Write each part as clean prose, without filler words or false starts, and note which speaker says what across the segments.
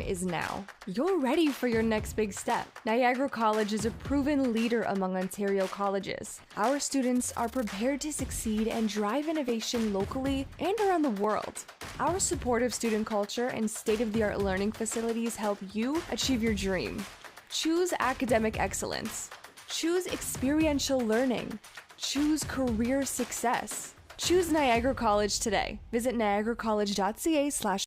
Speaker 1: is now. You're ready for your next big step. Niagara College is a proven leader among Ontario colleges. Our students are prepared to succeed and drive innovation locally and around the world. Our supportive student culture and state-of-the-art learning facilities help you achieve your dream. Choose academic excellence. Choose experiential learning. Choose career success. Choose Niagara College today. Visit niagaracollege.ca/.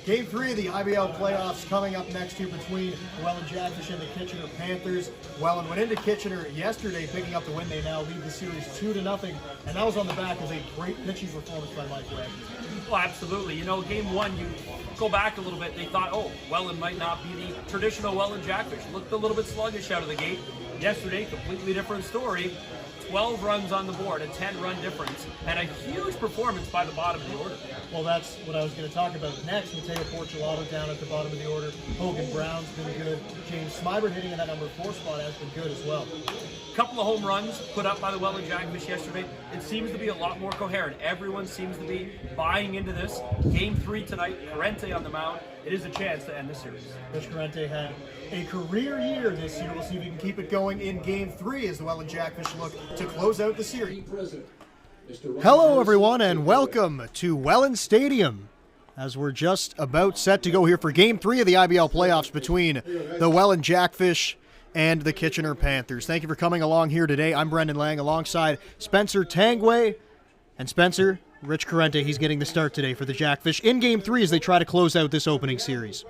Speaker 2: Game 3 of the IBL playoffs coming up next here between Welland Jackfish and the Kitchener Panthers. Welland went into Kitchener yesterday picking up the win. They now lead the series 2-0, and that was on the back of a great pitching performance by Mike Webb.
Speaker 3: Well, absolutely. You know, game one, you go back a little bit, they thought, oh, Welland might not be the traditional Welland Jackfish. Looked a little bit sluggish out of the gate. Yesterday, completely different story. 12 runs on the board, a 10-run difference, and a huge performance by the bottom of the order.
Speaker 2: Well, that's what I was going to talk about next. Mateo Porcelato down at the bottom of the order. Hogan Brown's been good. James Smyber hitting in that number 4 spot has been good as well.
Speaker 3: A couple of home runs put up by the Welland Jackfish yesterday. It seems to be a lot more coherent. Everyone seems to be buying into this. Game 3 tonight, Corrente on the mound. It is a chance to end the series.
Speaker 2: Rich Corrente had a career year this year. We'll see if he can keep it going in Game 3 as the Welland Jackfish look to close out the series. Hello, everyone, and welcome to Welland Stadium as we're just about set to go here for Game 3 of the IBL playoffs between the Welland Jackfish and the Kitchener Panthers. Thank you for coming along here today. I'm Brendan Lang alongside Spencer Tangway. And Spencer, Rich Corrente, he's getting the start today for the Jackfish in Game 3 as they try to close out this opening series.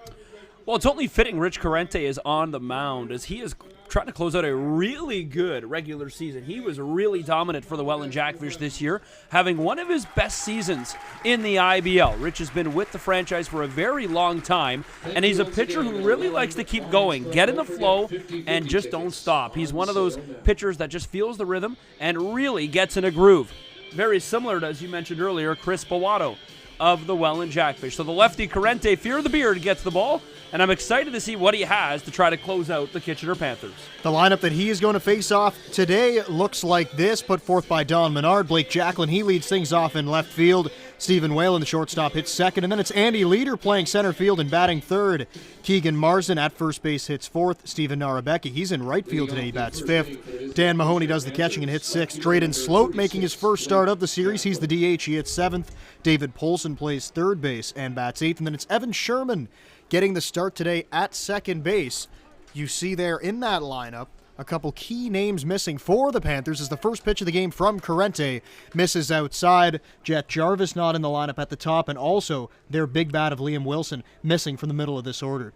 Speaker 3: Well, it's only fitting Rich Corrente is on the mound as he is trying to close out a really good regular season. He was really dominant for the Welland Jackfish this year, having one of his best seasons in the IBL. Rich has been with the franchise for a very long time, and he's a pitcher who really likes to keep going, get in the flow, and just don't stop. He's one of those pitchers that just feels the rhythm and really gets in a groove. Very similar to, as you mentioned earlier, Chris Bowato of the Welland Jackfish. So the lefty Corrente, fear of the beard, gets the ball, and I'm excited to see what he has to try to close out the Kitchener Panthers.
Speaker 2: The lineup that he is going to face off today looks like this, put forth by Don Menard. Blake Jacklin, he leads things off in left field. Stephen Whalen, the shortstop, hits second, and then it's Andy Leader playing center field and batting third. Keegan Marsden at first base hits fourth. Stephen Narabecki, he's in right field today, he bats fifth. Dan Mahoney does the catching and hits sixth. Drayden Sloat making his first start of the series, he's the DH, he hits seventh. David Polson plays third base and bats eighth, and then it's Evan Sherman getting the start today at second base. You see there in that lineup a couple key names missing for the Panthers as the first pitch of the game from Corrente misses outside. Jet Jarvis not in the lineup at the top, and also their big bat of Liam Wilson missing from the middle of this order.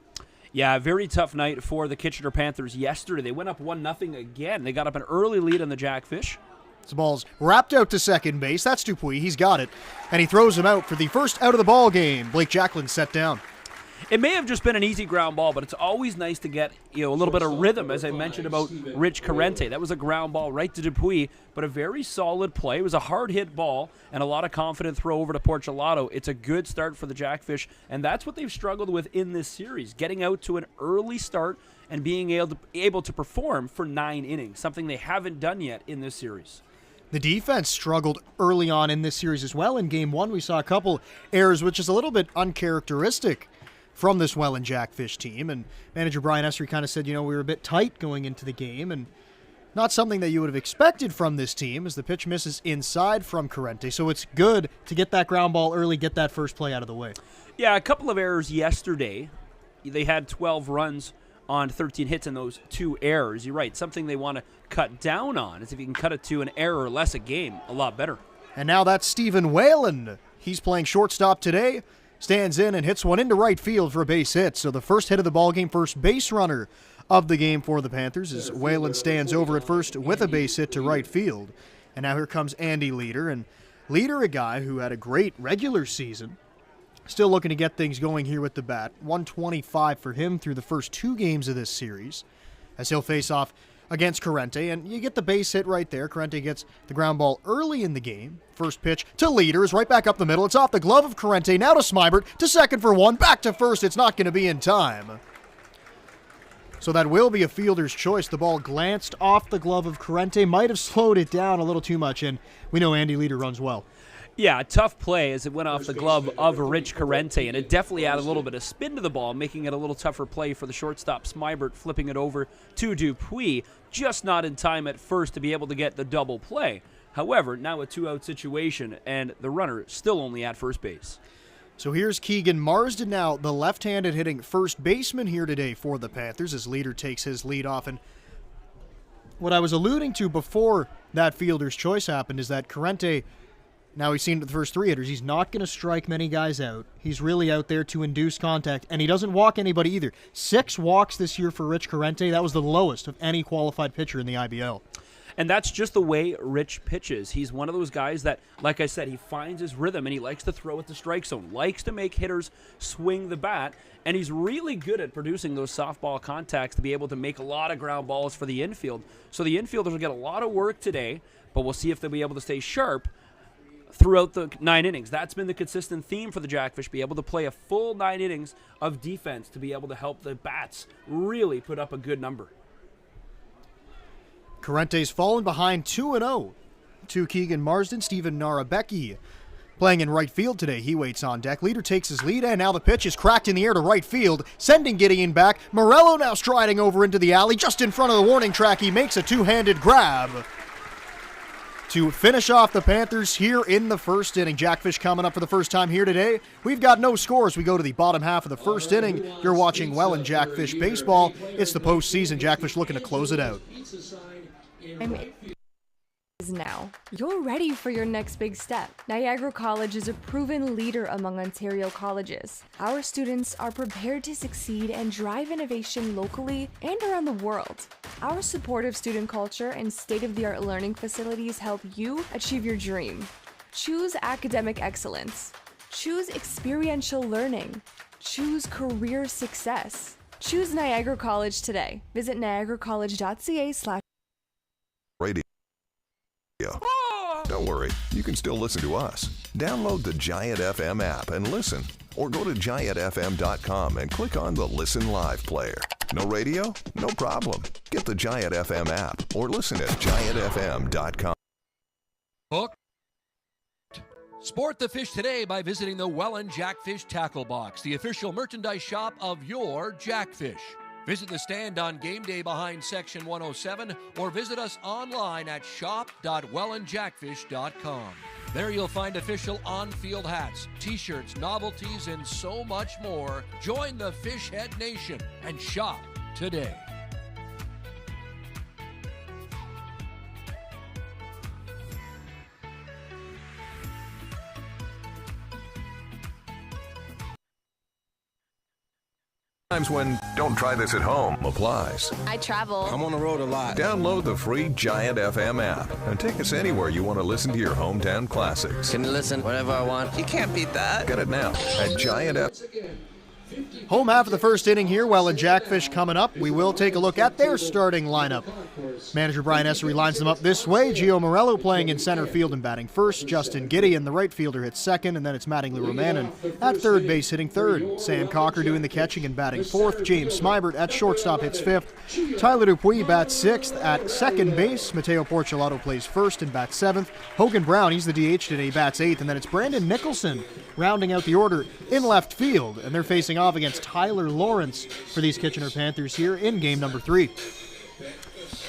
Speaker 3: Yeah, very tough night for the Kitchener Panthers yesterday. They went up 1-0 again. They got up an early lead on the Jackfish.
Speaker 2: The ball's wrapped out to second base. That's Dupuis. He's got it. And he throws him out for the first out of the ball game. Blake Jacklin set down.
Speaker 3: It may have just been an easy ground ball, but it's always nice to get a little bit of rhythm, as I mentioned about Rich Corrente. That was a ground ball right to Dupuis, but a very solid play. It was a hard-hit ball and a lot of confident throw over to Porcelato. It's a good start for the Jackfish, and that's what they've struggled with in this series, getting out to an early start and being able to perform for 9 innings, something they haven't done yet in this series.
Speaker 2: The defense struggled early on in this series as well. In Game 1, we saw a couple errors, which is a little bit uncharacteristic from this Welland Jackfish team, and manager Brian Essery kind of said, we were a bit tight going into the game, and not something that you would have expected from this team as the pitch misses inside from Corrente, so it's good to get that ground ball early, get that first play out of the way.
Speaker 3: Yeah, a couple of errors yesterday. They had 12 runs on 13 hits in those 2 errors. You're right, something they want to cut down on is if you can cut it to an error or less a game, a lot better.
Speaker 2: And now that's Stephen Whalen. He's playing shortstop today. stands in and hits one into right field for a base hit. So the first hit of the ballgame, first base runner of the game for the Panthers, as Welland stands over at first with a base hit to right field. And now here comes Andy Leader. And Leader, a guy who had a great regular season, still looking to get things going here with the bat. 125 for him through the first 2 games of this series, as he'll face off against Corrente, and you get the base hit right there. Corrente gets the ground ball early in the game. First pitch to Leader is right back up the middle. It's off the glove of Corrente, now to Smybert, to second for 1, back to first. It's not going to be in time. So that will be a fielder's choice. The ball glanced off the glove of Corrente, might have slowed it down a little too much, and we know Andy Leader runs well.
Speaker 3: Yeah, tough play as it went off the glove of Rich Corrente, and it definitely added a little bit of spin to the ball, making it a little tougher play for the shortstop Smybert, flipping it over to Dupuis, just not in time at first to be able to get the double play. However, now a 2-out situation, and the runner still only at first base.
Speaker 2: So here's Keegan Marsden now, the left-handed hitting first baseman here today for the Panthers, as Leader takes his lead off. And what I was alluding to before that fielder's choice happened is that Corrente, now he's seen the first 3 hitters, he's not going to strike many guys out. He's really out there to induce contact, and he doesn't walk anybody either. 6 walks this year for Rich Corrente. That was the lowest of any qualified pitcher in the IBL.
Speaker 3: And that's just the way Rich pitches. He's one of those guys that, like I said, he finds his rhythm, and he likes to throw at the strike zone, likes to make hitters swing the bat, and he's really good at producing those softball contacts to be able to make a lot of ground balls for the infield. So the infielders will get a lot of work today, but we'll see if they'll be able to stay sharp throughout the 9 innings. That's been the consistent theme for the Jackfish, be able to play a full 9 innings of defense to be able to help the bats really put up a good number.
Speaker 2: Corrente's fallen behind 2-0 to Keegan Marsden. Steven Narabecki playing in right field today. He waits on deck. Leader takes his lead, and now the pitch is cracked in the air to right field, sending Gideon back. Morello now striding over into the alley, just in front of the warning track. He makes a 2-handed grab to finish off the Panthers here in the first inning. Jackfish coming up for the first time here today. We've got no scores. We go to the bottom half of the first inning. You're watching Welland Jackfish baseball. It's the postseason. Jackfish looking to close it out.
Speaker 1: Now, you're ready for your next big step. Niagara College is a proven leader among Ontario colleges. Our students are prepared to succeed and drive innovation locally and around the world. Our supportive student culture and state-of-the-art learning facilities help you achieve your dream. Choose academic excellence. Choose experiential learning. Choose career success. Choose Niagara College today. Visit niagaracollege.ca/.
Speaker 4: Radio. Don't worry, you can still listen to us. Download the Giant FM app and listen, or go to giantfm.com and click on the Listen Live player. No radio? No problem. Get the Giant FM app or listen at giantfm.com.
Speaker 5: Hook. Sport the fish today by visiting the Welland Jackfish Tackle Box, the official merchandise shop of your Jackfish. Visit the stand on game day behind Section 107 or visit us online at shop.wellandjackfish.com. There you'll find official on-field hats, t-shirts, novelties, and so much more. Join the Fishhead Nation and shop today.
Speaker 4: Times when don't try this at home applies.
Speaker 6: I travel.
Speaker 7: I'm on the road a lot.
Speaker 4: Download the free Giant FM app and take us anywhere you want to listen to your hometown classics.
Speaker 7: Can listen whatever I want. You can't beat that.
Speaker 4: Get it now at Giant FM.
Speaker 2: Home half of the first inning here. Welland Jackfish coming up. We will take a look at their starting lineup. Manager Brian Essery lines them up this way. Gio Morello playing in center field and batting first. Justin Gideon, the right fielder, hits second. And then it's Mattingly Romanen at third base hitting third. Sam Cocker doing the catching and batting fourth. James Smybert at shortstop hits fifth. Tyler Dupuis bats sixth at second base. Mateo Porcelato plays first and bats seventh. Hogan Brown, he's the DH today, bats eighth. And then it's Brandon Nicholson rounding out the order in left field. And they're facing off against Tyler Lawrence for these Kitchener Panthers here in game number 3.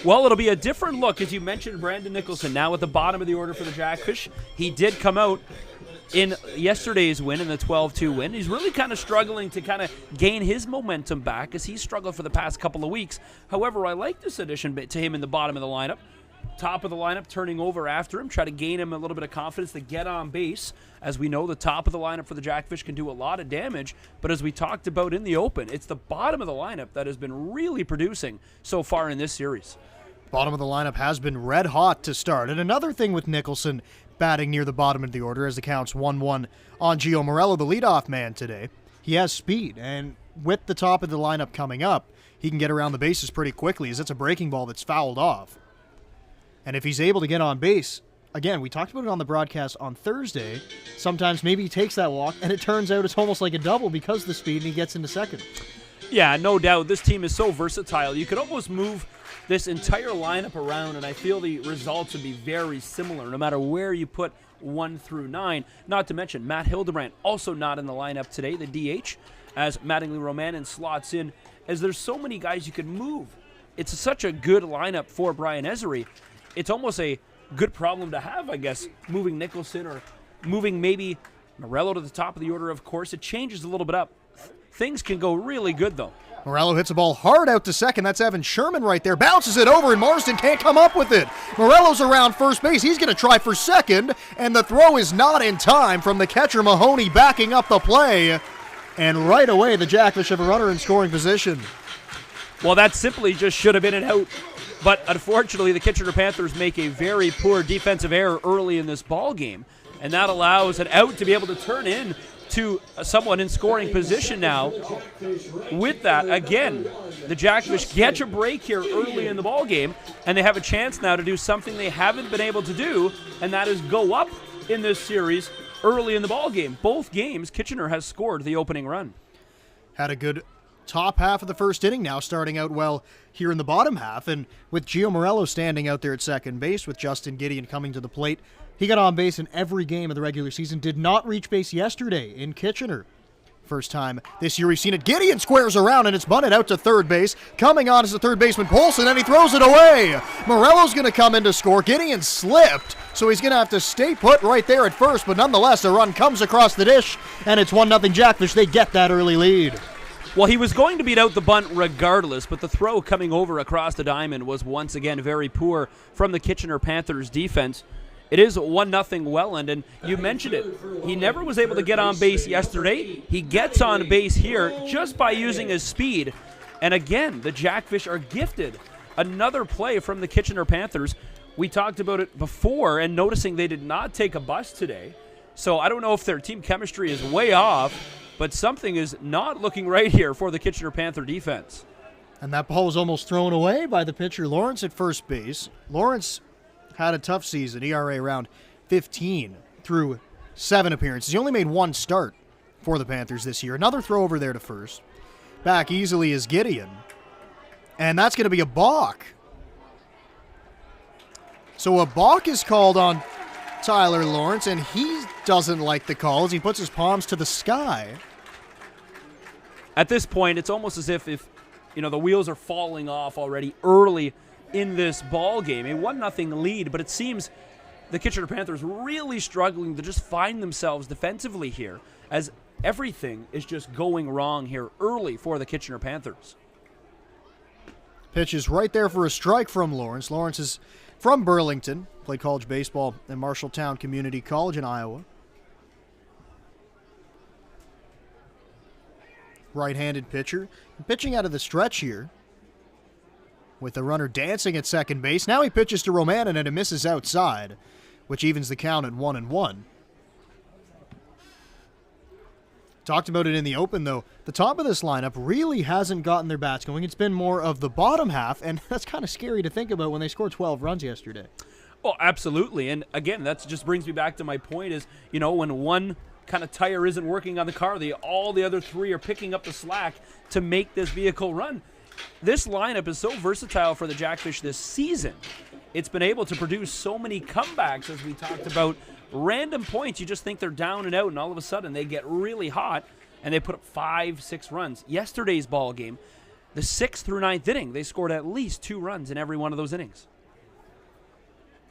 Speaker 3: Well, it'll be a different look, as you mentioned, Brandon Nicholson now at the bottom of the order for the Jackfish. He did come out in yesterday's win, in the 12-2 win. He's really kind of struggling to kind of gain his momentum back as he's struggled for the past couple of weeks. However, I like this addition to him in the bottom of the lineup. top of the lineup turning over after him, try to gain him a little bit of confidence to get on base. As we know, the top of the lineup for the Jackfish can do a lot of damage, but as we talked about in the open, it's the bottom of the lineup that has been really producing so far in this series.
Speaker 2: Bottom of the lineup has been red hot to start. And another thing with Nicholson batting near the bottom of the order as the count's 1-1 on Gio Morello, the leadoff man today. He has speed, and with the top of the lineup coming up, he can get around the bases pretty quickly as it's a breaking ball that's fouled off. And if he's able to get on base, again, we talked about it on the broadcast on Thursday, sometimes maybe he takes that walk, and it turns out it's almost like a double because of the speed, and he gets into second.
Speaker 3: Yeah, no doubt. This team is so versatile. You could almost move this entire lineup around, and I feel the results would be very similar no matter where you put 1 through 9. Not to mention, Matt Hildebrandt also not in the lineup today, the DH, as Mattingly Romanen slots in, as there's so many guys you could move. It's such a good lineup for Brian Ezeri. It's almost a good problem to have, I guess, moving Nicholson or moving maybe Morello to the top of the order, of course. It changes a little bit up. Things can go really good, though.
Speaker 2: Morello hits a ball hard out to second. That's Evan Sherman right there. Bounces it over, and Marsden can't come up with it. Morello's around first base. He's going to try for second, and the throw is not in time from the catcher Mahoney backing up the play. And right away, the Jackfish have a runner in scoring position.
Speaker 3: Well, that simply just should have been an out. But unfortunately, the Kitchener Panthers make a very poor defensive error early in this ball game, and that allows an out to be able to turn in to someone in scoring position now. With that, again, the Jackfish catch a break here early in the ball game, and they have a chance now to do something they haven't been able to do, and that is go up in this series early in the ball game. Both games, Kitchener has scored the opening run.
Speaker 2: Had a good top half of the first inning now, starting out well here in the bottom half, and with Gio Morello standing out there at second base with Justin Gideon coming to the plate. He got on base in every game of the regular season, did not reach base yesterday in Kitchener. First time this year we've seen it. Gideon squares around, and it's bunted out to third base. Coming on is the third baseman Polson, and he throws it away. Morello's going to come in to score. Gideon slipped, so he's going to have to stay put right there at first, but nonetheless, a run comes across the dish, and it's 1-0 Jackfish. They get that early lead.
Speaker 3: Well, he was going to beat out the bunt regardless, but the throw coming over across the diamond was once again very poor from the Kitchener Panthers defense. It is 1-0 Welland, and you mentioned it. He never was able to get on base yesterday. He gets on base here just by using his speed. And again, the Jackfish are gifted another play from the Kitchener Panthers. We talked about it before, and noticing they did not take a bus today. So I don't know if their team chemistry is way off, but something is not looking right here for the Kitchener Panther defense.
Speaker 2: And that ball was almost thrown away by the pitcher Lawrence at first base. Lawrence had a tough season, ERA around 15 through 7 appearances. He only made one start for the Panthers this year. Another throw over there to first. Back easily is Gideon. And that's going to be a balk. So a balk is called on Tyler Lawrence, and he doesn't like the call as he puts his palms to the sky.
Speaker 3: At this point, it's almost as if the wheels are falling off already early in this ball game. A 1-0 lead, but it seems the Kitchener Panthers really struggling to just find themselves defensively here, as everything is just going wrong here early for the Kitchener Panthers.
Speaker 2: Pitch is right there for a strike from Lawrence. Lawrence is from Burlington, played college baseball at Marshalltown Community College in Iowa. Right-handed pitcher. Pitching out of the stretch here with the runner dancing at second base. Now he pitches to Romanen, and it misses outside, which evens the count at 1-1. Talked about it in the open, though. The top of this lineup really hasn't gotten their bats going. It's been more of the bottom half, and that's kind of scary to think about when they scored 12 runs yesterday.
Speaker 3: Oh, absolutely. And again, that just brings me back to my point is, when one kind of tire isn't working on the car, all the other three are picking up the slack to make this vehicle run. This lineup is so versatile for the Jackfish this season. It's been able to produce so many comebacks, as we talked about. Random points, you just think they're down and out, and all of a sudden they get really hot, and they put up 5-6 runs. Yesterday's ball game, the 6th through 9th inning, they scored at least 2 runs in every one of those innings.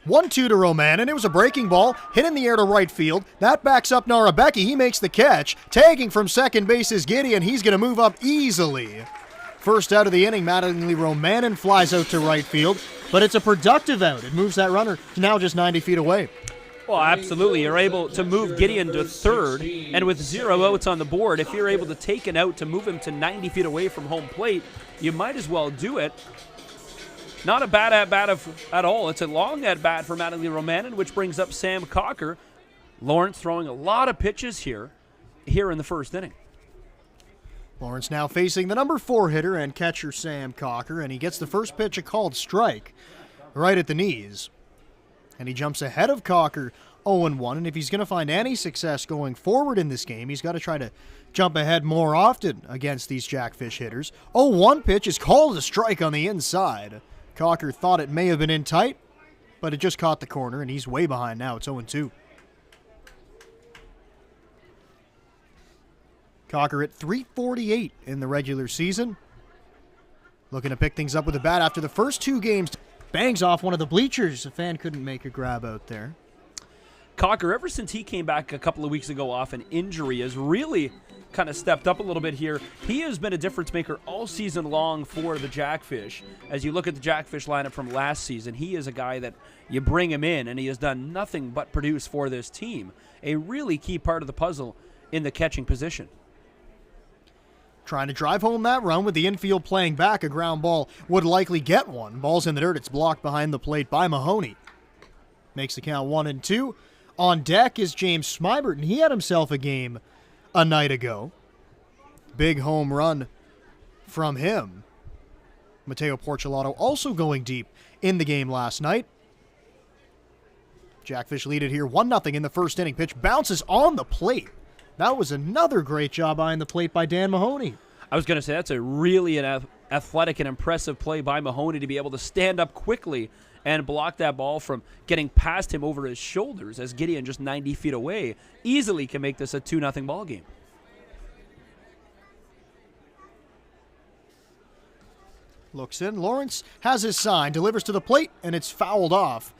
Speaker 2: 1-2 to Romanen, and it was a breaking ball, hit in the air to right field. That backs up Narabecki. He makes the catch. Tagging from second base is Gideon. He's going to move up easily First out of the inning, Mattingly Romanen flies out to right field, but it's a productive out. It moves that runner now just 90 feet away.
Speaker 3: Well, absolutely. You're able to move Gideon to third, and with 0 outs on the board, if you're able to take an out to move him to 90 feet away from home plate, you might as well do it. Not a bad at-bat at all. It's a long at-bat for Mattingly Romanen, which brings up Sam Cocker. Lawrence throwing a lot of pitches here in the first inning.
Speaker 2: Lawrence now facing the number 4 hitter and catcher Sam Cocker, and he gets the first pitch a called strike right at the knees. And he jumps ahead of Cocker 0-1, and if he's going to find any success going forward in this game, he's got to try to jump ahead more often against these Jackfish hitters. 0-1 pitch is called a strike on the inside. Cocker thought it may have been in tight, but it just caught the corner, and he's way behind now. It's 0-2. Cocker at .348 in the regular season. Looking to pick things up with a bat after the first 2 games. Bangs off one of the bleachers. A fan couldn't make a grab out there.
Speaker 3: Cocker, ever since he came back a couple of weeks ago off an injury, has really kind of stepped up a little bit here. He has been a difference maker all season long for the Jackfish. As you look at the Jackfish lineup from last season, he is a guy that you bring him in, and he has done nothing but produce for this team. A really key part of the puzzle in the catching position.
Speaker 2: Trying to drive home that run with the infield playing back. A ground ball would likely get one. Ball's in the dirt. It's blocked behind the plate by Mahoney. Makes the count 1-2. On deck is James Smybert, and he had himself a game a night ago. Big home run from him. Mateo Porcelato also going deep in the game last night. Jackfish lead it here 1-0 in the first inning. Pitch bounces on the plate. That was another great job behind the plate by Dan Mahoney.
Speaker 3: I was going to say that's a really athletic and impressive play by Mahoney to be able to stand up quickly and block that ball from getting past him over his shoulders as Gideon just 90 feet away easily can make this a 2-0 ball game.
Speaker 2: Looks in. Lawrence has his sign, delivers to the plate, and it's fouled off.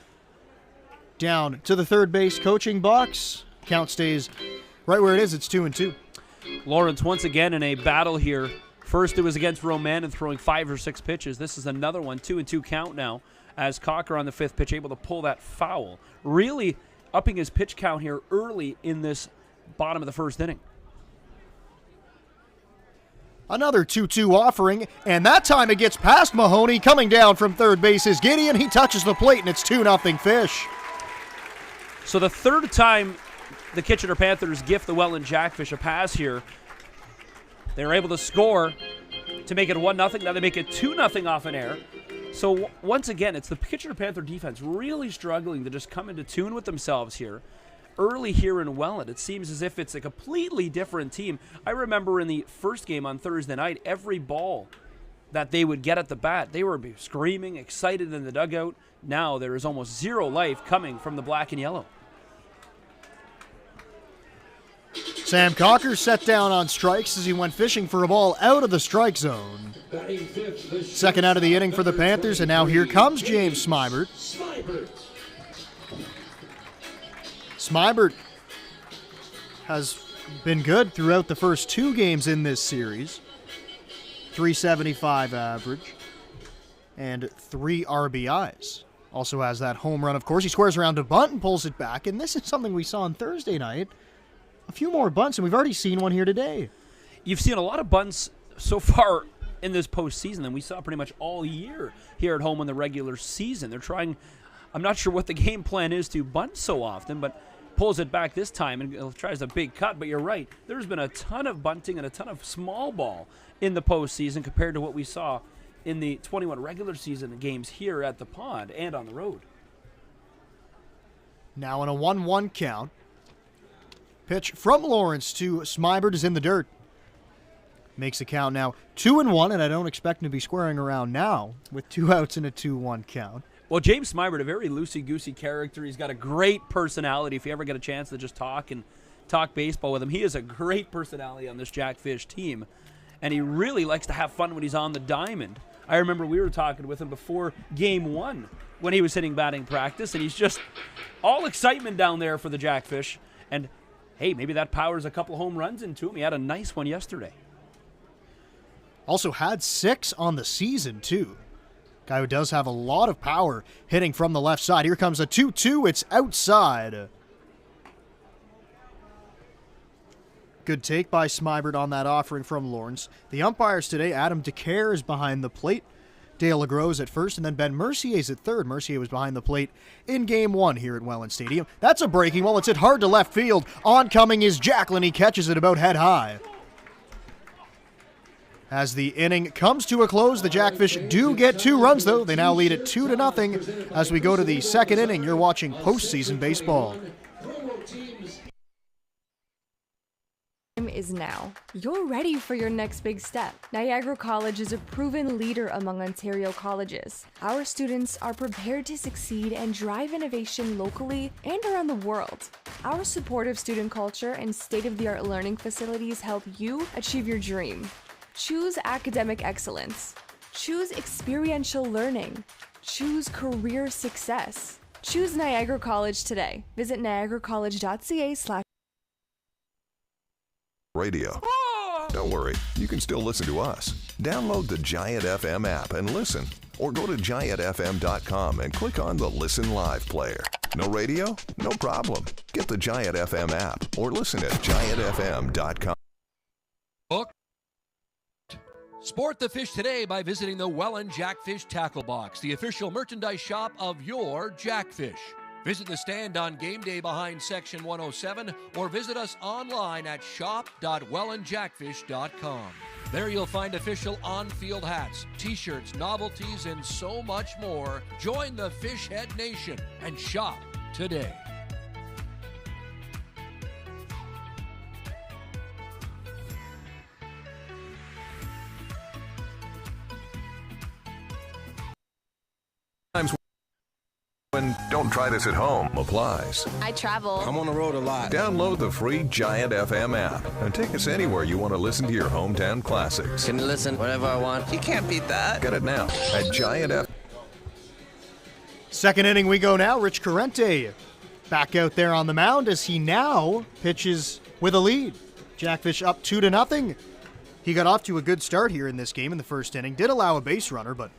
Speaker 2: Down to the third base coaching box. Count stays right where it is. It's 2-2.
Speaker 3: Lawrence once again in a battle here. First it was against Romanen throwing 5 or 6 pitches. This is another one, 2-2 count now as Cocker on the 5th pitch able to pull that foul. Really upping his pitch count here early in this bottom of the first inning.
Speaker 2: Another 2-2 offering, and that time it gets past Mahoney. Coming down from third base is Gideon. He touches the plate, and it's 2-0 Fish.
Speaker 3: So the third time the Kitchener Panthers gift the Welland Jackfish a pass here. They were able to score to make it 1-0. Now they make it 2-0 off an error. So once again, it's the Kitchener Panther defense really struggling to just come into tune with themselves here. Early here in Welland, it seems as if it's a completely different team. I remember in the first game on Thursday night, every ball that they would get at the bat, they were screaming, excited in the dugout. Now there is almost zero life coming from the black and yellow.
Speaker 2: Sam Cocker set down on strikes as he went fishing for a ball out of the strike zone. Second out of the inning for the Panthers, and now here comes James Smybert. Smybert has been good throughout the first 2 games in this series. .375 average and 3 RBIs. Also has that home run, of course. He squares around to bunt and pulls it back, and this is something we saw on Thursday night. A few more bunts, and we've already seen one here today.
Speaker 3: You've seen a lot of bunts so far in this postseason than we saw pretty much all year here at home in the regular season. They're trying, I'm not sure what the game plan is to bunt so often, but pulls it back this time and tries a big cut. But you're right, there's been a ton of bunting and a ton of small ball in the postseason compared to what we saw in the 21 regular season games here at the Pond and on the road.
Speaker 2: Now in a 1-1 count. Pitch from Lawrence to Smybert is in the dirt. Makes the count now 2-1, and I don't expect him to be squaring around now with 2 outs in a 2-1 count.
Speaker 3: Well, James Smybert, a very loosey-goosey character. He's got a great personality. If you ever get a chance to just talk baseball with him, he is a great personality on this Jackfish team, and he really likes to have fun when he's on the diamond. I remember we were talking with him before Game 1 when he was hitting batting practice, and he's just all excitement down there for the Jackfish. And hey, maybe that powers a couple home runs into him. He had a nice one yesterday.
Speaker 2: Also had 6 on the season, too. Guy who does have a lot of power hitting from the left side. Here comes a 2-2. It's outside. Good take by Smybert on that offering from Lawrence. The umpires today, Adam DeCare is behind the plate. Dale LeGros at first, and then Ben Mercier's at third. Mercier was behind the plate in Game 1 here at Welland Stadium. That's a breaking ball. It's hit hard to left field. Oncoming is Jacklin. He catches it about head high. As the inning comes to a close, the Jackfish do get 2 runs, though. They now lead it 2-0 as we go to the second inning. You're watching postseason baseball.
Speaker 1: Is now. You're ready for your next big step. Niagara College is a proven leader among Ontario colleges. Our students are prepared to succeed and drive innovation locally and around the world. Our supportive student culture and state-of-the-art learning facilities help you achieve your dream. Choose academic excellence. Choose experiential learning. Choose career success. Choose Niagara College today. Visit niagaracollege.ca/.
Speaker 4: Radio. Don't worry, you can still listen to us. Download the Giant FM app and listen. Or go to giantfm.com and click on the Listen Live player. No radio? No problem. Get the Giant FM app or listen at giantfm.com.
Speaker 5: Hooked. Sport the fish today by visiting the Welland Jackfish Tackle Box, the official merchandise shop of your Jackfish. Visit the stand on game day behind Section 107 or visit us online at shop.wellandjackfish.com. There you'll find official on-field hats, t-shirts, novelties, and so much more. Join the Fishhead Nation and shop today.
Speaker 4: When don't try this at home applies.
Speaker 6: I travel.
Speaker 7: I'm on the road a lot.
Speaker 4: Download the free Giant FM app and take us anywhere you want to listen to your hometown classics.
Speaker 7: Can listen whenever I want. You can't beat that.
Speaker 4: Get it now at Giant FM.
Speaker 2: Second inning we go now. Rich Corrente back out there on the mound as he now pitches with a lead. Jackfish up 2-0. He got off to a good start here in this game in the first inning. Did allow a base runner, but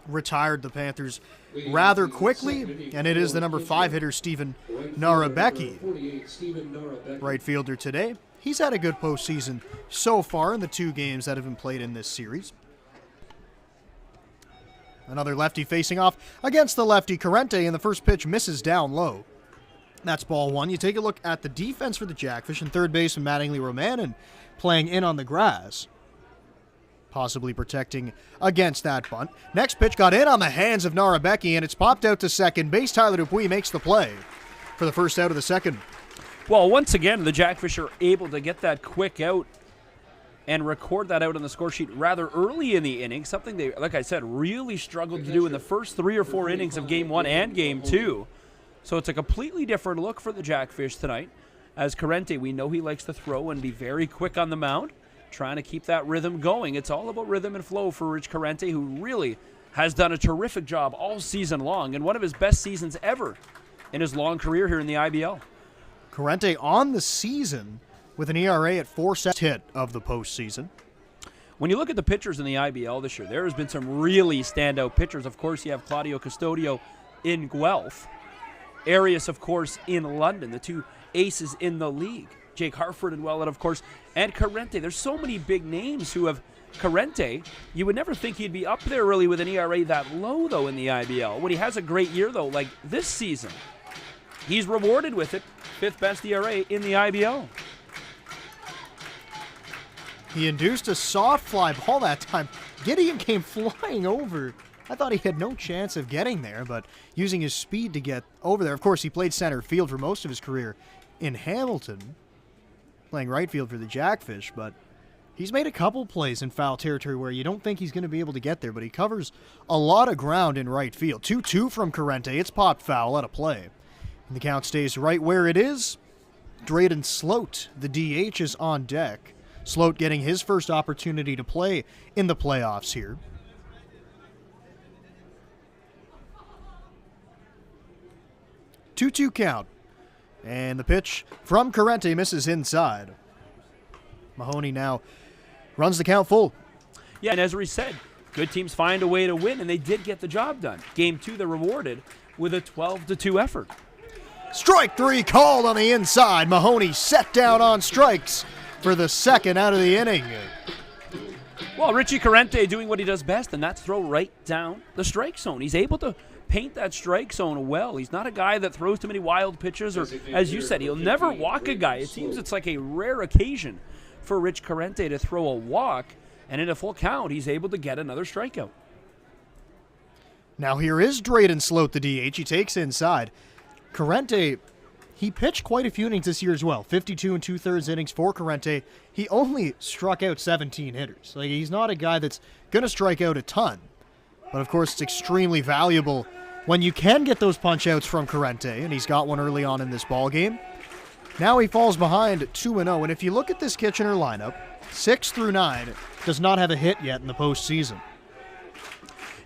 Speaker 2: retired the Panthers rather quickly, and it is the number 5 hitter, Stephen Narabecki, right fielder today. He's had a good postseason so far in the 2 games that have been played in this series. Another lefty facing off against the lefty. Corrente, and the first pitch misses down low. That's ball 1. You take a look at the defense for the Jackfish, and third baseman Mattingly Romanen playing in on the grass, possibly protecting against that bunt. Next pitch got in on the hands of Narabecki, and it's popped out to second base. Tyler Dupuis makes the play for the first out of the second.
Speaker 3: Well, once again, the Jackfish are able to get that quick out and record that out on the score sheet rather early in the inning, something they, like I said, really struggled to do in the first 3 or 4 innings of Game 1 and Game 2. So it's a completely different look for the Jackfish tonight. As Corrente, we know he likes to throw and be very quick on the mound, trying to keep that rhythm going. It's all about rhythm and flow for Rich Corrente, who really has done a terrific job all season long and one of his best seasons ever in his long career here in the IBL.
Speaker 2: Corrente on the season with an ERA at 4.7 hit of the postseason.
Speaker 3: When you look at the pitchers in the IBL this year, there has been some really standout pitchers. Of course, you have Claudio Custodio in Guelph. Arias, of course, in London, the 2 aces in the league. Jake Harford and Welland, of course, and Corrente. There's so many big names who have Corrente. You would never think he'd be up there really with an ERA that low, though, in the IBL. When he has a great year, though, like this season, he's rewarded with it. 5th best ERA in the IBL.
Speaker 2: He induced a soft fly ball that time. Gideon came flying over. I thought he had no chance of getting there, but using his speed to get over there. Of course, he played center field for most of his career in Hamilton, playing right field for the Jackfish, but he's made a couple plays in foul territory where you don't think he's going to be able to get there, but he covers a lot of ground in right field. 2-2 from Corrente. It's popped foul at a play. And the count stays right where it is. Drayden Sloat, the DH, is on deck. Sloat getting his first opportunity to play in the playoffs here. 2-2 count. And the pitch from Corrente misses inside. Mahoney now runs the count full.
Speaker 3: Yeah, and as we said, good teams find a way to win, and they did get the job done. Game 2, they're rewarded with a 12-2 effort.
Speaker 2: Strike 3 called on the inside. Mahoney set down on strikes for the second out of the inning.
Speaker 3: Well, Richie Corrente doing what he does best, and that's throw right down the strike zone. He's able to paint that strike zone well. He's not a guy that throws too many wild pitches, or as you said, he'll never walk a guy. It seems it's like a rare occasion for Rich Corrente to throw a walk, and in a full count, he's able to get another strikeout.
Speaker 2: Now here is Drayden Sloat, the DH. He takes inside. Corrente, he pitched quite a few innings this year as well. 52 and 2/3 innings for Corrente. He only struck out 17 hitters. Like, he's not a guy that's going to strike out a ton. But of course, it's extremely valuable when you can get those punch-outs from Corrente, and he's got one early on in this ball game. Now he falls behind 2-0, and if you look at this Kitchener lineup, 6 through 9 does not have a hit yet in the postseason.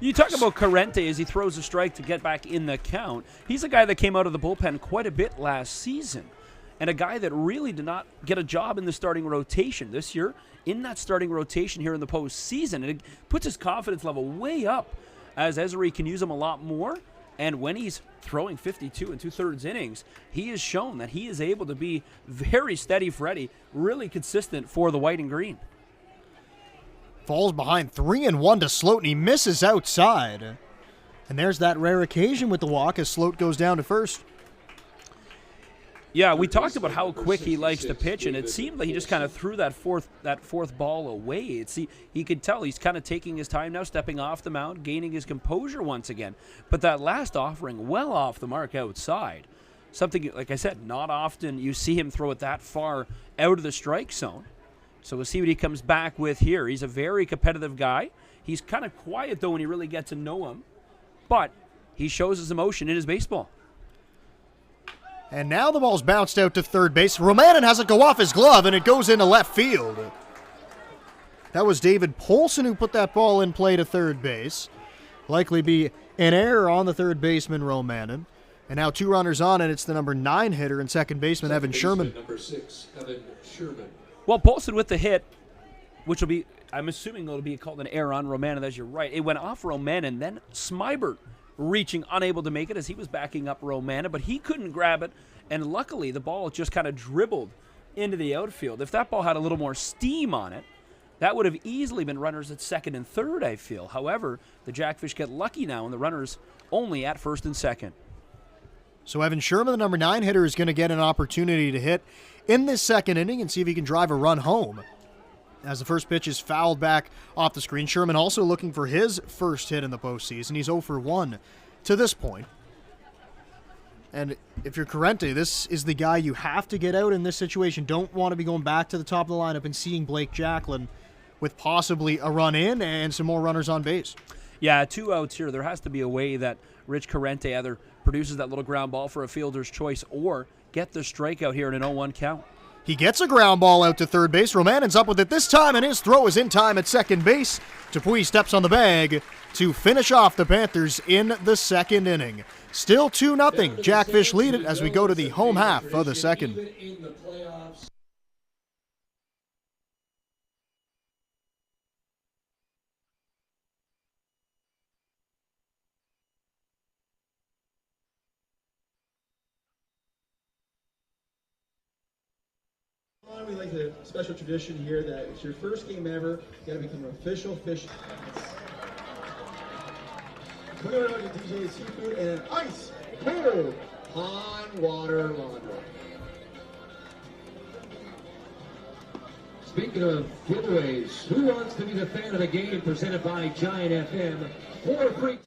Speaker 3: You talk about Corrente as he throws a strike to get back in the count. He's a guy that came out of the bullpen quite a bit last season, and a guy that really did not get a job in the starting rotation this year. In that starting rotation here in the postseason, and it puts his confidence level way up as Ezri can use him a lot more. And when he's throwing 52 and 2/3 innings, he has shown that he is able to be very steady Freddy, really consistent for the white and green.
Speaker 2: Falls behind 3-1 to Sloat, and he misses outside. And there's that rare occasion with the walk as Sloat goes down to first.
Speaker 3: Yeah, we talked about how quick he likes to pitch, and it seemed like he just kind of threw that fourth ball away. He could tell he's kind of taking his time now, stepping off the mound, gaining his composure once again. But that last offering, well off the mark outside. Something, like I said, not often you see him throw it that far out of the strike zone. So we'll see what he comes back with here. He's a very competitive guy. He's kind of quiet, though, when you really get to know him. But he shows his emotion in his baseball.
Speaker 2: And now the ball's bounced out to third base. Romanin has it go off his glove, and it goes into left field. That was David Polson who put that ball in play to third base. Likely be an error on the third baseman, Romanin. And now 2 runners on, and it's the number 9 hitter and second baseman, Evan Sherman.
Speaker 5: Number 6, Evan Sherman.
Speaker 3: Well, Polson with the hit, which will be, I'm assuming it'll be called an error on Romanin, as you're right. It went off Romanin, then Smybert reaching, unable to make it as he was backing up Romanin, but he couldn't grab it, and luckily the ball just kind of dribbled into the outfield. If that ball had a little more steam on it, that would have easily been runners at second and third, I feel. However, the Jackfish get lucky now, and the runners only at first and second.
Speaker 2: So Evan Sherman, the number 9 hitter, is going to get an opportunity to hit in this second inning and see if he can drive a run home. As the first pitch is fouled back off the screen, Sherman also looking for his first hit in the postseason. He's 0 for 1 to this point. And if you're Corrente, this is the guy you have to get out in this situation. Don't want to be going back to the top of the lineup and seeing Blake Jacklin with possibly a run in and some more runners on base.
Speaker 3: Yeah, 2 outs here. There has to be a way that Rich Corrente either produces that little ground ball for a fielder's choice or get the strikeout here in an 0-1 count.
Speaker 2: He gets a ground ball out to third base. Romanin's up with it this time, and his throw is in time at second base. Dupuis steps on the bag to finish off the Panthers in the second inning. Still 2-0. Jackfish lead it as we go to the home half of the second.
Speaker 6: We like the special tradition here that it's your first game ever. You got to become an official fish. Put it on to DJ Seafood and an ice cold pond water laundry.
Speaker 8: Speaking of giveaways, who wants to be the fan of the game presented by Giant FM? 4 free.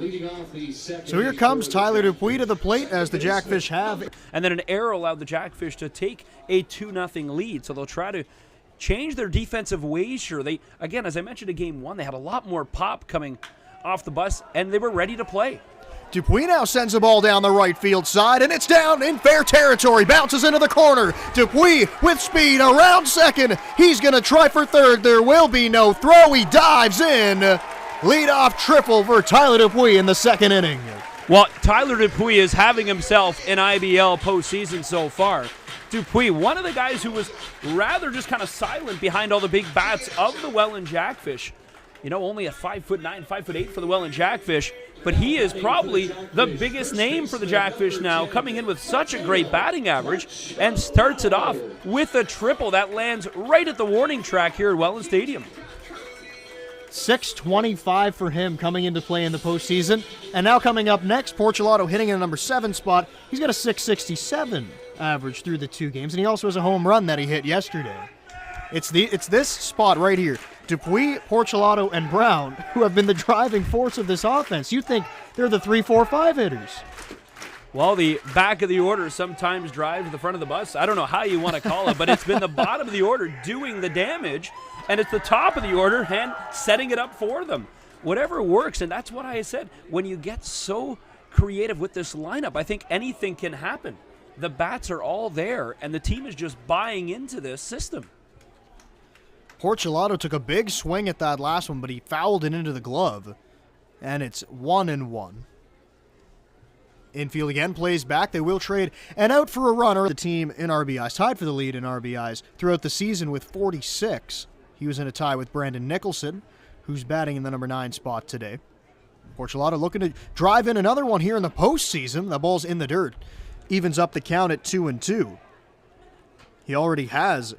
Speaker 6: Leading off the second.
Speaker 2: So here comes Tyler Dupuis to the plate as the Jackfish have.
Speaker 3: And then an error allowed the Jackfish to take a 2-0 lead. So they'll try to change their defensive ways here. They, again, as I mentioned in game one, they had a lot more pop coming off the bus, and they were ready to play.
Speaker 2: Dupuis now sends the ball down the right field side, and it's down in fair territory. Bounces into the corner. Dupuis with speed around second. He's going to try for third. There will be no throw. He dives in. Leadoff triple for Tyler Dupuis in the second inning.
Speaker 3: Well, Tyler Dupuis is having himself an IBL postseason so far. Dupuis, one of the guys who was rather just kind of silent behind all the big bats of the Welland Jackfish. You know, only at 5'9", 5'8" for the Welland Jackfish, but he is probably the biggest name for the Jackfish now, coming in with such a great batting average and starts it off with a triple that lands right at the warning track here at Welland Stadium.
Speaker 2: 625 for him coming into play in the postseason. And now coming up next, Porcelato hitting in the number 7 spot. He's got a 667 average through the 2 games, and he also has a home run that he hit yesterday. It's this spot right here. Dupuis, Porcelato, and Brown, who have been the driving force of this offense. You think they're the 3, 4, 5 hitters.
Speaker 3: Well, the back of the order sometimes drives the front of the bus. I don't know how you want to call it, but it's been the bottom of the order doing the damage, and it's the top of the order and setting it up for them. Whatever works, and that's what I said. When you get so creative with this lineup, I think anything can happen. The bats are all there, and the team is just buying into this system.
Speaker 2: Porcelato took a big swing at that last one, but he fouled it into the glove, and it's 1-1. Infield again plays back. They will trade and out for a runner. The team in RBIs, tied for the lead in RBIs throughout the season with 46. He was in a tie with Brandon Nicholson, who's batting in the number 9 spot today. Porcelato looking to drive in another one here in the postseason. The ball's in the dirt. Evens up the count at 2-2. He already has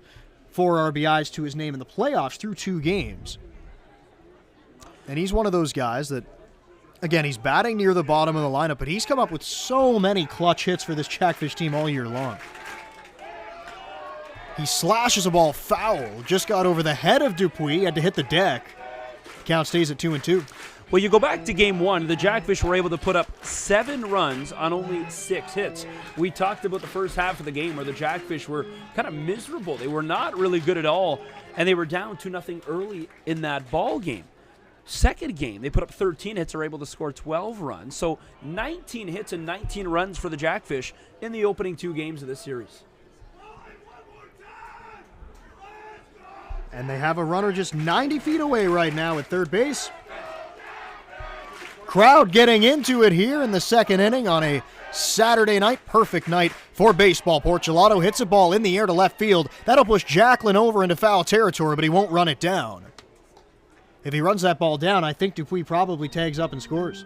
Speaker 2: 4 RBIs to his name in the playoffs through 2 games. And he's one of those guys that, again, he's batting near the bottom of the lineup, but he's come up with so many clutch hits for this Jackfish team all year long. He slashes a ball foul, just got over the head of Dupuis, had to hit the deck. Count stays at 2-2.
Speaker 3: Well, you go back to game one, the Jackfish were able to put up 7 runs on only 6 hits. We talked about the first half of the game where the Jackfish were kind of miserable. They were not really good at all, and they were down 2-0 early in that ball game. Second game, they put up 13 hits, are able to score 12 runs. So 19 hits and 19 runs for the Jackfish in the opening 2 games of this series.
Speaker 2: And they have a runner just 90 feet away right now at third base. Crowd getting into it here in the second inning on a Saturday night. Perfect night for baseball. Porcelato hits a ball in the air to left field. That'll push Jacklin over into foul territory, but he won't run it down. If he runs that ball down, I think Dupuis probably tags up and scores.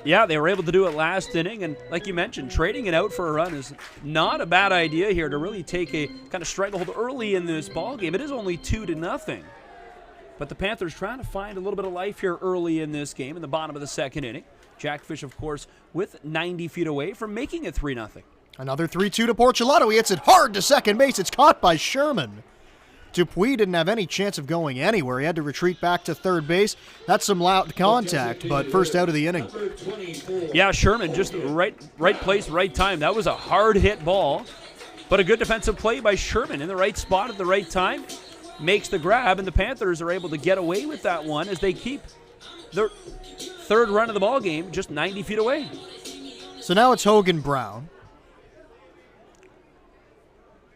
Speaker 3: Yeah, they were able to do it last inning, and like you mentioned, trading it out for a run is not a bad idea here to really take a kind of stranglehold early in this ball game. It is only 2-0, but the Panthers trying to find a little bit of life here early in this game in the bottom of the second inning. Jackfish, of course, with 90 feet away from making it 3-0.
Speaker 2: Another 3-2 to Porcelato. He hits it hard to second base. It's caught by Sherman. Dupuis didn't have any chance of going anywhere. He had to retreat back to third base. That's some loud contact, but first out of the inning.
Speaker 3: Yeah, Sherman, just right place, right time. That was a hard-hit ball, but a good defensive play by Sherman in the right spot at the right time. Makes the grab, and the Panthers are able to get away with that one as they keep their third run of the ball game just 90 feet away.
Speaker 2: So now it's Hogan Brown.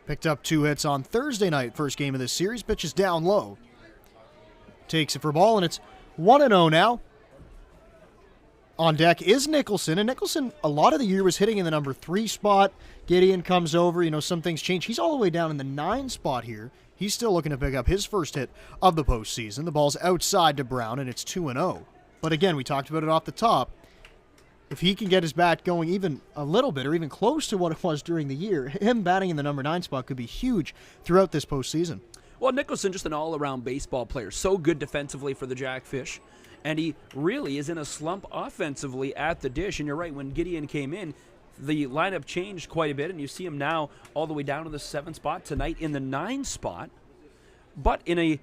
Speaker 2: Picked up 2 hits on Thursday night, first game of this series. Pitches down low. Takes it for ball, and it's 1-0 now. On deck is Nicholson, and Nicholson a lot of the year was hitting in the number 3 spot. Gideon comes over, some things change. He's all the way down in the 9 spot here. He's still looking to pick up his first hit of the postseason. The ball's outside to Brown, and it's 2-0. But again, we talked about it off the top. If he can get his bat going even a little bit or even close to what it was during the year, him batting in the number 9 spot could be huge throughout this postseason.
Speaker 3: Well, Nicholson, just an all-around baseball player. So good defensively for the Jackfish. And he really is in a slump offensively at the dish. And you're right, when Gideon came in, the lineup changed quite a bit. And you see him now all the way down to the 7 spot, tonight in the 9 spot. But in a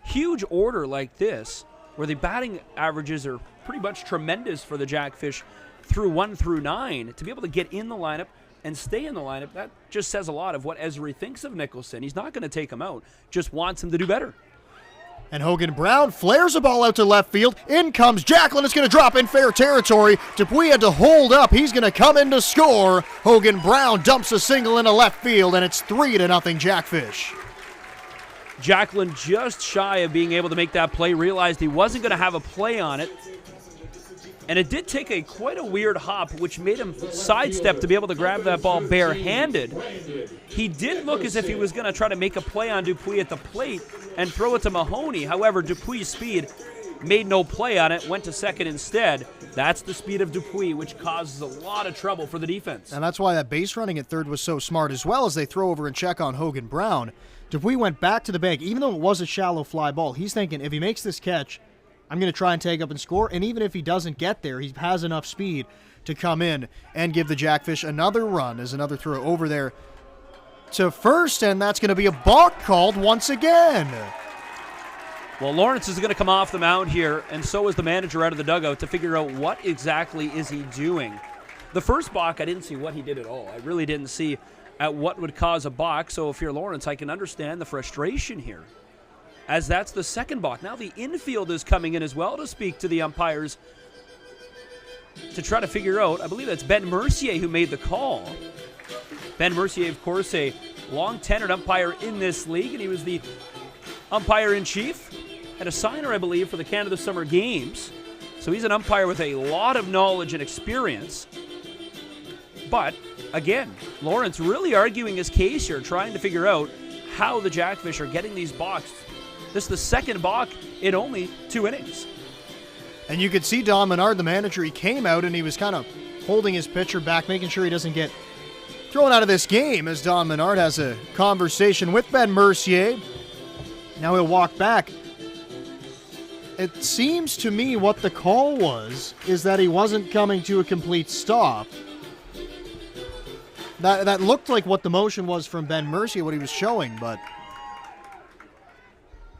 Speaker 3: huge order like this, where the batting averages are pretty much tremendous for the Jackfish through 1 through 9. To be able to get in the lineup and stay in the lineup, that just says a lot of what Esri thinks of Nicholson. He's not going to take him out, just wants him to do better.
Speaker 2: And Hogan Brown flares a ball out to left field. In comes Jacklin. It's going to drop in fair territory. Dupuis had to hold up. He's going to come in to score. Hogan Brown dumps a single into left field, and it's 3-0 Jackfish.
Speaker 3: Jacklin just shy of being able to make that play, realized he wasn't going to have a play on it. And it did take quite a weird hop, which made him sidestep to be able to grab that ball barehanded. He did look as if he was going to try to make a play on Dupuis at the plate and throw it to Mahoney. However, Dupuis' speed made no play on it, went to second instead. That's the speed of Dupuis, which causes a lot of trouble for the defense.
Speaker 2: And that's why that base running at third was so smart, as well as they throw over and check on Hogan Brown. Dupuis went back to the bag. Even though it was a shallow fly ball, he's thinking, if he makes this catch, I'm going to try and take up and score. And even if he doesn't get there, he has enough speed to come in and give the Jackfish another run as another throw over there to first. And that's going to be a balk called once again.
Speaker 3: Well, Lawrence is going to come off the mound here, and so is the manager out of the dugout to figure out what exactly is he doing. The first balk, I didn't see what he did at all. I really didn't see at what would cause a balk. So if you're Lawrence, I can understand the frustration here, as that's the second balk. Now the infield is coming in as well to speak to the umpires to try to figure out. I believe that's Ben Mercier who made the call. Ben Mercier, of course, a long-tenured umpire in this league, and he was the umpire-in-chief and a signer, I believe, for the Canada Summer Games. So he's an umpire with a lot of knowledge and experience. But, again, Lawrence really arguing his case here, trying to figure out how the Jackfish are getting these balks. This is the second balk in only 2 innings.
Speaker 2: And you could see Don Menard, the manager, he came out and he was kind of holding his pitcher back, making sure he doesn't get thrown out of this game, as Don Menard has a conversation with Ben Mercier. Now he'll walk back. It seems to me what the call was is that he wasn't coming to a complete stop. That looked like what the motion was from Ben Mercier, what he was showing, but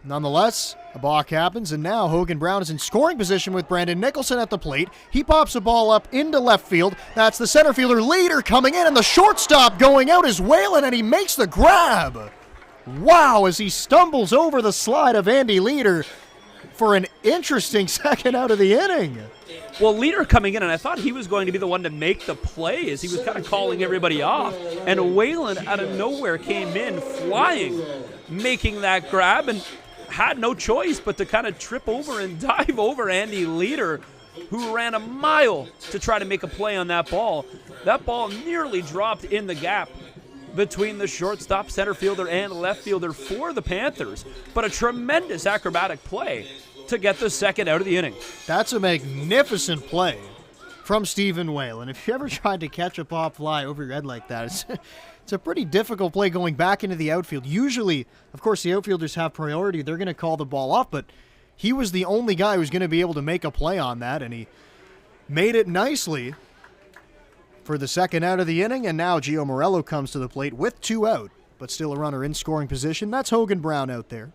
Speaker 2: nonetheless, a balk happens, and now Hogan Brown is in scoring position with Brandon Nicholson at the plate. He pops a ball up into left field. That's the center fielder Leader coming in, and the shortstop going out is Welland, and he makes the grab. Wow, as he stumbles over the slide of Andy Leader for an interesting second out of the inning.
Speaker 3: Well, Leader coming in, and I thought he was going to be the one to make the play as he was kind of calling everybody off. And Welland out of nowhere came in flying, making that grab, and had no choice but to kind of trip over and dive over Andy Leader, who ran a mile to try to make a play on that ball. That ball nearly dropped in the gap between the shortstop, center fielder, and left fielder for the Panthers, but a tremendous acrobatic play to get the second out of the inning.
Speaker 2: That's a magnificent play from Stephen Welland. If you ever tried to catch a pop fly over your head like that, it's a pretty difficult play going back into the outfield. Usually, of course, the outfielders have priority. They're going to call the ball off, but he was the only guy who's going to be able to make a play on that, and he made it nicely for the second out of the inning, and now Gio Morello comes to the plate with 2 out, but still a runner in scoring position. That's Hogan Brown out there.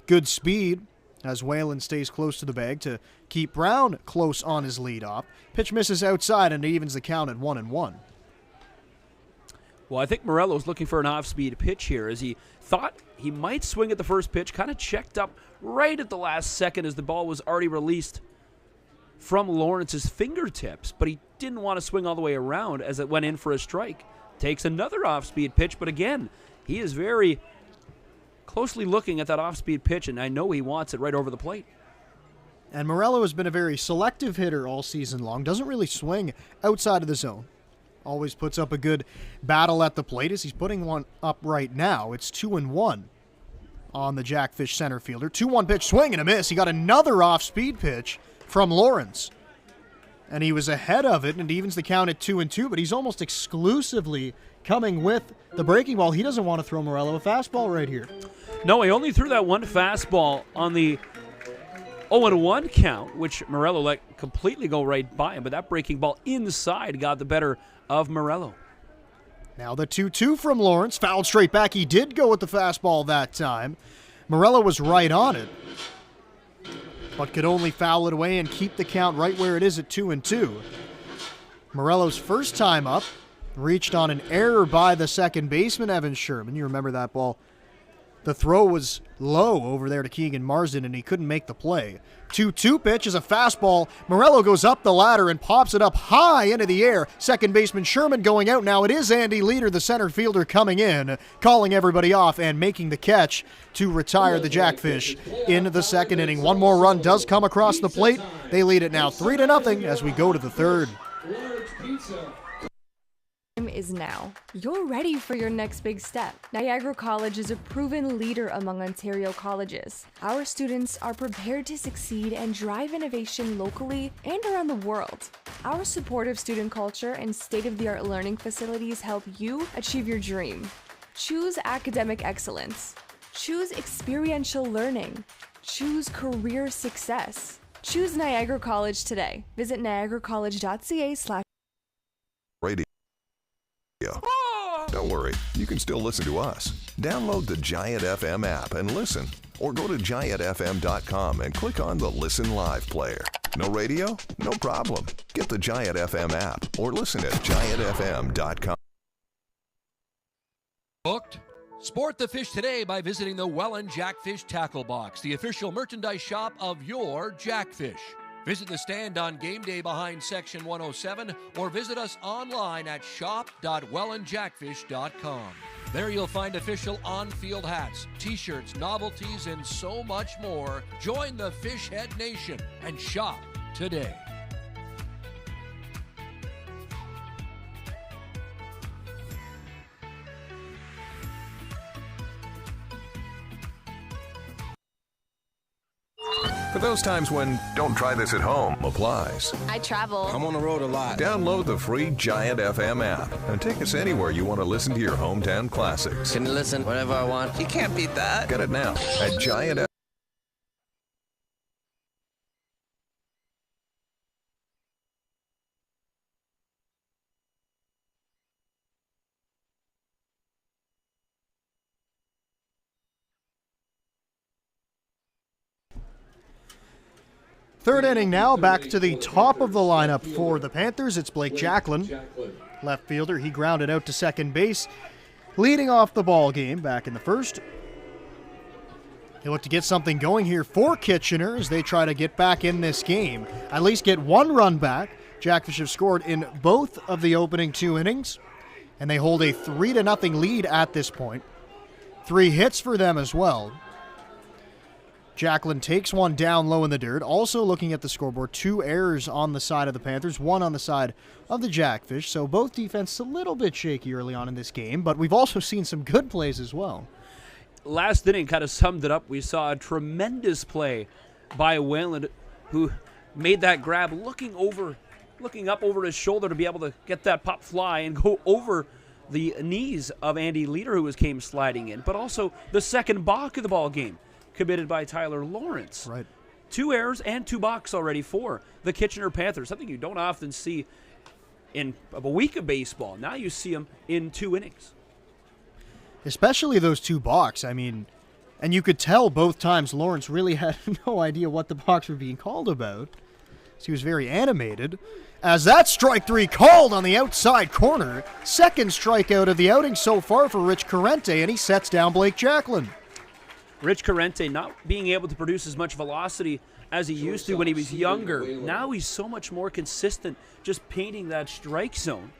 Speaker 2: Good speed as Welland stays close to the bag to keep Brown close on his leadoff. Pitch misses outside, and it evens the count at 1-1.
Speaker 3: Well, I think Morello's looking for an off-speed pitch here, as he thought he might swing at the first pitch, kind of checked up right at the last second as the ball was already released from Lawrence's fingertips, but he didn't want to swing all the way around as it went in for a strike. Takes another off-speed pitch, but again, he is very closely looking at that off-speed pitch, and I know he wants it right over the plate.
Speaker 2: And Morello has been a very selective hitter all season long. Doesn't really swing outside of the zone. Always puts up a good battle at the plate, as he's putting one up right now. It's 2-1 on the Jackfish center fielder. 2-1 pitch, swing and a miss. He got another off-speed pitch from Lawrence, and he was ahead of it, and it evens the count at 2-2, but he's almost exclusively coming with the breaking ball. He doesn't want to throw Morello a fastball right here.
Speaker 3: No, he only threw that one fastball on the 0-1 count, which Morello let completely go right by him, but that breaking ball inside got the better of Morello.
Speaker 2: Now the 2-2 from Lawrence, fouled straight back. He did go with the fastball that time. Morello was right on it. but could only foul it away and keep the count right where it is at 2-2. Morello's first time up reached on an error by the second baseman, Evan Sherman. You remember that ball. The throw was low over there to Keegan Marsden, and he couldn't make the play. 2-2 pitch is a fastball. Morello goes up the ladder and pops it up high into the air. Second baseman Sherman going out. Now it is Andy Leader, the center fielder, coming in, calling everybody off and making the catch to retire the Jackfish in the second inning. One more run does come across the plate. They lead it now 3-0 as we go to the third.
Speaker 1: Is now. You're ready for your next big step. Niagara College is a proven leader among Ontario colleges. Our students are prepared to succeed and drive innovation locally and around the world. Our supportive student culture and state-of-the-art learning facilities help you achieve your dream. Choose academic excellence. Choose experiential learning. Choose career success. Choose Niagara College today. Visit niagaracollege.ca/.
Speaker 4: Don't worry, you can still listen to us. Download the Giant FM app and listen. Or go to giantfm.com and click on the Listen Live player. No radio? No problem. Get the Giant FM app or listen at giantfm.com.
Speaker 5: Booked? Sport the fish today by visiting the Welland Jackfish Tackle Box, the official merchandise shop of your Jackfish. Visit the stand on game day behind Section 107 or visit us online at shop.wellandjackfish.com. There you'll find official on-field hats, t-shirts, novelties, and so much more. Join the Fishhead Nation and shop today.
Speaker 4: For those times when don't try this at home applies.
Speaker 9: I travel.
Speaker 7: I'm on the road a lot.
Speaker 4: Download the free Giant FM app and take us anywhere you want to listen to your hometown classics.
Speaker 7: Can you listen whenever I want? You can't beat that.
Speaker 4: Get it now at Giant FM.
Speaker 2: Third inning now, back to the top of the lineup for the Panthers. It's Blake Jacklin, left fielder. He grounded out to second base, leading off the ball game back in the first. They look to get something going here for Kitchener as they try to get back in this game. At least get one run back. Jackfish have scored in both of the opening two innings, and they hold a 3-0 lead at this point. 3 hits for them as well. Jacklin takes one down low in the dirt. Also looking at the scoreboard, 2 errors on the side of the Panthers, 1 on the side of the Jackfish. So both defense a little bit shaky early on in this game, but we've also seen some good plays as well.
Speaker 3: Last inning kind of summed it up. We saw a tremendous play by Welland, who made that grab looking up over his shoulder to be able to get that pop fly and go over the knees of Andy Leader, who came sliding in. But also the second balk of the ball game, committed by Tyler Lawrence.
Speaker 2: Right.
Speaker 3: 2 errors and 2 balks already for the Kitchener Panthers, something you don't often see in a week of baseball. Now you see them in 2 innings.
Speaker 2: Especially those 2 balks. I mean, and you could tell both times Lawrence really had no idea what the balks were being called about. So he was very animated. As that strike 3 called on the outside corner. Second strikeout of the outing so far for Rich Corrente, and he sets down Blake Jacklin.
Speaker 3: Rich Corrente not being able to produce as much velocity as he used to when he was younger. Now he's so much more consistent, just painting that strike zone.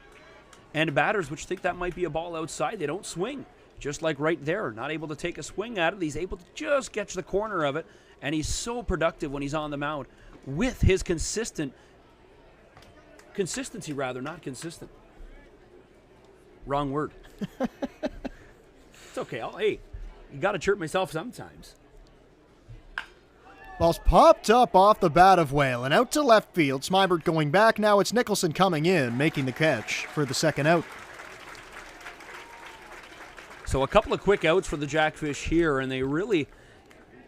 Speaker 3: And batters, which think that might be a ball outside, they don't swing. Just like right there, not able to take a swing at it. He's able to just catch the corner of it, and he's so productive when he's on the mound with his consistency, not consistent. Wrong word. It's okay. Hey, you got to chirp myself sometimes.
Speaker 2: Ball's popped up off the bat of Whalen. Out to left field. Smybert going back. Now it's Nicholson coming in, making the catch for the second out.
Speaker 3: So a couple of quick outs for the Jackfish here, and they really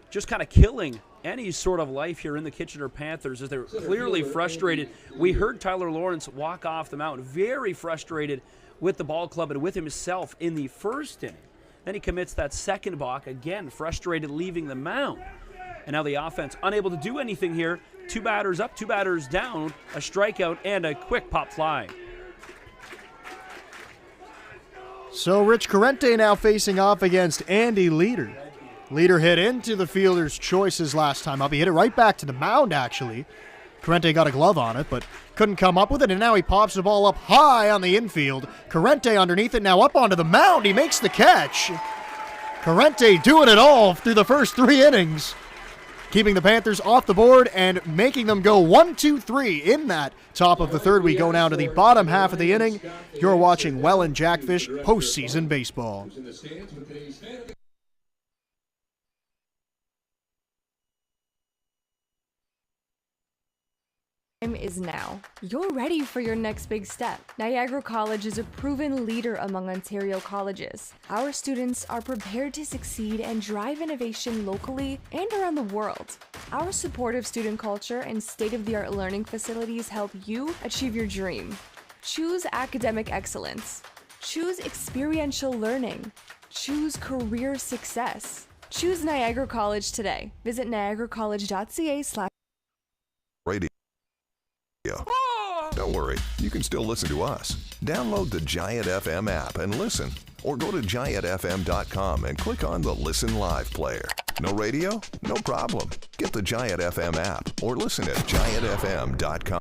Speaker 3: just kind of killing any sort of life here in the Kitchener Panthers as they're clearly frustrated. We heard Tyler Lawrence walk off the mound, very frustrated with the ball club and with himself in the first inning. Then he commits that second balk, again frustrated leaving the mound. And now the offense unable to do anything here. 2 batters up, 2 batters down, a strikeout, and a quick pop fly.
Speaker 2: So Rich Corrente now facing off against Andy Leader. Leader hit into the fielder's choices last time up. He hit it right back to the mound, actually. Corrente got a glove on it, but couldn't come up with it, and now he pops the ball up high on the infield. Corrente underneath it, now up onto the mound. He makes the catch. Corrente doing it all through the first 3 innings, keeping the Panthers off the board and making them go 1-2-3 in that top of the third. We go now to the bottom half of the inning. You're watching Welland Jackfish postseason baseball.
Speaker 1: Time is now. You're ready for your next big step. Niagara College is a proven leader among Ontario colleges. Our students are prepared to succeed and drive innovation locally and around the world. Our supportive student culture and state-of-the-art learning facilities help you achieve your dream. Choose academic excellence. Choose experiential learning. Choose career success. Choose Niagara College today. Visit niagaracollege.ca/.
Speaker 4: Don't worry, you can still listen to us. Download the Giant FM app and listen. Or go to giantfm.com and click on the Listen Live player. No radio? No problem. Get the Giant FM app or listen at giantfm.com.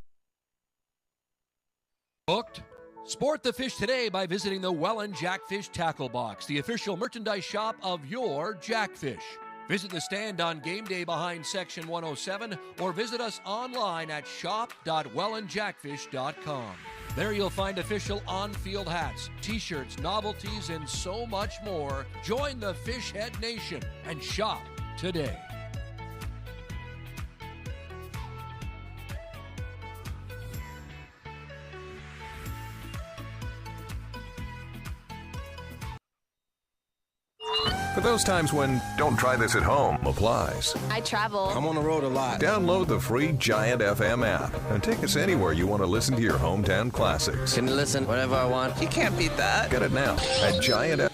Speaker 5: Hooked? Sport the fish today by visiting the Welland Jackfish Tackle Box, the official merchandise shop of your Jackfish. Visit the stand on game day behind Section 107 or visit us online at shop.wellandjackfish.com. There you'll find official on-field hats, t-shirts, novelties, and so much more. Join the Fishhead Nation and shop today.
Speaker 4: For those times when don't try this at home applies.
Speaker 9: I travel.
Speaker 7: I'm on the road a lot.
Speaker 4: Download the free Giant FM app and take us anywhere you want to listen to your hometown classics.
Speaker 7: Can listen whenever I want. You can't beat that.
Speaker 4: Get it now at Giant FM.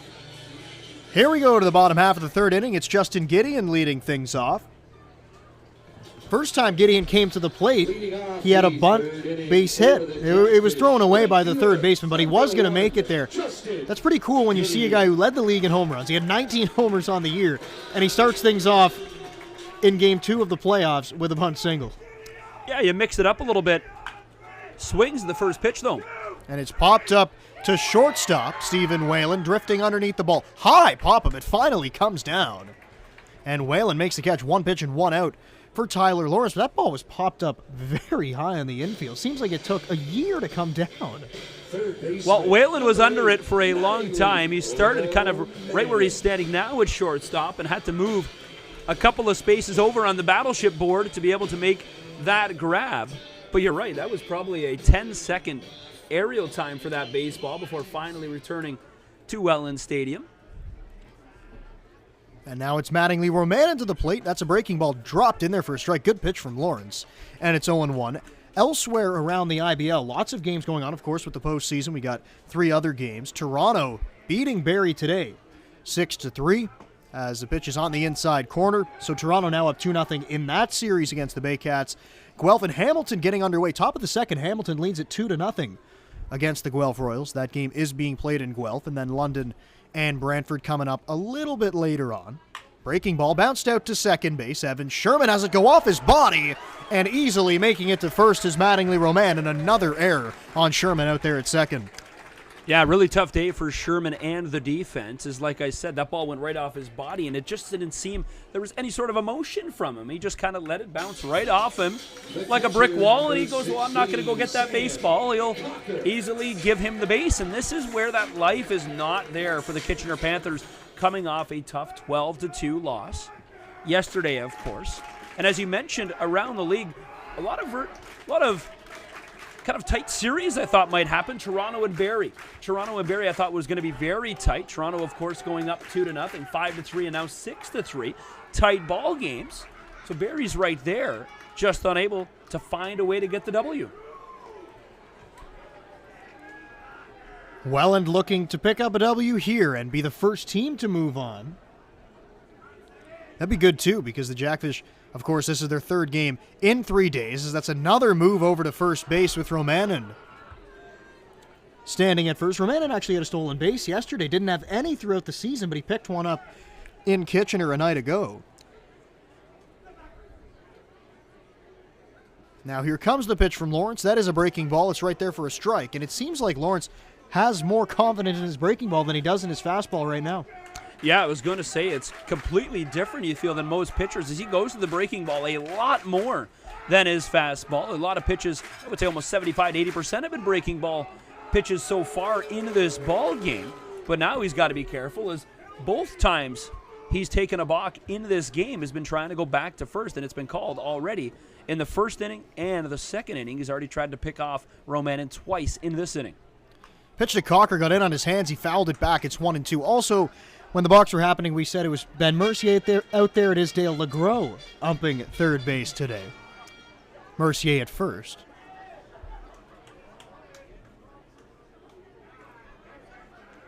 Speaker 2: Here we go to the bottom half of the third inning. It's Justin Gideon leading things off. First time Gideon came to the plate, he had a bunt base hit. It was thrown away by the third baseman, but he was going to make it there. That's pretty cool when you see a guy who led the league in home runs. He had 19 homers on the year, and he starts things off in Game 2 of the playoffs with a bunt single.
Speaker 3: Yeah, you mix it up a little bit. Swings the first pitch, though.
Speaker 2: And it's popped up to shortstop, Stephen Whalen, drifting underneath the ball. High pop-up, it finally comes down. And Whalen makes the catch, 1 pitch and 1 out for Tyler Lawrence, but that ball was popped up very high in the infield. Seems like it took a year to come down.
Speaker 3: Well, Whalen was under it for a long time. He started kind of right where he's standing now at shortstop and had to move a couple of spaces over on the battleship board to be able to make that grab. But you're right, that was probably a 10-second aerial time for that baseball before finally returning to Welland Stadium.
Speaker 2: And now it's Mattingly Roman into the plate. That's a breaking ball dropped in there for a strike. Good pitch from Lawrence. And it's 0-1. Elsewhere around the IBL, lots of games going on, of course, with the postseason. We got 3 other games. Toronto beating Barrie today, 6-3, as the pitch is on the inside corner. So Toronto now up 2-0 in that series against the Baycats. Guelph and Hamilton getting underway. Top of the second, Hamilton leads at 2-0 against the Guelph Royals. That game is being played in Guelph. And then London and Brantford coming up a little bit later on. Breaking ball bounced out to second base. Evan Sherman has it go off his body, and easily making it to first is Mattingly Roman, and another error on Sherman out there at second.
Speaker 3: Yeah, really tough day for Sherman and the defense. Is like I said, that ball went right off his body, and it just didn't seem there was any sort of emotion from him. He just kind of let it bounce right off him like a brick wall, and he goes, well, I'm not going to go get that baseball. He'll easily give him the base, and this is where that life is not there for the Kitchener Panthers, coming off a tough 12-2 loss yesterday, of course. And as you mentioned, around the league, a lot of kind of tight series I thought might happen. Toronto and Barrie I thought was going to be very tight. Toronto, of course, going up 2-0, 5-3, and now 6-3. Tight ball games. So Barrie's right there, just unable to find a way to get the W.
Speaker 2: Welland looking to pick up a W here and be the first team to move on. That'd be good, too, because the Jackfish Of course, this is their third game in 3 days, as that's another move over to first base with Romanen standing at first. Romanen actually had a stolen base yesterday. Didn't have any throughout the season, but he picked one up in Kitchener a night ago. Now here comes the pitch from Lawrence. That is a breaking ball. It's right there for a strike. And it seems like Lawrence has more confidence in his breaking ball than he does in his fastball right now.
Speaker 3: Yeah, I was going to say it's completely different, you feel, than most pitchers as he goes to the breaking ball a lot more than his fastball. A lot of pitches, I would say almost 75-80% have been breaking ball pitches so far into this ball game. But now he's got to be careful, as both times he's taken a balk in this game has been trying to go back to first, and it's been called already in the first inning and the second inning. He's already tried to pick off Romanen twice in this inning.
Speaker 2: Pitch to Cocker, got in on his hands. He fouled it back. It's 1-2. Also, when the balks were happening, we said it was Ben Mercier out there. It is Dale LeGros umping third base today. Mercier at first.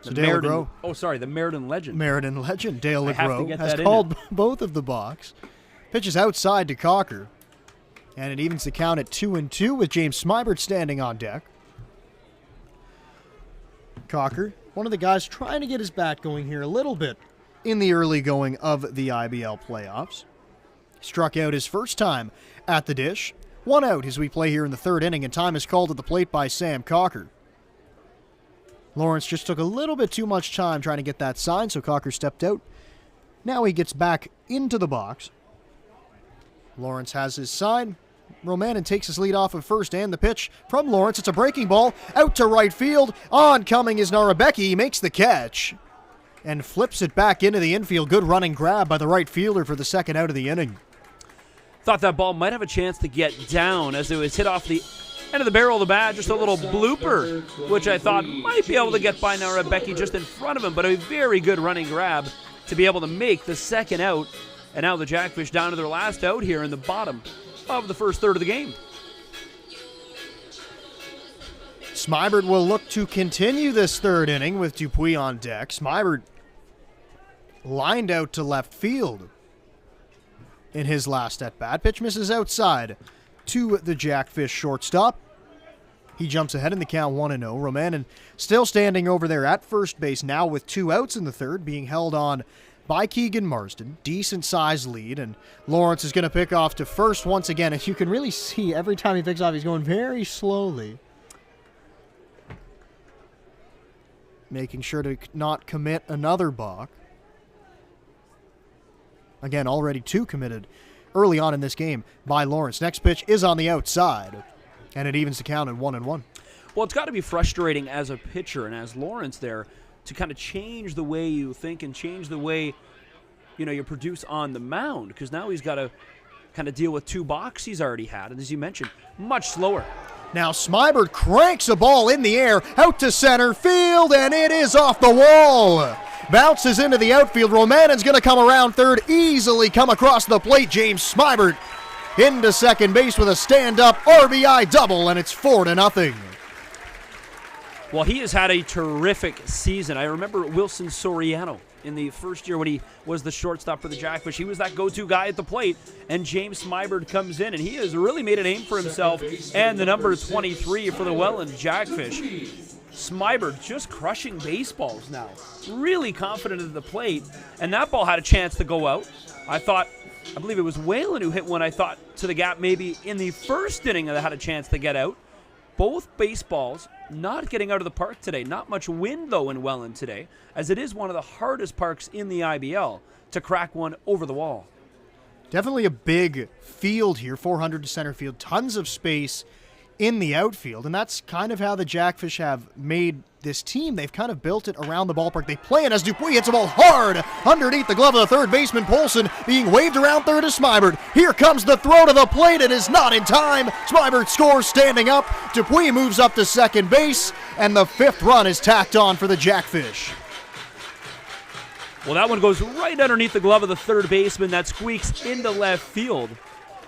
Speaker 2: So Dale LeGros.
Speaker 3: Oh, sorry, the Meriden legend.
Speaker 2: Meriden legend, Dale LeGros, has
Speaker 3: that
Speaker 2: called both of the balks. Pitches outside to Cocker. And it evens the count at 2-2 with James Smybert standing on deck. Cocker, one of the guys trying to get his bat going here a little bit in the early going of the IBL playoffs. Struck out his first time at the dish. 1 out as we play here in the third inning, and time is called at the plate by Sam Cocker. Lawrence just took a little bit too much time trying to get that sign, so Cocker stepped out. Now he gets back into the box. Lawrence has his sign. Romanen takes his lead off of first, and the pitch from Lawrence. It's a breaking ball out to right field. Oncoming is Narabecki. He makes the catch and flips it back into the infield. Good running grab by the right fielder for the second out of the inning.
Speaker 3: Thought that ball might have a chance to get down as it was hit off the end of the barrel of the bat. Just a little blooper, which I thought might be able to get by Narabecki just in front of him, but a very good running grab to be able to make the second out. And now the Jackfish down to their last out here in the bottom of the first third of the game.
Speaker 2: Smybert will look to continue this third inning with Dupuis on deck. Smybert lined out to left field in his last at-bat. Pitch misses outside to the Jackfish shortstop. He jumps ahead in the count 1-0. Romanen still standing over there at first base now with 2 outs in the third, being held on by Keegan Marsden. Decent size lead, and Lawrence is going to pick off to first once again. As you can really see, every time he picks off, he's going very slowly, making sure to not commit another balk. Again, already 2 committed early on in this game by Lawrence. Next pitch is on the outside, and it evens the count at 1-1.
Speaker 3: Well, it's got to be frustrating as a pitcher and as Lawrence there to kind of change the way you think and change the way, you produce on the mound, because now he's got to kind of deal with 2 balks he's already had, and as you mentioned, much slower.
Speaker 2: Now Smybert cranks a ball in the air out to center field, and it is off the wall. Bounces into the outfield. Romanen's going to come around third, easily come across the plate. James Smybert into second base with a stand-up RBI double, and it's 4-0.
Speaker 3: Well, he has had a terrific season. I remember Wilson Soriano in the first year when he was the shortstop for the Jackfish. He was that go-to guy at the plate, and James Smybert comes in, and he has really made a name for himself and the number 23 for the Welland Jackfish. Smybert just crushing baseballs now. Really confident at the plate, and that ball had a chance to go out. I believe it was Welland who hit one, I thought, to the gap maybe in the first inning that had a chance to get out. Both baseballs not getting out of the park today. Not much wind, though, in Welland today, as it is one of the hardest parks in the IBL to crack one over the wall.
Speaker 2: Definitely a big field here, 400 to center field, tons of space in the outfield, and that's kind of how the Jackfish have made this team. They've kind of built it around the ballpark. They play it as Dupuis hits the ball hard underneath the glove of the third baseman. Polson being waved around third to Smybert. Here comes the throw to the plate. It is not in time. Smybert scores standing up. Dupuis moves up to second base, and the 5th run is tacked on for the Jackfish.
Speaker 3: Well, that one goes right underneath the glove of the third baseman. That squeaks into left field.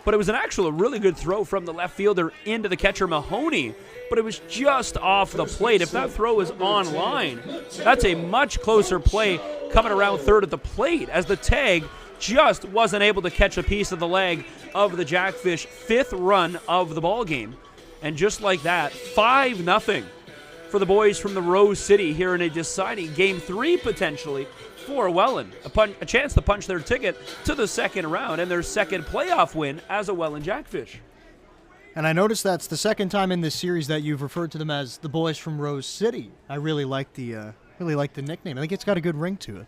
Speaker 3: But it was a really good throw from the left fielder into the catcher Mahoney. But it was just off the plate. If that throw is on line, that's a much closer play coming around third at the plate as the tag just wasn't able to catch a piece of the leg of the Jackfish. 5th run of the ball game. And just like that, 5-0 for the boys from the Rose City here in a deciding Game 3 potentially for Welland. A chance to punch their ticket to the second round and their second playoff win as a Welland Jackfish.
Speaker 2: And I noticed that's the second time in this series that you've referred to them as the boys from Rose City. I really like the nickname. I think it's got a good ring to it.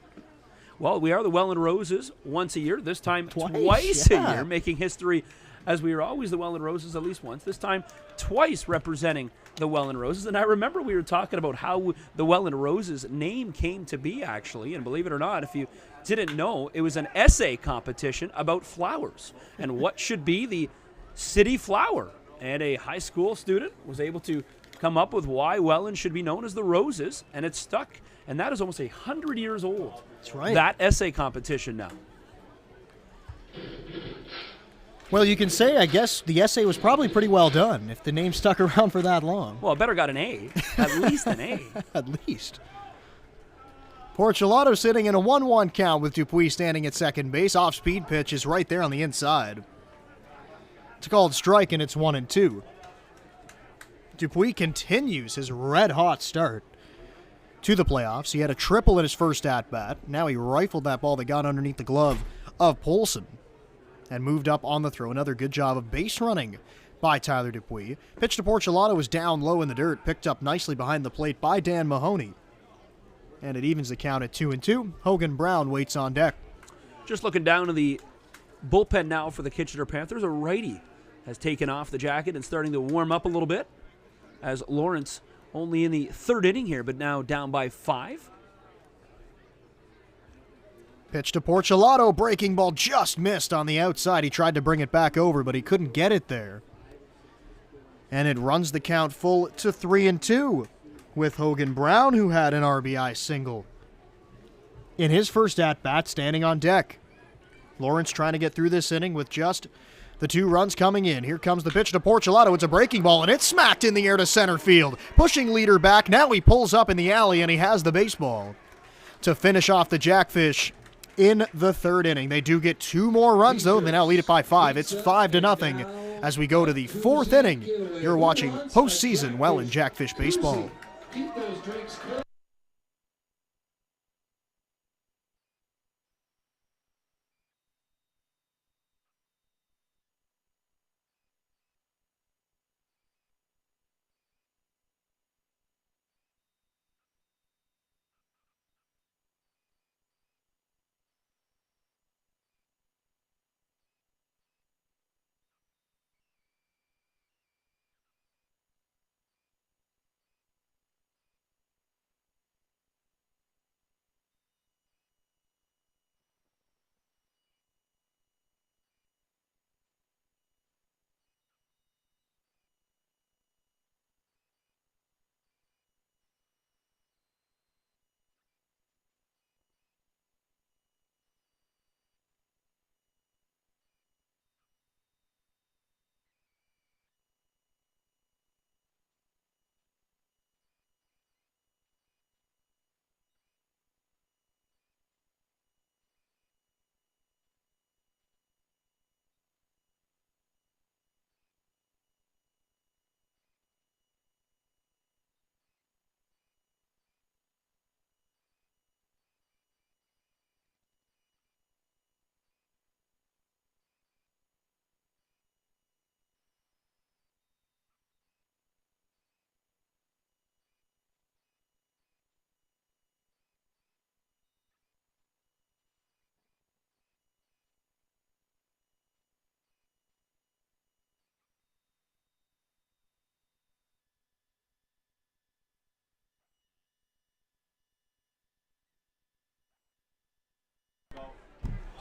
Speaker 3: Well, we are the Welland Roses once a year. This time twice a year, making history as we are always the Welland Roses at least once. This time twice representing the Welland Roses. And I remember we were talking about how the Welland Roses name came to be, actually. And believe it or not, if you didn't know, it was an essay competition about flowers and what should be the city flower. And a high school student was able to come up with why Welland should be known as the Roses, and it stuck. And that is almost 100 years old.
Speaker 2: That's right.
Speaker 3: That essay competition now.
Speaker 2: Well, you can say, I guess, the essay was probably pretty well done if the name stuck around for that long.
Speaker 3: Well, better got an A. At least an A.
Speaker 2: At least. Porcelato sitting in a 1-1 count with Dupuis standing at second base. Off-speed pitch is right there on the inside. It's a called strike, and it's 1-2. Dupuis continues his red-hot start to the playoffs. He had a triple in his first at-bat. Now he rifled that ball that got underneath the glove of Polson and moved up on the throw. Another good job of base running by Tyler Dupuis. Pitch to Porcelato was down low in the dirt, picked up nicely behind the plate by Dan Mahoney. And it evens the count at 2-2. Hogan Brown waits on deck.
Speaker 3: Just looking down to the bullpen now for the Kitchener Panthers. A righty has taken off the jacket and starting to warm up a little bit, as Lawrence only in the 3rd inning here, but now down by 5.
Speaker 2: Pitch to Porcelato, breaking ball just missed on the outside. He tried to bring it back over, but he couldn't get it there. And it runs the count full to 3-2 with Hogan Brown, who had an RBI single in his first at-bat, standing on deck. Lawrence trying to get through this inning with just the 2 runs coming in. Here comes the pitch to Porcelato. It's a breaking ball, and it's smacked in the air to center field. Pushing leader back. Now he pulls up in the alley, and he has the baseball to finish off the Jackfish in the 3rd inning. They do get 2 more runs, though. They now lead it by 5. It's 5-0 as we go to the 4th inning. You're watching postseason Welland Jackfish baseball.
Speaker 6: Keep those drinks close.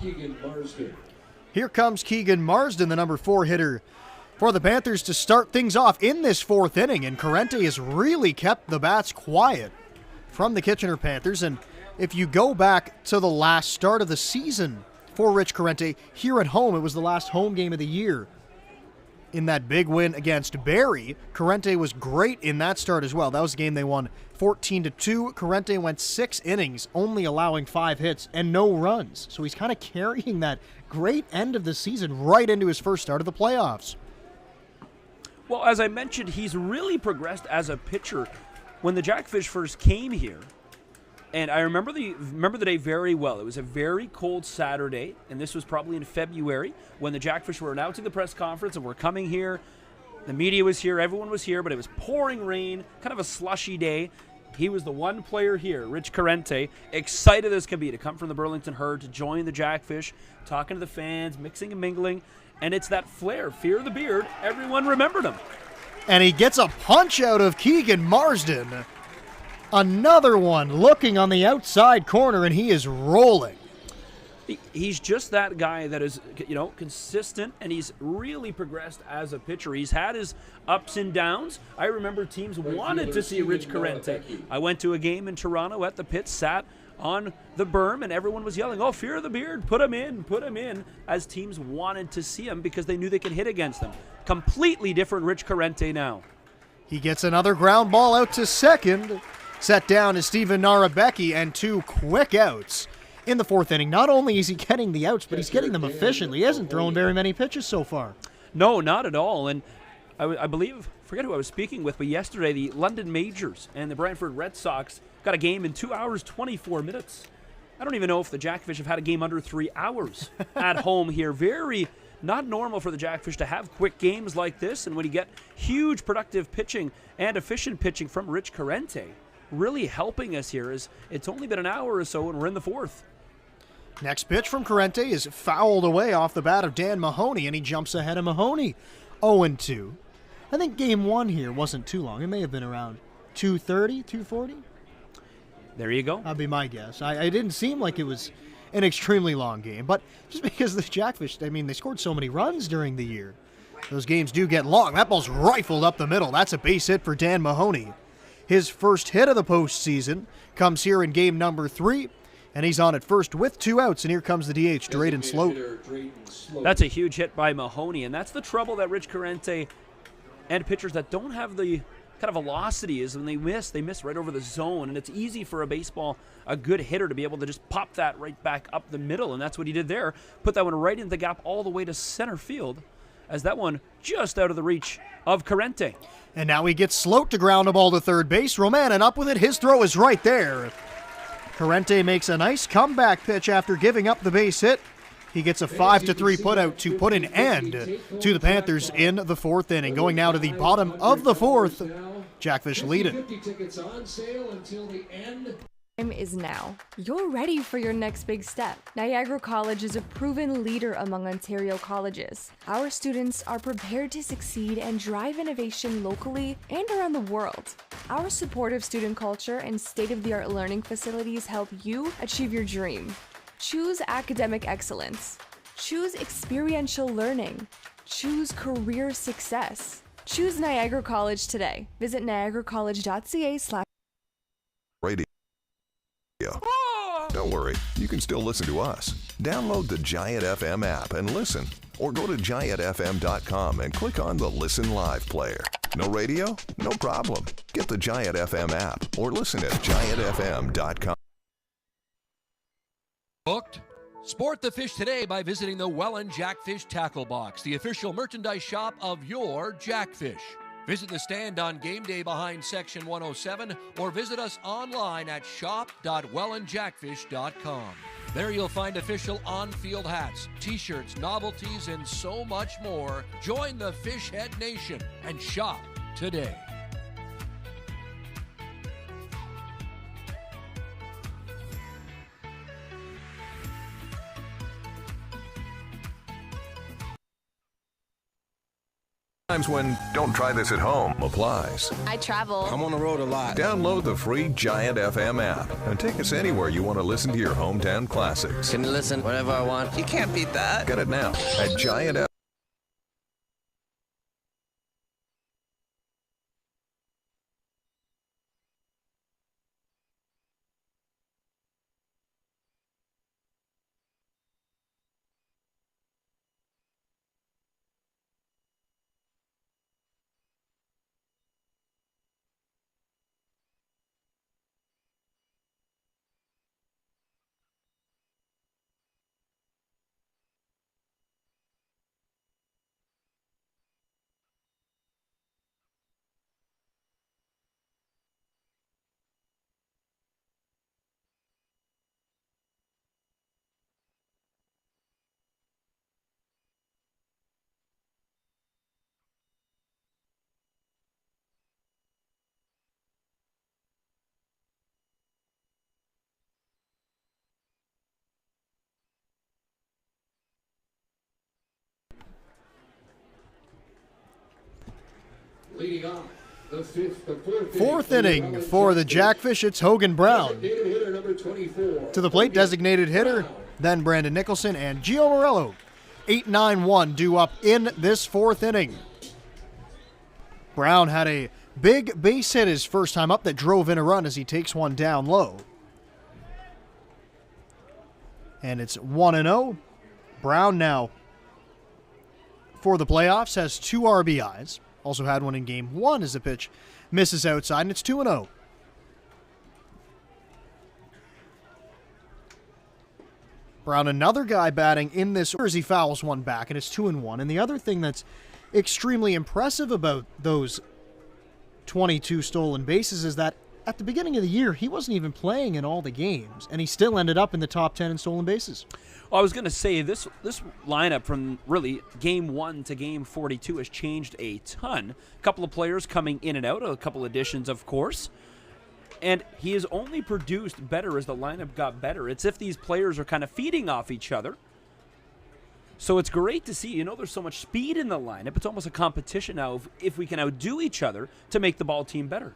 Speaker 6: Keegan Marsden.
Speaker 2: Here comes Keegan Marsden, the number 4 hitter for the Panthers, to start things off in this 4th inning. And Corrente has really kept the bats quiet from the Kitchener Panthers. And if you go back to the last start of the season for Rich Corrente here at home, it was the last home game of the year in that big win against Barrie. Corrente was great in that start as well. That was a game they won 14-2. Corrente went 6 innings, only allowing 5 hits and no runs. So he's kind of carrying that great end of the season right into his first start of the playoffs.
Speaker 3: Well, as I mentioned, he's really progressed as a pitcher. When the Jackfish first came here, and I remember the day very well. It was a very cold Saturday, and this was probably in February when the Jackfish were announcing the press conference and were coming here. The media was here, everyone was here, but it was pouring rain, kind of a slushy day. He was the one player here, Rich Corrente, excited as can be to come from the Burlington Herd to join the Jackfish, talking to the fans, mixing and mingling, and it's that flair, fear of the beard. Everyone remembered him.
Speaker 2: And he gets a punch out of Keegan Marsden. Another one looking on the outside corner, and he is rolling.
Speaker 3: He's just that guy that is, consistent, and he's really progressed as a pitcher. He's had his ups and downs. I remember teams wanted to see Rich Corrente. I went to a game in Toronto at the pit, sat on the berm, and everyone was yelling, "Oh, fear of the beard, put him in," as teams wanted to see him because they knew they could hit against them. Completely different Rich Corrente now.
Speaker 2: He gets another ground ball out to second. Set down is Steven Narabecki, and 2 quick outs in the 4th inning. Not only is he getting the outs, but he's getting them efficiently. He hasn't thrown very many pitches so far.
Speaker 3: No, not at all. And I believe, forget who I was speaking with, but yesterday the London Majors and the Brantford Red Sox got a game in 2 hours, 24 minutes. I don't even know if the Jackfish have had a game under 3 hours at home here. Very not normal for the Jackfish to have quick games like this. And when you get huge productive pitching and efficient pitching from Rich Corrente, really helping us here, is it's only been an hour or so and we're in the 4th.
Speaker 2: Next pitch from Corrente is fouled away off the bat of Dan Mahoney, and he jumps ahead of Mahoney. 0-2. I think game 1 here wasn't too long. It may have been around 2:30, 2:40.
Speaker 3: There you go.
Speaker 2: That'd be my guess. I didn't seem like it was an extremely long game, but just because the Jackfish, they scored so many runs during the year. Those games do get long. That ball's rifled up the middle. That's a base hit for Dan Mahoney. His first hit of the postseason comes here in game number 3, and he's on at first with 2 outs, and here comes the DH, Drayden Sloat.
Speaker 3: That's a huge hit by Mahoney, and that's the trouble that Rich Corrente and pitchers that don't have the kind of velocity is when they miss right over the zone, and it's easy for a good hitter to be able to just pop that right back up the middle, and that's what he did there. Put that one right in the gap all the way to center field, as that one just out of the reach of Corrente.
Speaker 2: And now he gets Sloat to ground a ball to third base. Romanen up with it. His throw is right there. Corrente makes a nice comeback pitch after giving up the base hit. He gets a 5-3 putout to put an end to the Panthers in the 4th inning. Going now to the bottom of the 4th. Jackfish lead it.
Speaker 8: 50 tickets on sale until the end.
Speaker 1: Time is now. You're ready for your next big step. Niagara College is a proven leader among Ontario colleges. Our students are prepared to succeed and drive innovation locally and around the world. Our supportive student culture and state-of-the-art learning facilities help you achieve your dream. Choose academic excellence. Choose experiential learning. Choose career success. Choose Niagara College today. Visit niagaracollege.ca/.
Speaker 4: Radio. Don't worry, you can still listen to us. Download the Giant FM app and listen, or go to giantfm.com and click on the Listen Live player. No radio? No problem. Get the Giant FM app or listen at giantfm.com.
Speaker 5: Booked? Sport the fish today by visiting the Welland Jackfish Tackle Box, the official merchandise shop of your Jackfish. Visit the stand on game day behind Section 107 or visit us online at shop.wellandjackfish.com. There you'll find official on-field hats, t-shirts, novelties, and so much more. Join the Fishhead Nation and shop today.
Speaker 4: Times when don't try this at home applies.
Speaker 9: I travel.
Speaker 7: I'm on the road a lot.
Speaker 4: Download the free Giant FM app and take us anywhere you want to listen to your hometown classics.
Speaker 7: Can you listen whenever I want? You can't beat that.
Speaker 4: Get it now at Giant FM.
Speaker 6: Leading off the
Speaker 2: Fourth inning for the Jackfish, it's Hogan Brown.
Speaker 6: hitter number 24.
Speaker 2: To the plate, designated hitter, then Brandon Nicholson and Gio Morello. 8-9-1 due up in this fourth inning. Brown had a big base hit his first time up that drove in a run as he takes one down low. And it's 1-0. Brown now for the playoffs has 2 RBIs. Also had one in game 1 as the pitch misses outside, and it's 2-0. Brown, another guy batting in this as he fouls one back, and it's 2-1. And the other thing that's extremely impressive about those 22 stolen bases is that at the beginning of the year, he wasn't even playing in all the games, and he still ended up in the top 10 in stolen bases.
Speaker 3: Well, I was going to say, this lineup from really game 1 to game 42 has changed a ton. A couple of players coming in and out, a couple additions, of course. And he has only produced better as the lineup got better. It's if these players are kind of feeding off each other. So it's great to see. There's so much speed in the lineup. It's almost a competition now of if we can outdo each other to make the ball team better.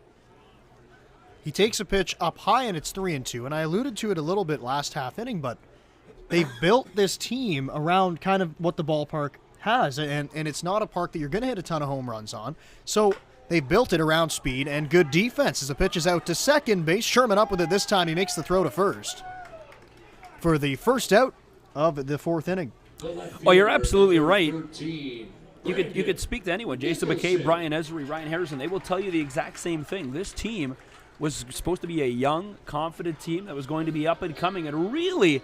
Speaker 2: He takes a pitch up high, and it's 3-2. And I alluded to it a little bit last half inning, but they built this team around kind of what the ballpark has. And it's not a park that you're going to hit a ton of home runs on. So they built it around speed and good defense as the pitch is out to second base. Sherman up with it this time. He makes the throw to first for the first out of the fourth inning.
Speaker 3: Well, you're absolutely right. You could speak to anyone. Jason McCabe, Brian Esri, Ryan Harrison. They will tell you the exact same thing. This team was supposed to be a young, confident team that was going to be up and coming and really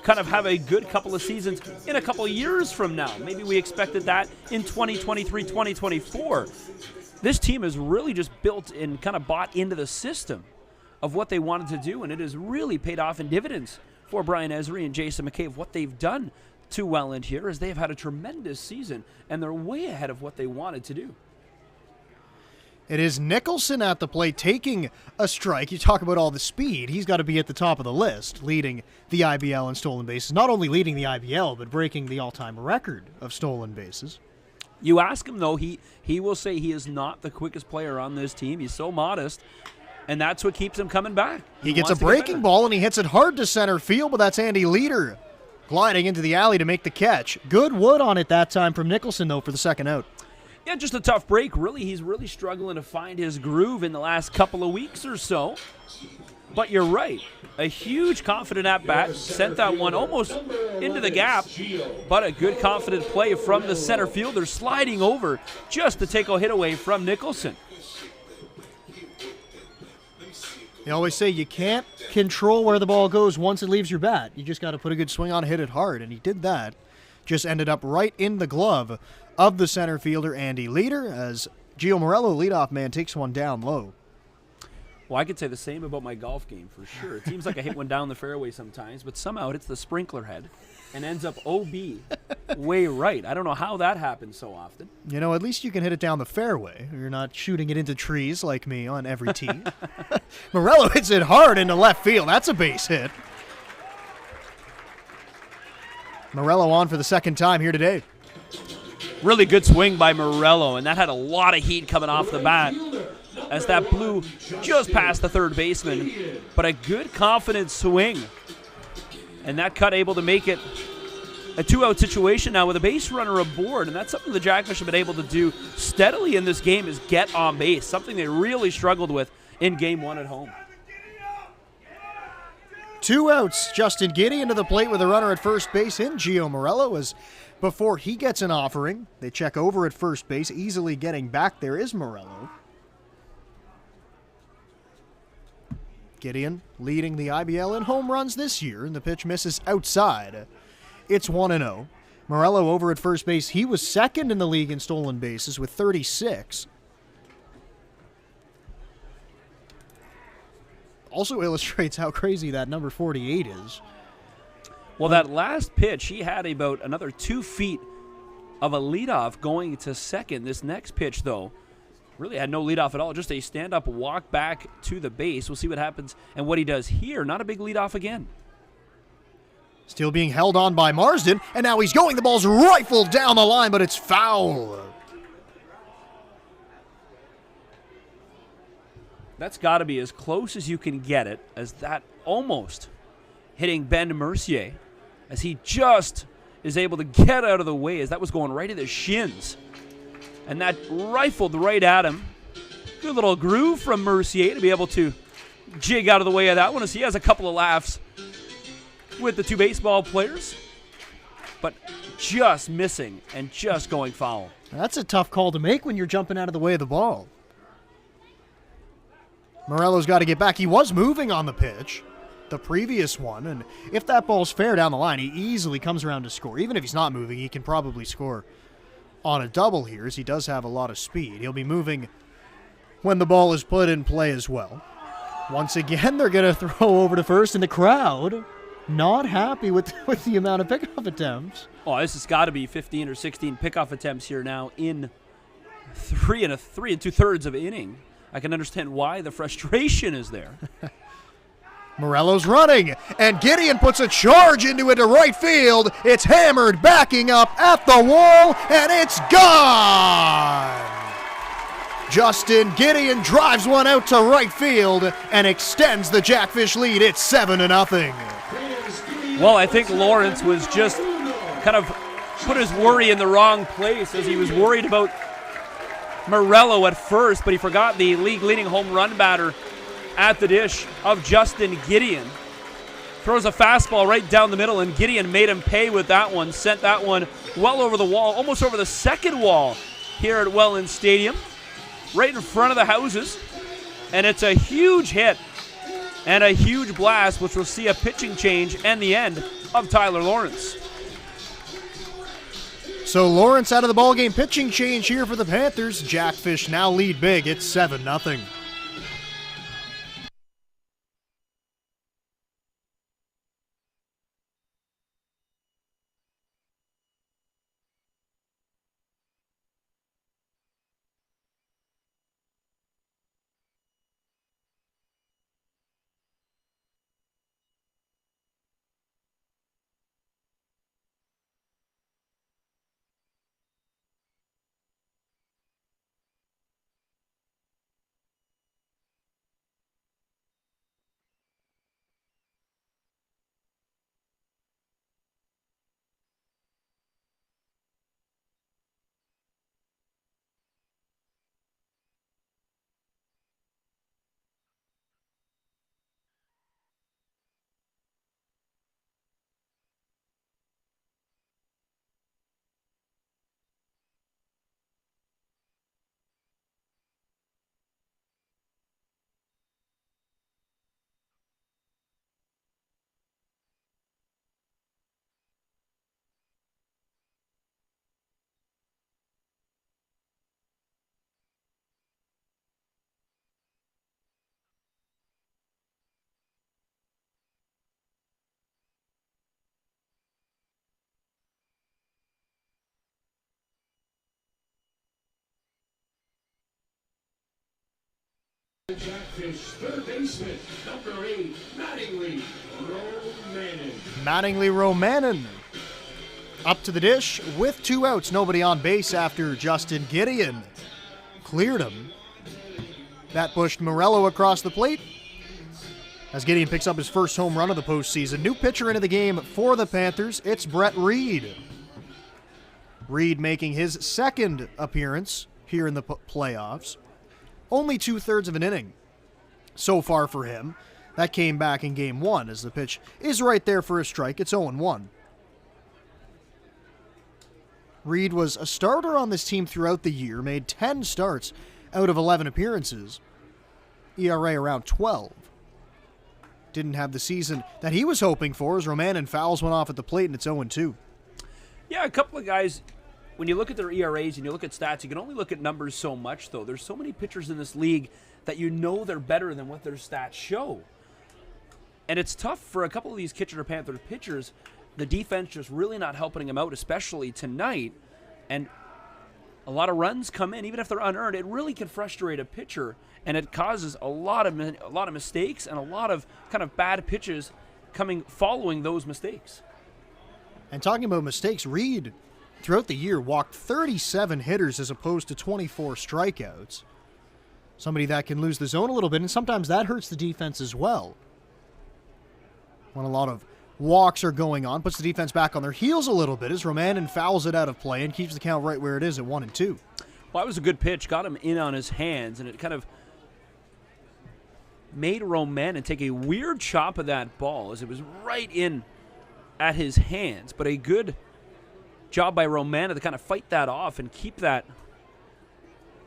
Speaker 3: kind of have a good couple of seasons in a couple of years from now. Maybe we expected that in 2023, 2024. This team is really just built and kind of bought into the system of what they wanted to do, and it has really paid off in dividends for Brian Esri and Jason McCabe. What they've done to Welland here is they have had a tremendous season, and they're way ahead of what they wanted to do.
Speaker 2: It is Nicholson at the plate taking a strike. You talk about all the speed. He's got to be at the top of the list, leading the IBL in stolen bases. Not only leading the IBL, but breaking the all-time record of stolen bases.
Speaker 3: You ask him, though, he will say he is not the quickest player on this team. He's so modest, and that's what keeps him coming back.
Speaker 2: He gets a breaking ball, and he hits it hard to center field, but that's Andy Leader gliding into the alley to make the catch. Good wood on it that time from Nicholson, though, for the second out.
Speaker 3: Yeah, just a tough break. Really, he's really struggling to find his groove in the last couple of weeks or so. But you're right. A huge confident at-bat. Sent that one almost into the gap. But a good confident play from the center fielder sliding over just to take a hit away from Nicholson.
Speaker 2: They always say you can't control where the ball goes once it leaves your bat. You just got to put a good swing on, hit it hard, and he did that. Just ended up right in the glove of the center fielder, Andy Leader, as Gio Morello, leadoff man, takes one down low.
Speaker 3: Well, I could say the same about my golf game for sure. It seems like I hit one down the fairway sometimes, but somehow it hits the sprinkler head and ends up OB way right. I don't know how that happens so often.
Speaker 2: At least you can hit it down the fairway. You're not shooting it into trees like me on every tee. Morello hits it hard into left field. That's a base hit. Morello on for the second time here today.
Speaker 3: Really good swing by Morello, and that had a lot of heat coming off the bat as that blew just past the third baseman. But a good, confident swing. And that cut able to make it a two-out situation now with a base runner aboard, and that's something the Jackfish have been able to do steadily in this game is get on base, something they really struggled with in Game 1 at home.
Speaker 2: 2 outs. Justin Giddy into the plate with a runner at first base in Gio Morello as before he gets an offering. They check over at first base. Easily getting back there is Morello. Gideon leading the IBL in home runs this year, and the pitch misses outside. It's 1-0. Morello over at first base. He was second in the league in stolen bases with 36. Also illustrates how crazy that number 48 is.
Speaker 3: Well, that last pitch, he had about another 2 feet of a leadoff going to second. This next pitch, though, really had no leadoff at all. Just a stand-up walk back to the base. We'll see what happens and what he does here. Not a big leadoff again.
Speaker 2: Still being held on by Marsden, and now he's going. The ball's rifled down the line, but it's foul.
Speaker 3: That's got to be as close as you can get it, as that almost hitting Ben Mercier, as he just is able to get out of the way, as that was going right at his shins. And that rifled right at him. Good little groove from Mercier to be able to jig out of the way of that one, as he has a couple of laughs with the two baseball players, but just missing and just going foul.
Speaker 2: That's a tough call to make when you're jumping out of the way of the ball. Morello's got to get back. He was moving on the pitch, the previous one, and if that ball's fair down the line, he easily comes around to score. Even if he's not moving, he can probably score on a double here, as he does have a lot of speed. He'll be moving when the ball is put in play as well. Once again, they're going to throw over to first, and the crowd not happy with the amount of pickoff attempts.
Speaker 3: Oh, this has got to be 15 or 16 pickoff attempts here now in 3 2/3 of an inning. I can understand why the frustration is there.
Speaker 2: Morello's running, and Gideon puts a charge into it to right field. It's hammered, backing up at the wall, and it's gone! Justin Gideon drives one out to right field and extends the Jackfish lead. It's 7-0.
Speaker 3: Well, I think Lawrence was just kind of put his worry in the wrong place, as he was worried about Morello at first, but he forgot the league-leading home run batter at the dish of Justin Gideon. Throws a fastball right down the middle, and Gideon made him pay with that one, sent that one well over the wall, almost over the second wall here at Welland Stadium, right in front of the houses. And it's a huge hit and a huge blast, which will see a pitching change and the end of Tyler Lawrence.
Speaker 2: So Lawrence out of the ballgame, pitching change here for the Panthers. Jackfish now lead big. It's 7-0.
Speaker 8: Jackfish, third baseman, number 8, Mattingly Romanen.
Speaker 2: Mattingly Romanen up to the dish with 2 outs. Nobody on base after Justin Gideon cleared him. That pushed Morello across the plate as Gideon picks up his first home run of the postseason. New pitcher into the game for the Panthers. It's Brett Reed. Reed making his second appearance here in the playoffs. Only 2/3 of an inning so far for him. That came back in game 1 as the pitch is right there for a strike. It's 0-1. Reed was a starter on this team throughout the year, made 10 starts out of 11 appearances. ERA around 12. Didn't have the season that he was hoping for as Romanen fouls one off at the plate, and it's 0-2.
Speaker 3: Yeah, a couple of guys, when you look at their ERAs and you look at stats, you can only look at numbers so much, though. There's so many pitchers in this league that you know they're better than what their stats show. And it's tough for a couple of these Kitchener Panthers pitchers. The defense just really not helping them out, especially tonight. And a lot of runs come in, even if they're unearned. It really can frustrate a pitcher, and it causes a lot of mistakes and a lot of kind of bad pitches following those mistakes.
Speaker 2: And talking about mistakes, Reed throughout the year walked 37 hitters as opposed to 24 strikeouts. Somebody that can lose the zone a little bit, and sometimes that hurts the defense as well. When a lot of walks are going on, puts the defense back on their heels a little bit as Romanen fouls it out of play and keeps the count right where it is at 1-2.
Speaker 3: Well, that was a good pitch. Got him in on his hands, and it kind of made Romanen take a weird chop of that ball as it was right in at his hands. But a good job by Romanen to kind of fight that off and keep that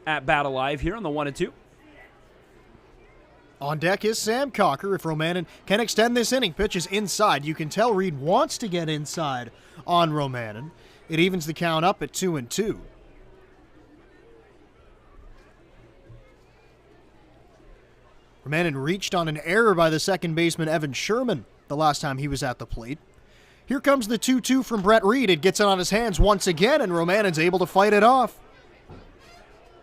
Speaker 3: at bat alive here on the 1-2.
Speaker 2: On deck is Sam Cocker. If Romanen can extend this inning, pitches inside. You can tell Reed wants to get inside on Romanen. It evens the count up at 2-2. Romanen reached on an error by the second baseman Evan Sherman the last time he was at the plate. Here comes the 2-2 from Brett Reed. It gets it on his hands once again, and Romanen's able to fight it off.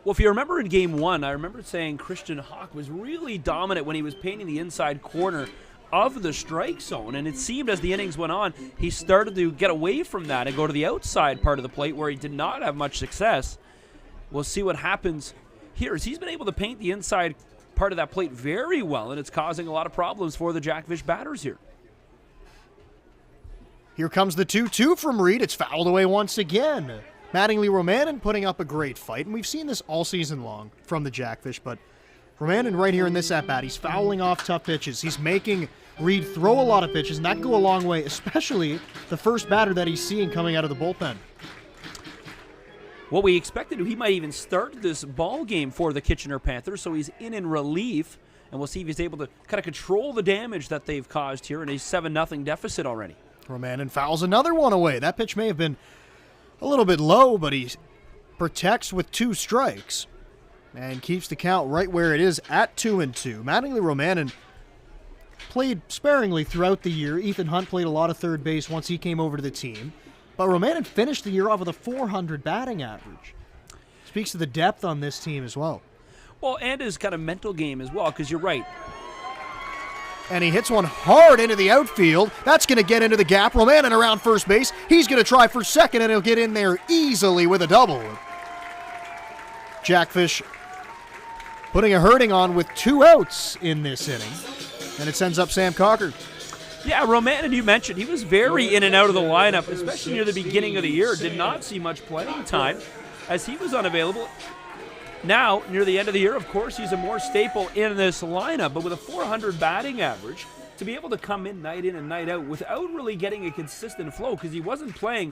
Speaker 3: Well, if you remember in Game 1, I remember saying Christian Hawk was really dominant when he was painting the inside corner of the strike zone, and it seemed as the innings went on, he started to get away from that and go to the outside part of the plate where he did not have much success. We'll see what happens here, as he's been able to paint the inside part of that plate very well, and it's causing a lot of problems for the Jackfish batters here.
Speaker 2: Here comes the 2-2 from Reed. It's fouled away once again. Mattingly Romanen putting up a great fight, and we've seen this all season long from the Jackfish, but Romanen right here in this at-bat, he's fouling off tough pitches. He's making Reed throw a lot of pitches, and that can go a long way, especially the first batter that he's seeing coming out of the bullpen.
Speaker 3: Well, we expected he might even start this ball game for the Kitchener Panthers, so he's in relief, and we'll see if he's able to kind of control the damage that they've caused here in a 7-0 deficit already.
Speaker 2: Romanen fouls another one away. That pitch may have been a little bit low, but he protects with 2 strikes and keeps the count right where it is at 2-2. Mattingly Romanen played sparingly throughout the year. Ethan Hunt played a lot of third base once he came over to the team. But Romanen finished the year off with a .400 batting average. Speaks to the depth on this team as well.
Speaker 3: Well, and his kind of mental game as well, because you're right.
Speaker 2: And he hits one hard into the outfield. That's going to get into the gap. Romanen around first base. He's going to try for second, and he'll get in there easily with a double. Jackfish putting a hurting on with 2 outs in this inning. And it sends up Sam Cocker.
Speaker 3: Yeah, Romanen, you mentioned, he was very in and out of the lineup, especially near the beginning of the year. Did not see much playing time as he was unavailable. Now, near the end of the year, of course, he's a more staple in this lineup, but with a .400 batting average, to be able to come in and night out without really getting a consistent flow, because he wasn't playing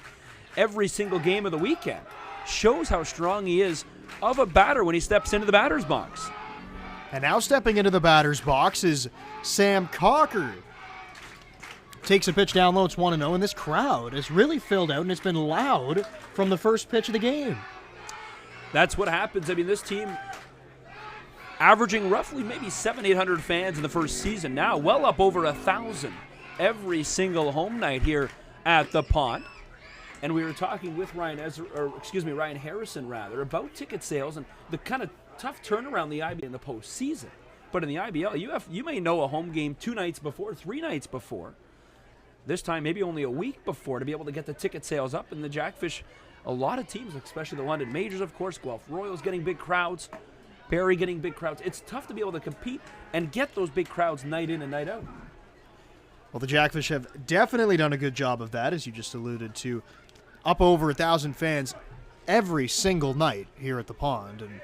Speaker 3: every single game of the weekend, shows how strong he is of a batter when he steps into the batter's box.
Speaker 2: And now stepping into the batter's box is Sam Cocker. Takes a pitch down low, it's 1-0, and this crowd is really filled out, and it's been loud from the first pitch of the game.
Speaker 3: That's what happens. I mean, this team averaging roughly maybe 700-800 fans in the first season. Now, well up over 1,000 every single home night here at the Pond. And we were talking with Ryan Harrison about ticket sales and the kind of tough turnaround in the IBL in the postseason. But in the IBL, you may know a home game 2 nights before, 3 nights before. This time, maybe only a week before to be able to get the ticket sales up. And the Jackfish, a lot of teams, especially the London Majors, of course, Guelph Royals getting big crowds, Barrie getting big crowds. It's tough to be able to compete and get those big crowds night in and night out.
Speaker 2: Well, the Jackfish have definitely done a good job of that, as you just alluded to. Up over 1,000 fans every single night here at the Pond. And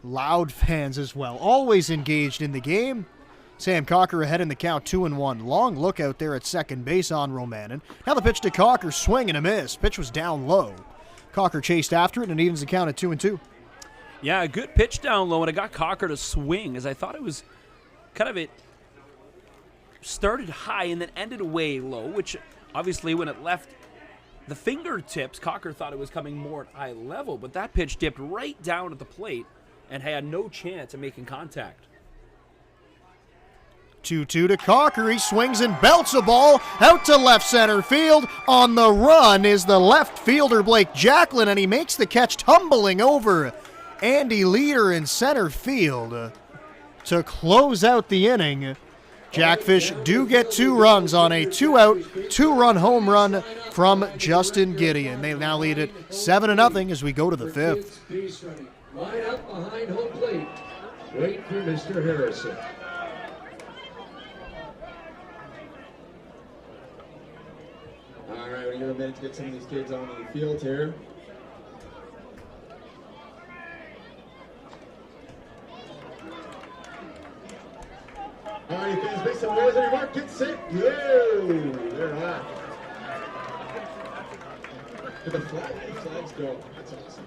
Speaker 2: loud fans as well, always engaged in the game. Sam Cocker ahead in the count, 2-1. Long look out there at second base on Romanen. Now the pitch to Cocker, swing and a miss. Pitch was down low. Cocker chased after it and evens the count at 2-2.
Speaker 3: Yeah, a good pitch down low, and it got Cocker to swing, as I thought it was kind of it started high and then ended way low, which obviously when it left the fingertips, Cocker thought it was coming more at eye level, but that pitch dipped right down at the plate and had no chance of making contact.
Speaker 2: 2-2 to Cocker. He swings and belts a ball out to left center field. On the run is the left fielder Blake Jacklin, and he makes the catch tumbling over Andy Leader in center field to close out the inning. Jackfish do get 2 runs on a 2-out, 2-run home run from Justin Gideon. They now lead it 7-0 as we go to the 5th.
Speaker 8: Line up behind home plate. Wait for Mr. Harrison.
Speaker 6: All right, we got a minute to get some of these kids onto the field here. All right, fans, make some noise on your mark. Get set. Yo! They're hot. Did the flags go? That's awesome.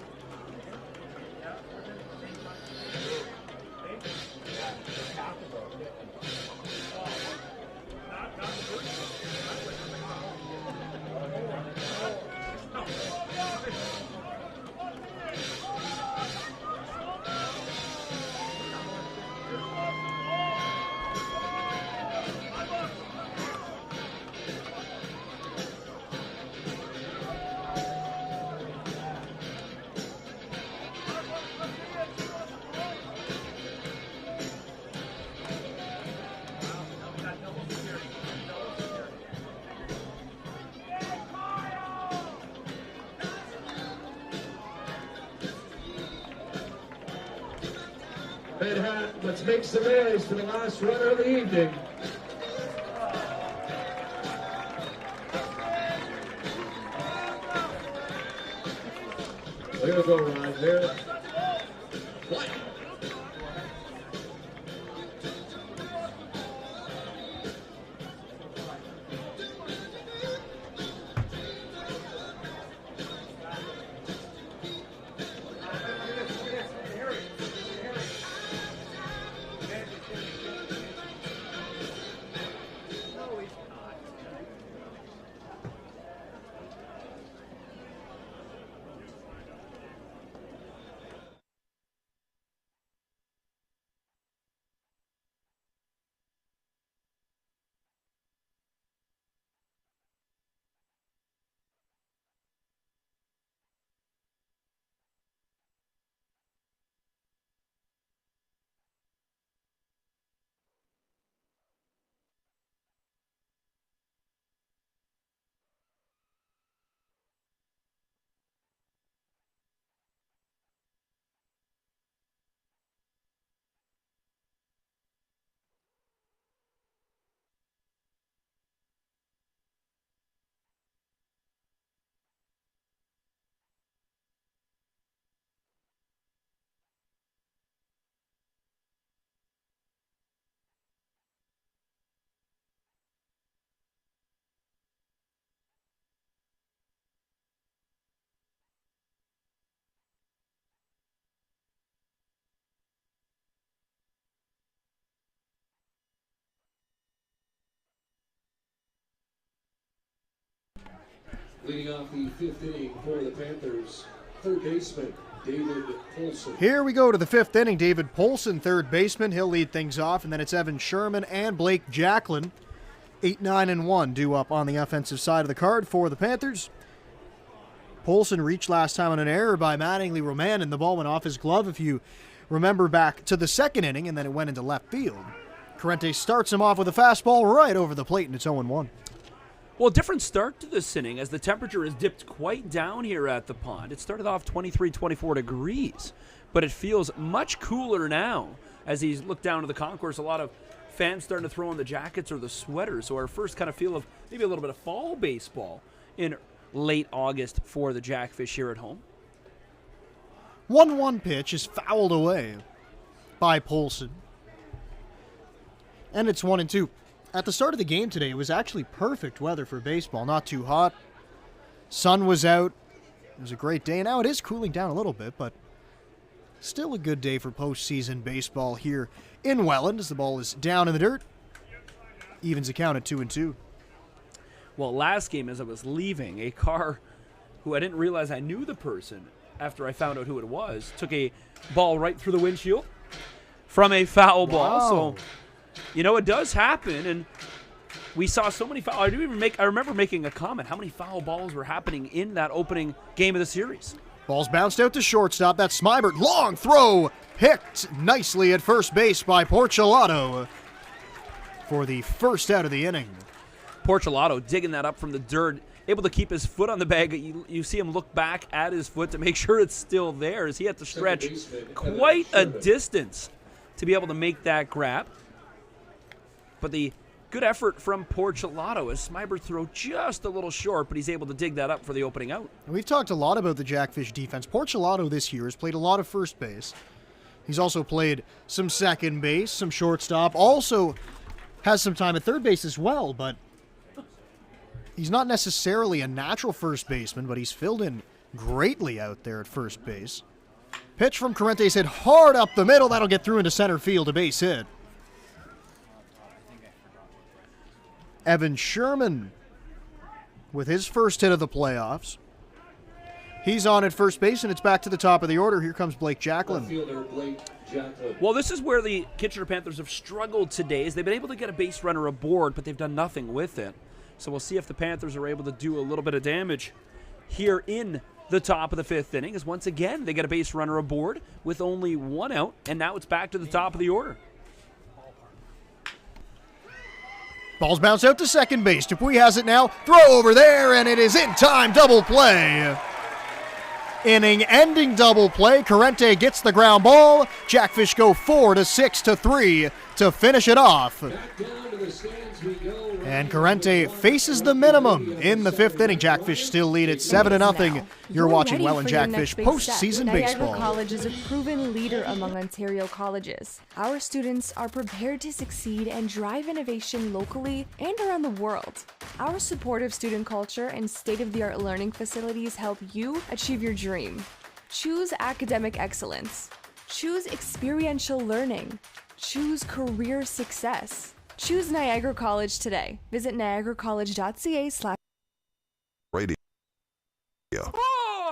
Speaker 8: Red hat, let's make some noise for the last runner of the evening.
Speaker 6: Way to go, Ryan. There. What?
Speaker 8: Leading off the fifth inning for the Panthers, third baseman David Polson.
Speaker 2: Here we go to the fifth inning. David Polson, third baseman. He'll lead things off, and then it's Evan Sherman and Blake Jacklin. 8, 9, and 1 due up on the offensive side of the card for the Panthers. Polson reached last time on an error by Mattingly Roman, and the ball went off his glove, if you remember back to the second inning, and then it went into left field. Corrente starts him off with a fastball right over the plate, and it's 0-1.
Speaker 3: Well, different start to this inning as the temperature has dipped quite down here at the pond. It started off 23, 24 degrees, but it feels much cooler now as he's looked down to the concourse. A lot of fans starting to throw on the jackets or the sweaters. So our first kind of feel of maybe a little bit of fall baseball in late August for the Jackfish here at home.
Speaker 2: 1-1 pitch is fouled away by Polson. And it's 1-2. At the start of the game today, it was actually perfect weather for baseball. Not too hot. Sun was out. It was a great day. Now it is cooling down a little bit, but still a good day for postseason baseball here in Welland as the ball is down in the dirt. Evens the count at 2-2.
Speaker 3: Well, last game as I was leaving, a car who I didn't realize I knew the person after I found out who it was, took a ball right through the windshield from a foul ball. So, you know, it does happen, and we saw so many foul. I remember making a comment how many foul balls were happening in that opening game of the series.
Speaker 2: Ball's bounced out to shortstop. That's Smybert. Long throw. Picked nicely at first base by Porcelato for the first out of the inning.
Speaker 3: Porcelato digging that up from the dirt, able to keep his foot on the bag. You see him look back at his foot to make sure it's still there, as he had to stretch quite a distance to be able to make that grab. But the good effort from Porcelato as Smyber throw just a little short, but he's able to dig that up for the opening out.
Speaker 2: And we've talked a lot about the Jackfish defense. Porcelato this year has played a lot of first base. He's also played some second base, some shortstop, also has some time at third base as well, but he's not necessarily a natural first baseman, but he's filled in greatly out there at first base. Pitch from Corrente's hit hard up the middle. That'll get through into center field, a base hit. Evan Sherman with his first hit of the playoffs. He's on at first base, and it's back to the top of the order. Here comes Blake Jacklin.
Speaker 3: Well, this is where the Kitchener Panthers have struggled today, is they've been able to get a base runner aboard, but they've done nothing with it. So we'll see if the Panthers are able to do a little bit of damage here in the top of the fifth inning, as once again they get a base runner aboard with only one out, and now it's back to the top of the order.
Speaker 2: Ball's bounced out to second base. Dupuis has it now. Throw over there, and it is in time. Double play. Inning-ending double play. Corrente gets the ground ball. Jackfish go 4-6-3 to finish it off. And Corrente faces the minimum in the fifth inning. Jackfish still lead at 7-0. You're watching Welland Jackfish postseason baseball.
Speaker 1: Niagara College is a proven leader among Ontario colleges. Our students are prepared to succeed and drive innovation locally and around the world. Our supportive student culture and state-of-the-art learning facilities help you achieve your dream. Choose academic excellence. Choose experiential learning. Choose career success. Choose Niagara College today. Visit niagaracollege.ca/.
Speaker 4: Radio.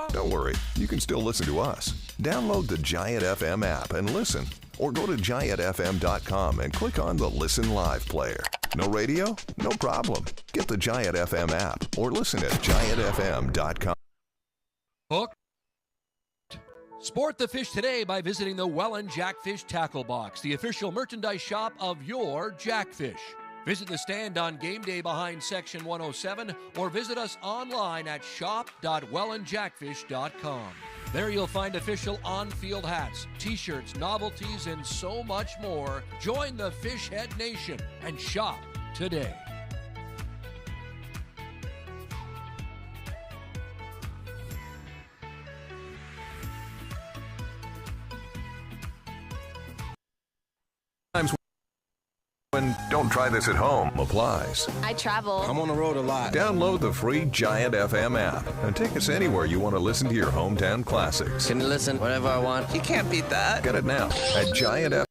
Speaker 4: Don't worry, you can still listen to us. Download the Giant FM app and listen, or go to giantfm.com and click on the Listen Live player. No radio? No problem. Get the Giant FM app or listen at giantfm.com.
Speaker 5: Hook. Sport the fish today by visiting the Welland Jackfish Tackle Box, the official merchandise shop of your Jackfish. Visit the stand on game day behind Section 107 or visit us online at shop.wellandjackfish.com. There you'll find official on-field hats, t-shirts, novelties, and so much more. Join the Fishhead Nation and shop today.
Speaker 4: When don't try this at home applies.
Speaker 9: I travel.
Speaker 7: I'm on the road a lot.
Speaker 4: Download the free Giant FM app and take us anywhere you want to listen to your hometown classics.
Speaker 7: Can you listen whenever I want? You can't beat that.
Speaker 4: Get it now at Giant FM.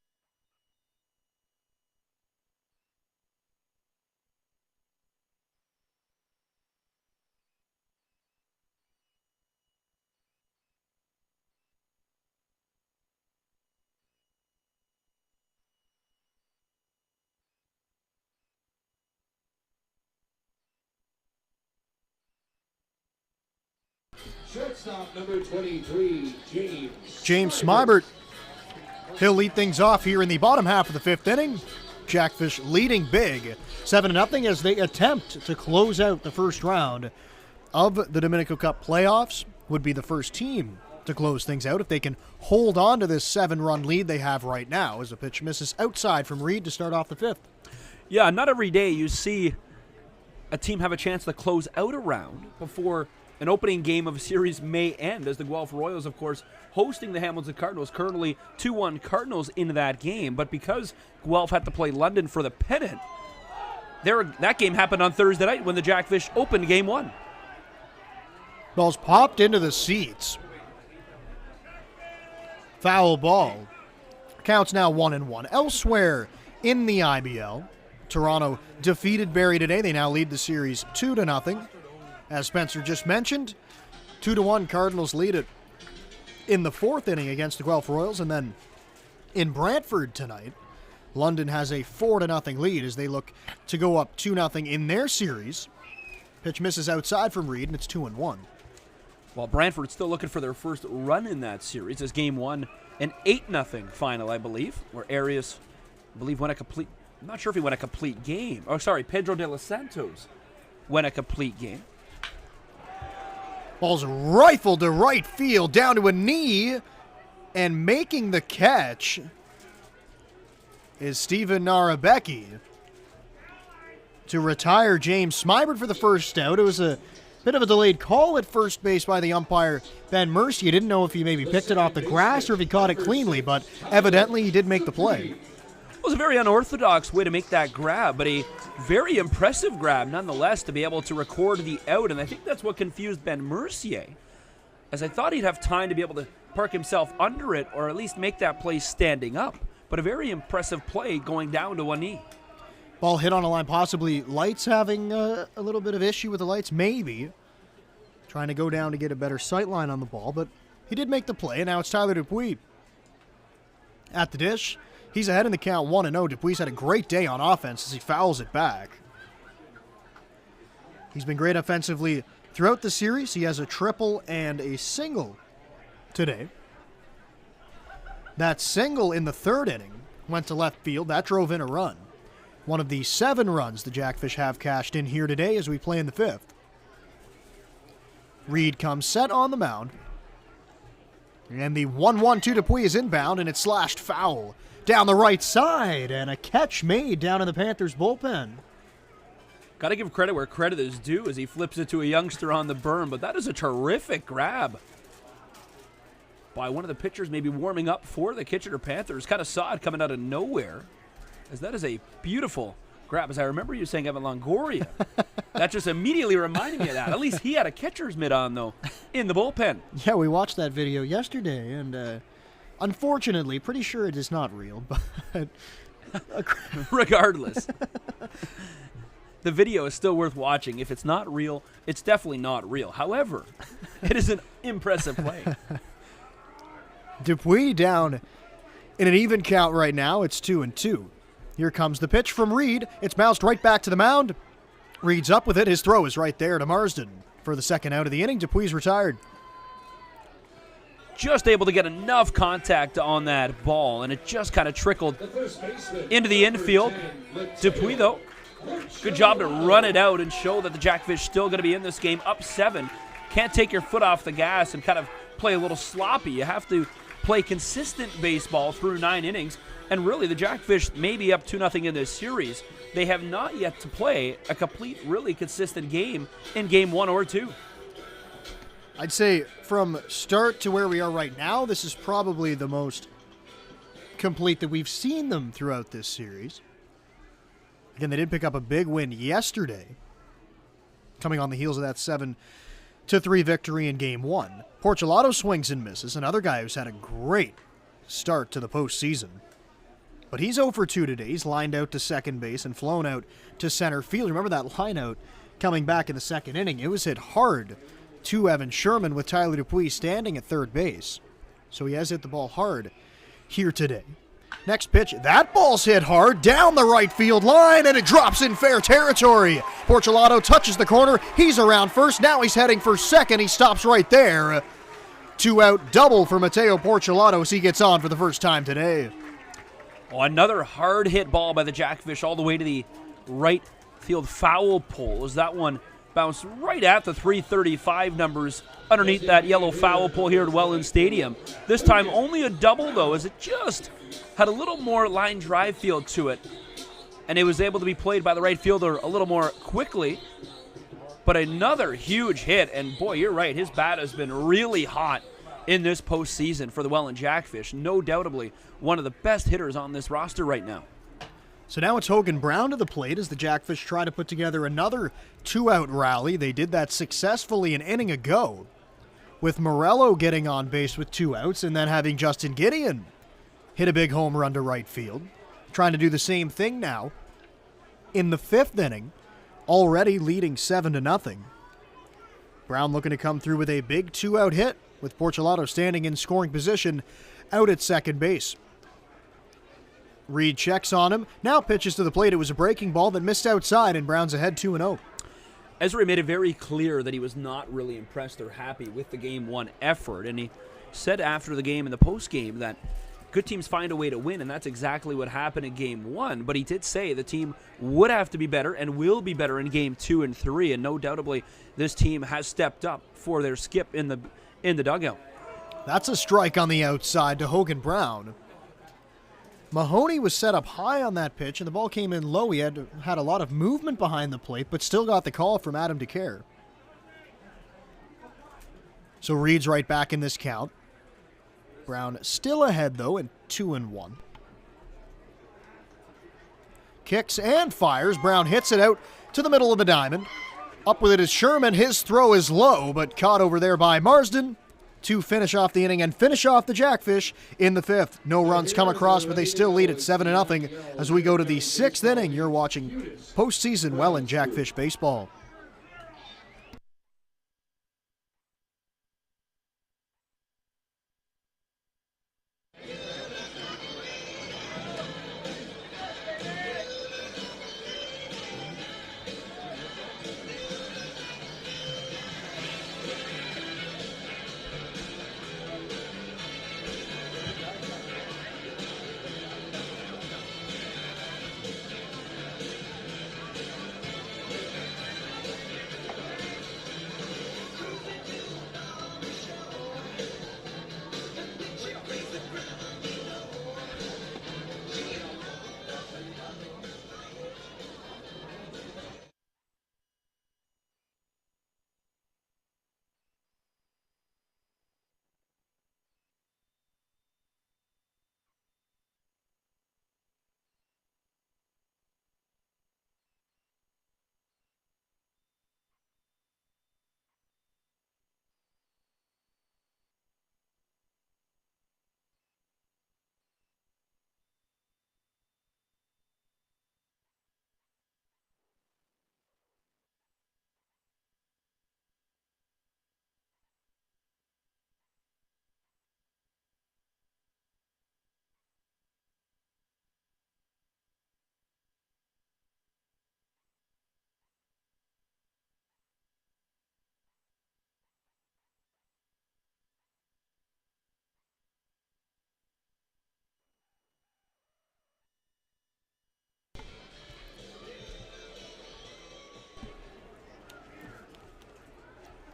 Speaker 8: Shortstop number 23,
Speaker 2: James Smybert. He'll lead things off here in the bottom half of the fifth inning. Jackfish leading big, 7-0 as they attempt to close out the first round of the Dominican Cup playoffs. Would be the first team to close things out if they can hold on to this 7-run lead they have right now, as a pitch misses outside from Reed to start off the fifth.
Speaker 3: Yeah, not every day you see a team have a chance to close out a round before an opening game of a series may end, as the Guelph Royals, of course, hosting the Hamilton Cardinals, currently 2-1 Cardinals in that game. But because Guelph had to play London for the pennant, that game happened on Thursday night when the Jackfish opened game one.
Speaker 2: Ball's popped into the seats. Foul ball. Counts now 1-1. Elsewhere in the IBL, Toronto defeated Barrie today. They now lead the series 2-0. As Spencer just mentioned, 2-1 Cardinals lead it in the fourth inning against the Guelph Royals. And then in Brantford tonight, London has a 4-0 lead as they look to go up 2-0 in their series. Pitch misses outside from Reed, and it's 2-1.
Speaker 3: While Brantford's still looking for their first run in that series, as game one, an 8-0 final, I believe, where Arias, I believe, went a complete I'm not sure if he went a complete game. Oh, sorry, Pedro de los Santos went a complete game.
Speaker 2: Ball's rifled to right field, down to a knee, and making the catch is Steven Narabecki to retire James Smybert for the first out. It was a bit of a delayed call at first base by the umpire, Ben Mercier. Didn't know if he maybe picked it off the grass or if he caught it cleanly, but evidently he did make the play.
Speaker 3: It was a very unorthodox way to make that grab, but a very impressive grab nonetheless to be able to record the out, and I think that's what confused Ben Mercier, as I thought he'd have time to be able to park himself under it or at least make that play standing up, but a very impressive play going down to one knee.
Speaker 2: Ball hit on a line, possibly lights having a little bit of issue with the lights, maybe. Trying to go down to get a better sight line on the ball, but he did make the play, and now it's Tyler Dupuis at the dish. He's ahead in the count 1-0. Dupuis had a great day on offense as he fouls it back. He's been great offensively throughout the series. He has a triple and a single today. That single in the third inning went to left field. That drove in a run. One of the 7 runs the Jackfish have cashed in here today as we play in the 5th. Reed comes set on the mound. And the 1-1 to Dupuis is inbound, and it's slashed foul down the right side, and a catch made down in the Panthers bullpen.
Speaker 3: Got to give credit where credit is due as he flips it to a youngster on the berm, but that is a terrific grab by one of the pitchers maybe warming up for the Kitchener Panthers. Kind of saw it coming out of nowhere, as that is a beautiful grab. As I remember you saying Evan Longoria, that just immediately reminded me of that. At least he had a catcher's mitt on, though, in the bullpen.
Speaker 2: Yeah, we watched that video yesterday, and unfortunately, pretty sure it is not real, but
Speaker 3: regardless, the video is still worth watching. If it's not real, it's definitely not real. However, it is an impressive play.
Speaker 2: Dupuis down in an even count right now. It's 2-2. Here comes the pitch from Reed. It's bounced right back to the mound. Reed's up with it. His throw is right there to Marsden for the second out of the inning. Dupuis retired.
Speaker 3: Just able to get enough contact on that ball, and it just kind of trickled into the infield. Dupuis, though, good job to run it out and show that the Jackfish still going to be in this game, up 7. Can't take your foot off the gas and kind of play a little sloppy. You have to play consistent baseball through 9 innings, and really the Jackfish may be up 2-0 in this series. They have not yet to play a complete, really consistent game in game 1 or 2.
Speaker 2: I'd say from start to where we are right now, this is probably the most complete that we've seen them throughout this series. Again, they did pick up a big win yesterday, coming on the heels of that 7-3 victory in Game 1. Porchelato swings and misses, another guy who's had a great start to the postseason. But he's 0 for 2 today. He's lined out to second base and flown out to center field. Remember that line out coming back in the second inning? It was hit hard to Evan Sherman with Tyler Dupuis standing at third base. So he has hit the ball hard here today. Next pitch, that ball's hit hard down the right field line, and it drops in fair territory. Porchelato touches the corner. He's around first. Now he's heading for second. He stops right there. 2-out double for Mateo Porchelato as he gets on for the first time today.
Speaker 3: Oh, another hard hit ball by the Jackfish all the way to the right field foul pole as that one bounced right at the 335 numbers underneath that yellow foul pole here at Welland Stadium. This time only a double, though, as it just had a little more line drive feel to it, and it was able to be played by the right fielder a little more quickly. But another huge hit, and boy, you're right, his bat has been really hot in this postseason for the Welland Jackfish. No doubtably one of the best hitters on this roster right now.
Speaker 2: So now it's Hogan Brown to the plate as the Jackfish try to put together another 2-out rally. They did that successfully an inning ago, with Morello getting on base with 2 outs and then having Justin Gideon hit a big home run to right field. Trying to do the same thing now in the 5th inning, already leading 7-0. Brown looking to come through with a big 2-out hit, with Porchelato standing in scoring position out at second base. Reed checks on him, now pitches to the plate. It was a breaking ball that missed outside, and Brown's ahead 2-0.
Speaker 3: Ezra made it very clear that he was not really impressed or happy with the Game 1 effort, and he said after the game in the postgame that good teams find a way to win, and that's exactly what happened in Game 1. But he did say the team would have to be better and will be better in Game 2 and 3, and no doubtably this team has stepped up for their skip in the dugout.
Speaker 2: That's a strike on the outside to Hogan Brown. Mahoney was set up high on that pitch, and the ball came in low. He had a lot of movement behind the plate, but still got the call from Adam DeCare. So Reed's right back in this count. Brown still ahead, though, in 2-1. Kicks and fires. Brown hits it out to the middle of the diamond. Up with it is Sherman. His throw is low, but caught over there by Marsden to finish off the inning and finish off the Jackfish in the 5th. No runs come across, but they still lead at 7-0 as we go to the 6th inning. You're watching postseason Welland Jackfish baseball.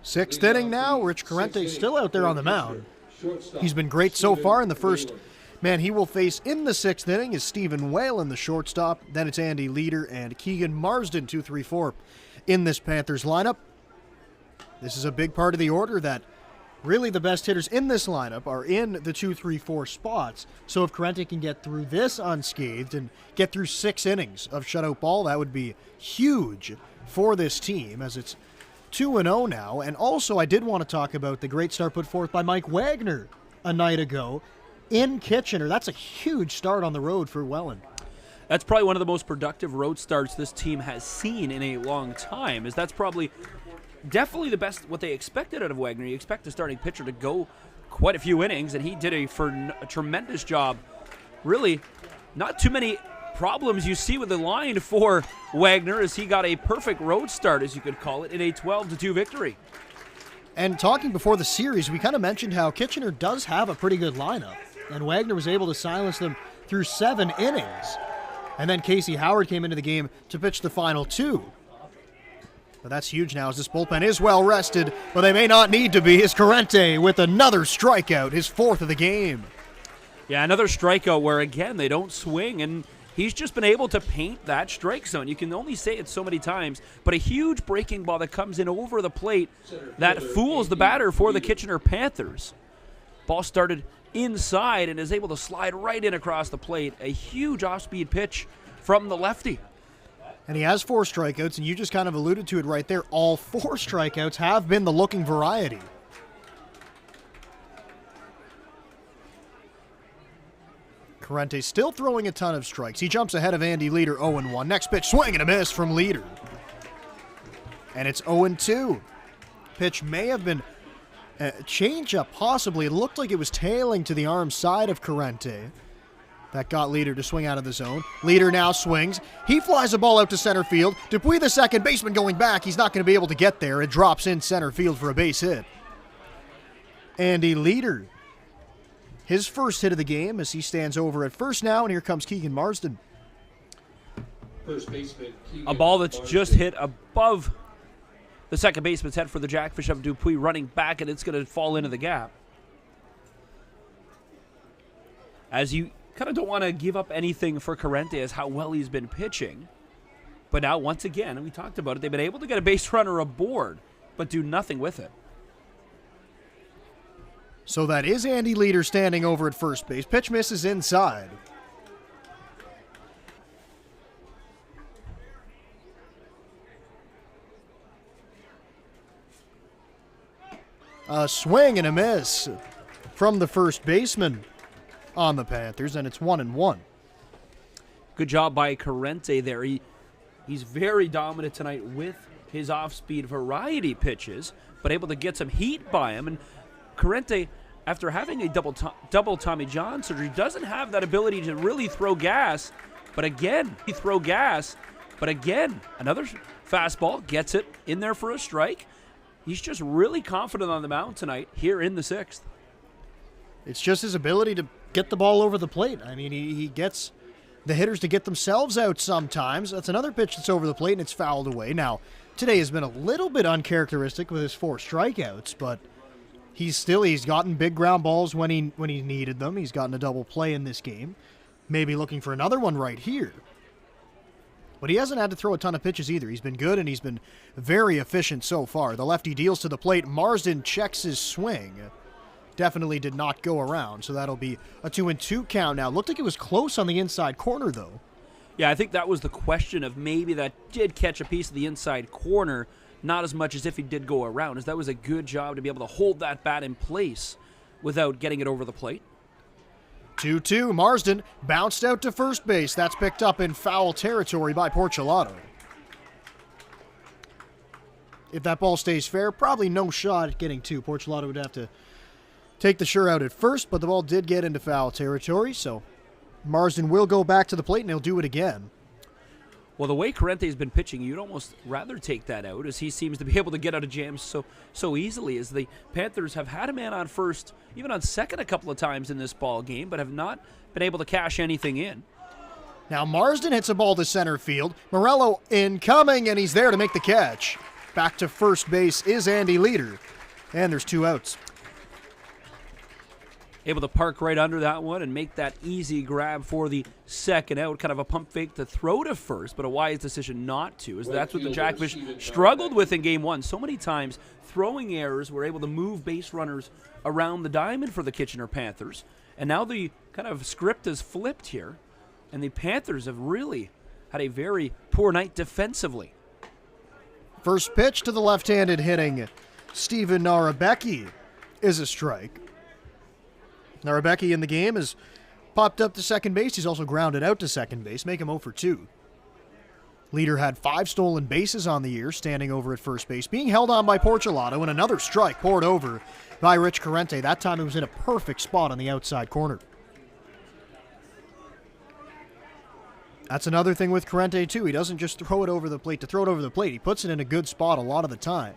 Speaker 2: Sixth inning now. Rich Corrente still out there on the mound. He's been great so far in the first. Man, he will face in the 6th inning is Stephen Whalen, the shortstop. Then it's Andy Leader and Keegan Marsden, 2, 3, 4 in this Panthers lineup. This is a big part of the order that really the best hitters in this lineup are in the 2, 3, 4 spots. So if Corrente can get through this unscathed and get through 6 innings of shutout ball, that would be huge for this team as it's 2-0 now. And also I did want to talk about the great start put forth by Mike Wagner a night ago in Kitchener. That's a huge start on the road for Welland.
Speaker 3: That's probably one of the most productive road starts this team has seen in a long time, as that's probably definitely the best what they expected out of Wagner. You expect a starting pitcher to go quite a few innings, and he did a tremendous job. Really, not too many problems you see with the line for Wagner as he got a perfect road start, as you could call it, in a 12-2 victory.
Speaker 2: And talking before the series, we kind of mentioned how Kitchener does have a pretty good lineup, and Wagner was able to silence them through 7 innings. And then Casey Howard came into the game to pitch the final 2. But that's huge now as this bullpen is well rested, but they may not need to be, as Corrente with another strikeout, his 4th of the game.
Speaker 3: Yeah, another strikeout where, again, they don't swing, and he's just been able to paint that strike zone. You can only say it so many times, but a huge breaking ball that comes in over the plate that fools the batter for the Kitchener Panthers. Ball started inside and is able to slide right in across the plate. A huge off-speed pitch from the lefty.
Speaker 2: And he has 4 strikeouts, and you just kind of alluded to it right there. All 4 strikeouts have been the looking variety. Corrente still throwing a ton of strikes. He jumps ahead of Andy Leader 0-1. Next pitch, swing and a miss from Leader. And it's 0-2. Pitch may have been a change-up, possibly. It looked like it was tailing to the arm side of Corrente. That got Leader to swing out of the zone. Leader now swings. He flies a ball out to center field. Dupuis, the second baseman, going back. He's not going to be able to get there. It drops in center field for a base hit. Andy Leader his first hit of the game as he stands over at first now, and here comes Keegan Marsden.
Speaker 8: First baseman, Keegan
Speaker 3: A ball that's
Speaker 8: Marsden.
Speaker 3: just hit above the second baseman's head for the Jackfish of Dupuis, running back, and it's going to fall into the gap. As you kind of don't want to give up anything for Corrente as how well he's been pitching. But now, once again, and we talked about it, they've been able to get a base runner aboard, but do nothing with it.
Speaker 2: So that is Andy Leader standing over at first base. Pitch misses inside. A swing and a miss from the first baseman on the Panthers, and it's 1-1.
Speaker 3: Good job by Corrente there. He's very dominant tonight with his off-speed variety pitches, but able to get some heat by him. And Corrente, after having a double Tommy John surgery, doesn't have that ability to really throw gas. But again, another fastball gets it in there for a strike. He's just really confident on the mound tonight here in the sixth.
Speaker 2: It's just his ability to get the ball over the plate. I mean, he gets the hitters to get themselves out sometimes. That's another pitch that's over the plate, and it's fouled away. Now, today has been a little bit uncharacteristic with his 4 strikeouts, but he's gotten big ground balls when he needed them. He's gotten a double play in this game. Maybe looking for another one right here. But he hasn't had to throw a ton of pitches either. He's been good, and he's been very efficient so far. The lefty deals to the plate. Marsden checks his swing. Definitely did not go around, so that'll be a 2-2 count now. Looked like it was close on the inside corner, though.
Speaker 3: Yeah, I think that was the question of maybe that did catch a piece of the inside corner, not as much as if he did go around, as that was a good job to be able to hold that bat in place without getting it over the plate.
Speaker 2: 2-2, Marsden bounced out to first base. That's picked up in foul territory by Porchelato. If that ball stays fair, probably no shot at getting 2. Porchelato would have to take the sure out at first, but the ball did get into foul territory, so Marsden will go back to the plate, and he'll do it again.
Speaker 3: Well, the way Corrente's been pitching, you'd almost rather take that out, as he seems to be able to get out of jams so easily, as the Panthers have had a man on first, even on second a couple of times in this ball game, but have not been able to cash anything in.
Speaker 2: Now Marsden hits a ball to center field. Morello incoming, and he's there to make the catch. Back to first base is Andy Leader, and there's 2 outs.
Speaker 3: Able to park right under that one and make that easy grab for the second out. Kind of a pump fake to throw to first, but a wise decision not to, as that's what the Jackfish struggled with in Game 1. So many times, throwing errors were able to move base runners around the diamond for the Kitchener Panthers. And now the kind of script is flipped here, and the Panthers have really had a very poor night defensively.
Speaker 2: First pitch to the left-handed hitting Steven Narabecki is a strike. Narabecki in the game has popped up to second base. He's also grounded out to second base, make him 0 for 2. Leader had 5 stolen bases on the year, standing over at first base, being held on by Porchelato, and another strike poured over by Rich Corrente. That time it was in a perfect spot on the outside corner. That's another thing with Corrente, too. He doesn't just throw it over the plate to throw it over the plate. He puts it in a good spot a lot of the time.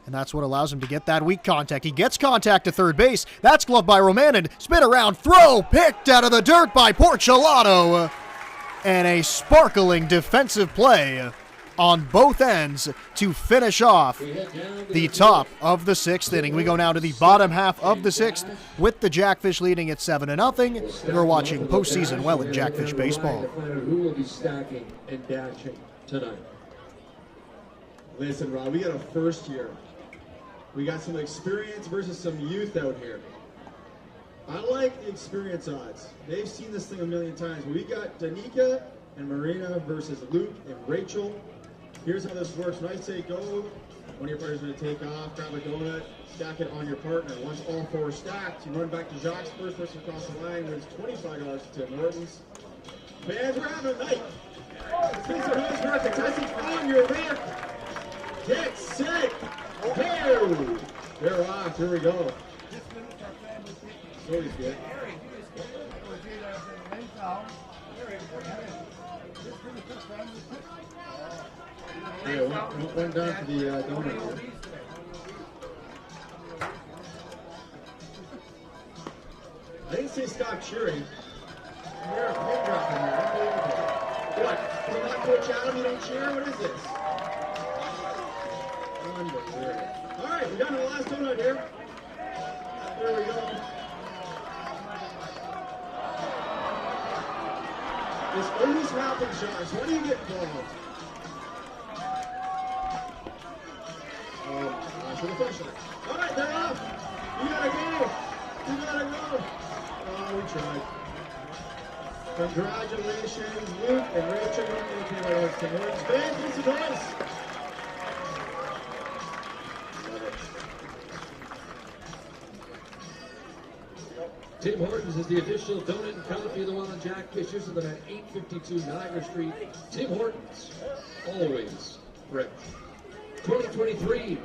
Speaker 2: And that's what allows him to get that weak contact. He gets contact to third base. That's gloved by Romanen. Spin around, throw, picked out of the dirt by Porchelato. And a sparkling defensive play on both ends to finish off the top of the 6th inning. We go now to the bottom half of the 6th with the Jackfish leading at 7-0. You're watching postseason Welland Jackfish baseball.
Speaker 6: Who will be stacking and dashing tonight? Listen, Rob, we got a first year. We got some experience versus some youth out here. I like the experience odds. They've seen this thing a million times. We got Danica and Marina versus Luke and Rachel. Here's how this works. When I say go, one of your partners is going to take off, grab a donut, stack it on your partner. Once all 4 are stacked, you run back to Jacques. First person across the line wins $25 to Tim Hortons. Fans, we're having a night. Spencer Hill's worth the contestants on your left. Get set. Go! They're off. Here we go. So he's good. Yeah, one down for the donut here. didn't say stop cheering. You're a pin drop in there. Unbelievable. What? Is it not Coach Adam? You don't cheer? What is this? Unbelievable. All right, we got the last donut here. There we go. This always happens, Josh. Why do you get involved? For the finish line. All right, they're off. You gotta go. You gotta go. Oh, we tried. Congratulations, Luke and Rachel. Okay, my Lord's Tim Hortons fans, make some noise.
Speaker 8: Tim Hortons is the official donut and coffee of the Welland Jackfish. Visit them at 852 Niagara Street. Tim Hortons, always fresh. 2023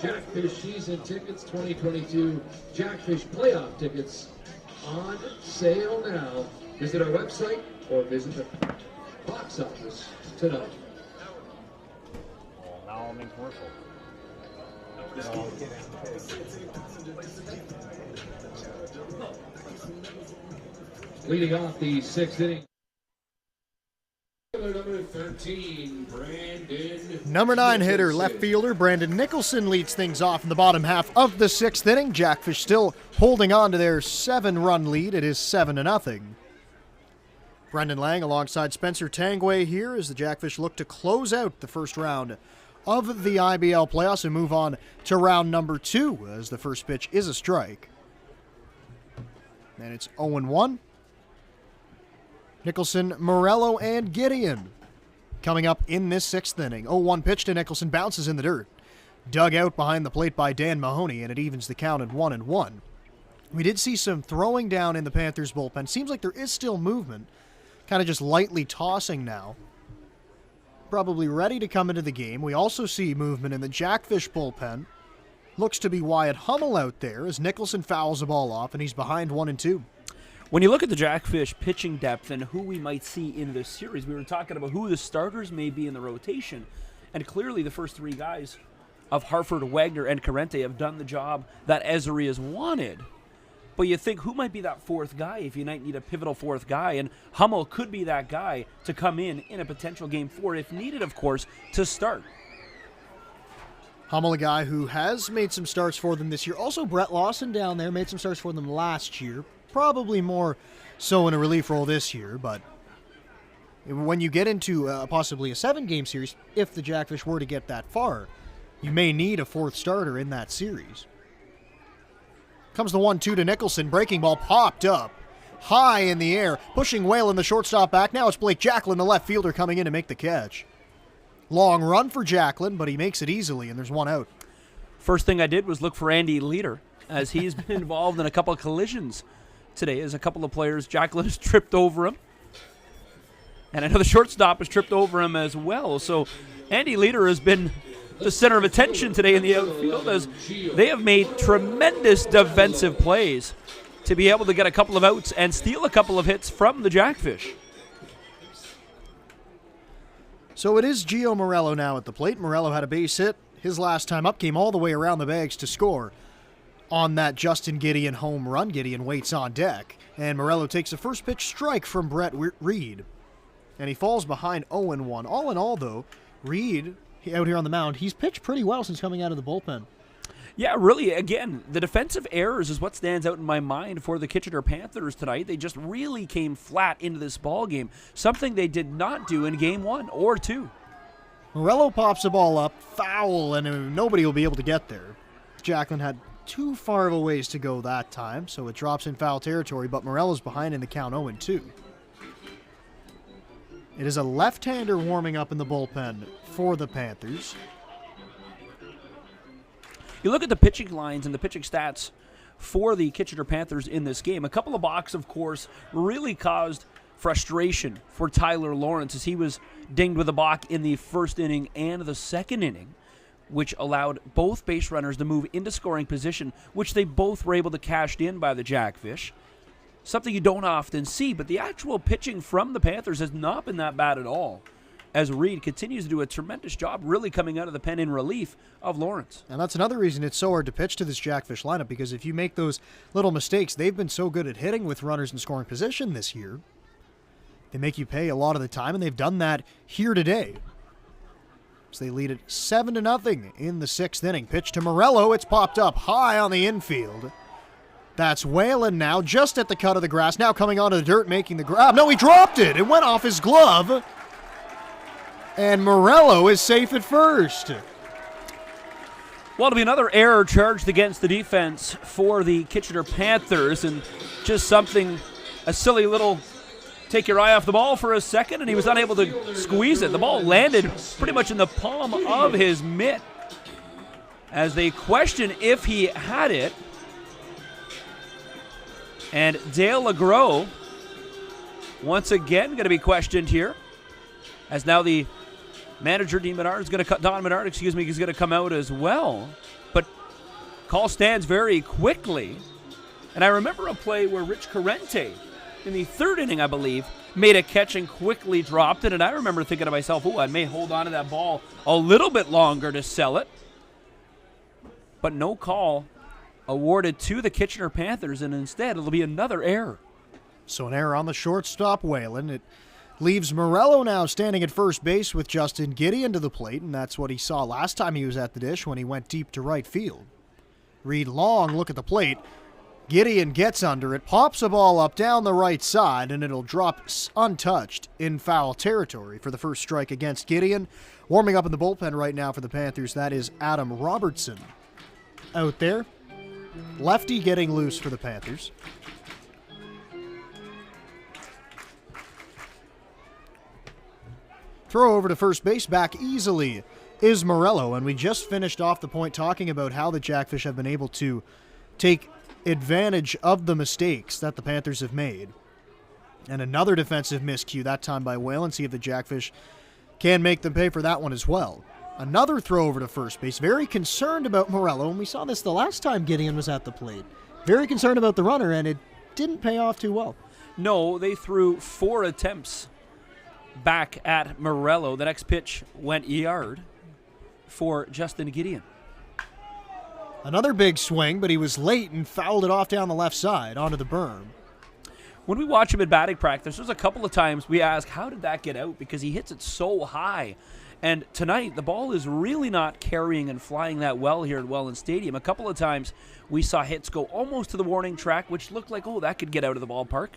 Speaker 8: Jackfish season tickets, 2022 Jackfish playoff tickets on sale now. Visit our website or visit the box office tonight.
Speaker 9: Now I'm in commercial.
Speaker 8: Leading off the sixth inning. Number 13, Brandon.
Speaker 2: Number 9 hitter, left fielder Brandon Nicholson leads things off in the bottom half of the 6th inning. Jackfish still holding on to their 7-run lead. It is 7-0. Brendan Lang alongside Spencer Tangway here as the Jackfish look to close out the first round of the IBL playoffs and move on to round number 2 as the first pitch is a strike. And it's 0-1. Nicholson, Morello, and Gideon coming up in this 6th inning. 0-1 pitch to Nicholson, bounces in the dirt. Dug out behind the plate by Dan Mahoney, and it evens the count at 1-1. We did see some throwing down in the Panthers bullpen. Seems like there is still movement, kind of just lightly tossing now. Probably ready to come into the game. We also see movement in the Jackfish bullpen. Looks to be Wyatt Hummel out there as Nicholson fouls the ball off, and he's behind 1-2.
Speaker 3: When you look at the Jackfish pitching depth and who we might see in this series, we were talking about who the starters may be in the rotation, and clearly the first 3 guys of Harford, Wagner, and Carente have done the job that Ezeri has wanted. But you think, who might be that 4th guy if you might need a pivotal 4th guy, and Hummel could be that guy to come in a potential Game 4, if needed, of course, to start.
Speaker 2: Hummel, a guy who has made some starts for them this year. Also, Brett Lawson down there made some starts for them last year. Probably more so in a relief role this year, but when you get into possibly a 7-game series, if the Jackfish were to get that far, you may need a 4th starter in that series. Comes the 1-2 to Nicholson. Breaking ball popped up high in the air, pushing Whalen, the shortstop, back. Now it's Blake Jacklin, the left fielder, coming in to make the catch. Long run for Jacklin, but he makes it easily, and there's 1 out.
Speaker 3: First thing I did was look for Andy Leader, as he's been involved in a couple of collisions today, as a couple of players, Jacklin has tripped over him. And I know the shortstop has tripped over him as well. So Andy Leader has been the center of attention today in the outfield, as they have made tremendous defensive plays to be able to get a couple of outs and steal a couple of hits from the Jackfish.
Speaker 2: So it is Gio Morello now at the plate. Morello had a base hit. His last time up came all the way around the bags to score on that Justin Gideon home run. Gideon waits on deck, and Morello takes a first pitch strike from Brett Reed, and he falls behind 0-1. All in all, though, Reed out here on the mound, he's pitched pretty well since coming out of the bullpen.
Speaker 3: Yeah, really, again, the defensive errors is what stands out in my mind for the Kitchener Panthers tonight. They just really came flat into this ball game, something they did not do in Game 1 or 2.
Speaker 2: Morello pops the ball up, foul, and nobody will be able to get there. Jacklin had too far of a ways to go that time, so it drops in foul territory, but Morello's behind in the count 0-2. It is a left-hander warming up in the bullpen for the Panthers.
Speaker 3: You look at the pitching lines and the pitching stats for the Kitchener Panthers in this game. A couple of balks, of course, really caused frustration for Tyler Lawrence as he was dinged with a balk in the first inning and the second inning, which allowed both base runners to move into scoring position, which they both were able to cash in by the Jackfish. Something you don't often see, but the actual pitching from the Panthers has not been that bad at all. as Reed continues to do a tremendous job really coming out of the pen in relief of Lawrence.
Speaker 2: And that's another reason it's so hard to pitch to this Jackfish lineup, because if you make those little mistakes, they've been so good at hitting with runners in scoring position this year. They make you pay a lot of the time, and they've done that here today. So they lead it 7-0 in the 6th inning. Pitch to Morello. It's popped up high on the infield. That's Welland now, just at the cut of the grass. Now coming onto the dirt, making the grab. No, he dropped it. It went off his glove. And Morello is safe at first.
Speaker 3: Well, it'll be another error charged against the defense for the Kitchener Panthers, and just something, a silly little take your eye off the ball for a second, and he was unable to squeeze it. The ball landed pretty much in the palm of his mitt. As they question if he had it, and Dale LeGros once again going to be questioned here, as now the manager, Don Menard, is going to come out as well. But call stands very quickly. And I remember a play where Rich Corrente, in the 3rd inning, I believe, made a catch and quickly dropped it. And I remember thinking to myself, I may hold on to that ball a little bit longer to sell it. But no call awarded to the Kitchener Panthers, and instead it'll be another error.
Speaker 2: So an error on the shortstop, Welland. It leaves Morello now standing at first base with Justin Gideon to the plate, and that's what he saw last time he was at the dish when he went deep to right field. Reed long look at the plate. Gideon gets under it, pops a ball up down the right side, and it'll drop untouched in foul territory for the first strike against Gideon. Warming up in the bullpen right now for the Panthers, that is Adam Robertson. Out there, lefty getting loose for the Panthers. Throw over to first base, back easily is Morello, and we just finished off the point talking about how the Jackfish have been able to take advantage of the mistakes that the Panthers have made. And another defensive miscue, that time by Welland. See if the Jackfish can make them pay for that one as well. Another throw over to first base, very concerned about Morello, and we saw this the last time Gideon was at the plate. Very concerned about the runner, and it didn't pay off too well.
Speaker 3: No, they threw 4 attempts back at Morello. The next pitch went yard for Justin Gideon.
Speaker 2: Another big swing, but he was late and fouled it off down the left side onto the berm.
Speaker 3: When we watch him in batting practice, there's a couple of times we ask, how did that get out? Because he hits it so high. And tonight, the ball is really not carrying and flying that well here at Welland Stadium. A couple of times we saw hits go almost to the warning track, which looked like, that could get out of the ballpark.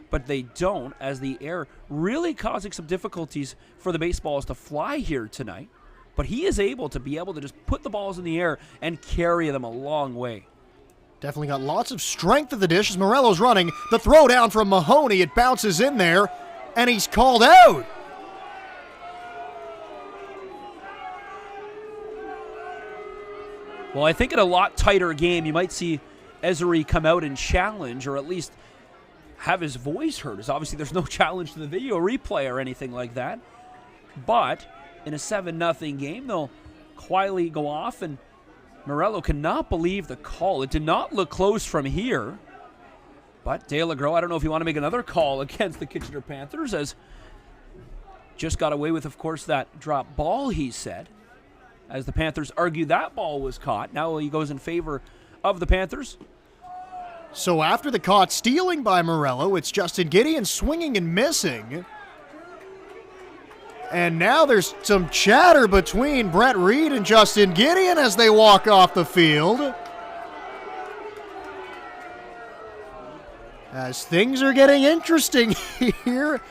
Speaker 3: But they don't, as the air really causing some difficulties for the baseballs to fly here tonight. But he is able to just put the balls in the air and carry them a long way.
Speaker 2: Definitely got lots of strength at the dish as Morello's running. The throw down from Mahoney, it bounces in there, and he's called out.
Speaker 3: Well, I think in a lot tighter game, you might see Ezri come out and challenge, or at least have his voice heard. As obviously there's no challenge to the video replay or anything like that. But in a 7-0 game, they'll quietly go off, and Morello cannot believe the call. It did not look close from here. But Dale LeGros, I don't know if you want to make another call against the Kitchener Panthers, as just got away with, of course, that drop ball, he said, as the Panthers argue that ball was caught. Now he goes in favor of the Panthers.
Speaker 2: So after the caught stealing by Morello, it's Justin Gideon swinging and missing. And now there's some chatter between Brett Reed and Justin Gideon as they walk off the field. As things are getting interesting here,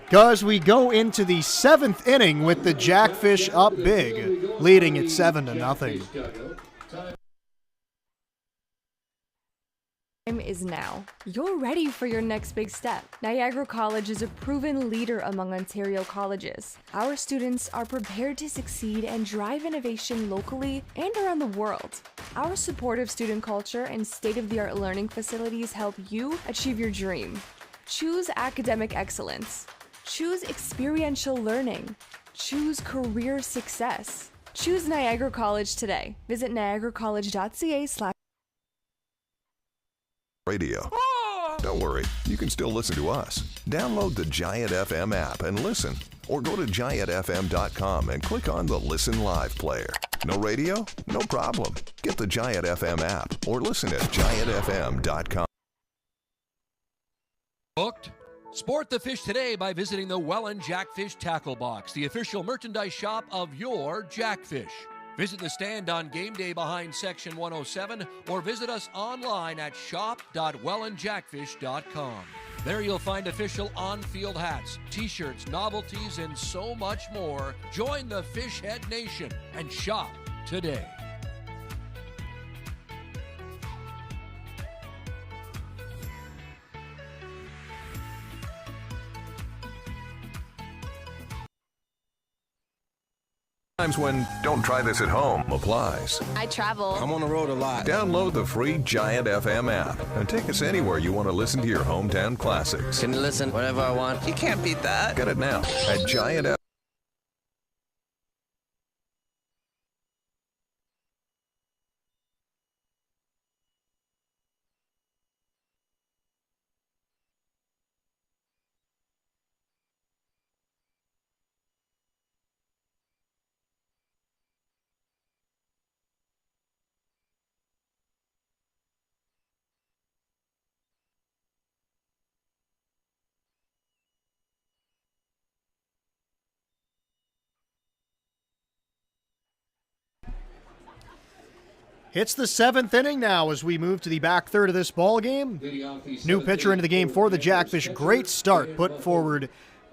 Speaker 2: because we go into the 7th inning with the Jackfish up big, leading at 7-0.
Speaker 1: Time is now. You're ready for your next big step. Niagara College is a proven leader among Ontario colleges. Our students are prepared to succeed and drive innovation locally and around the world. Our supportive student culture and state-of-the-art learning facilities help you achieve your dream. Choose academic excellence. Choose experiential learning. Choose career success. Choose Niagara College today. Visit niagaracollege.ca/.
Speaker 4: Radio. Don't worry, you can still listen to us. Download the Giant FM app and listen. or go to giantfm.com and click on the Listen Live player. No radio? No problem. Get the Giant FM app or listen at giantfm.com.
Speaker 5: Hooked? Sport the fish today by visiting the Welland Jackfish Tackle Box, the official merchandise shop of your Jackfish. Visit the stand on game day behind Section 107 or visit us online at shop.wellandjackfish.com. There you'll find official on-field hats, t-shirts, novelties, and so much more. Join the Fishhead Nation and shop today.
Speaker 4: Times when don't try this at home applies.
Speaker 9: I travel.
Speaker 7: I'm on the road a lot.
Speaker 4: Download the free Giant FM app and take us anywhere you want to listen to your hometown classics.
Speaker 7: Can listen whenever I want. You can't beat that.
Speaker 4: Get it now at Giant FM.
Speaker 2: It's the 7th inning now as we move to the back third of this ball game. New pitcher into the game for the Jackfish. Great start put forward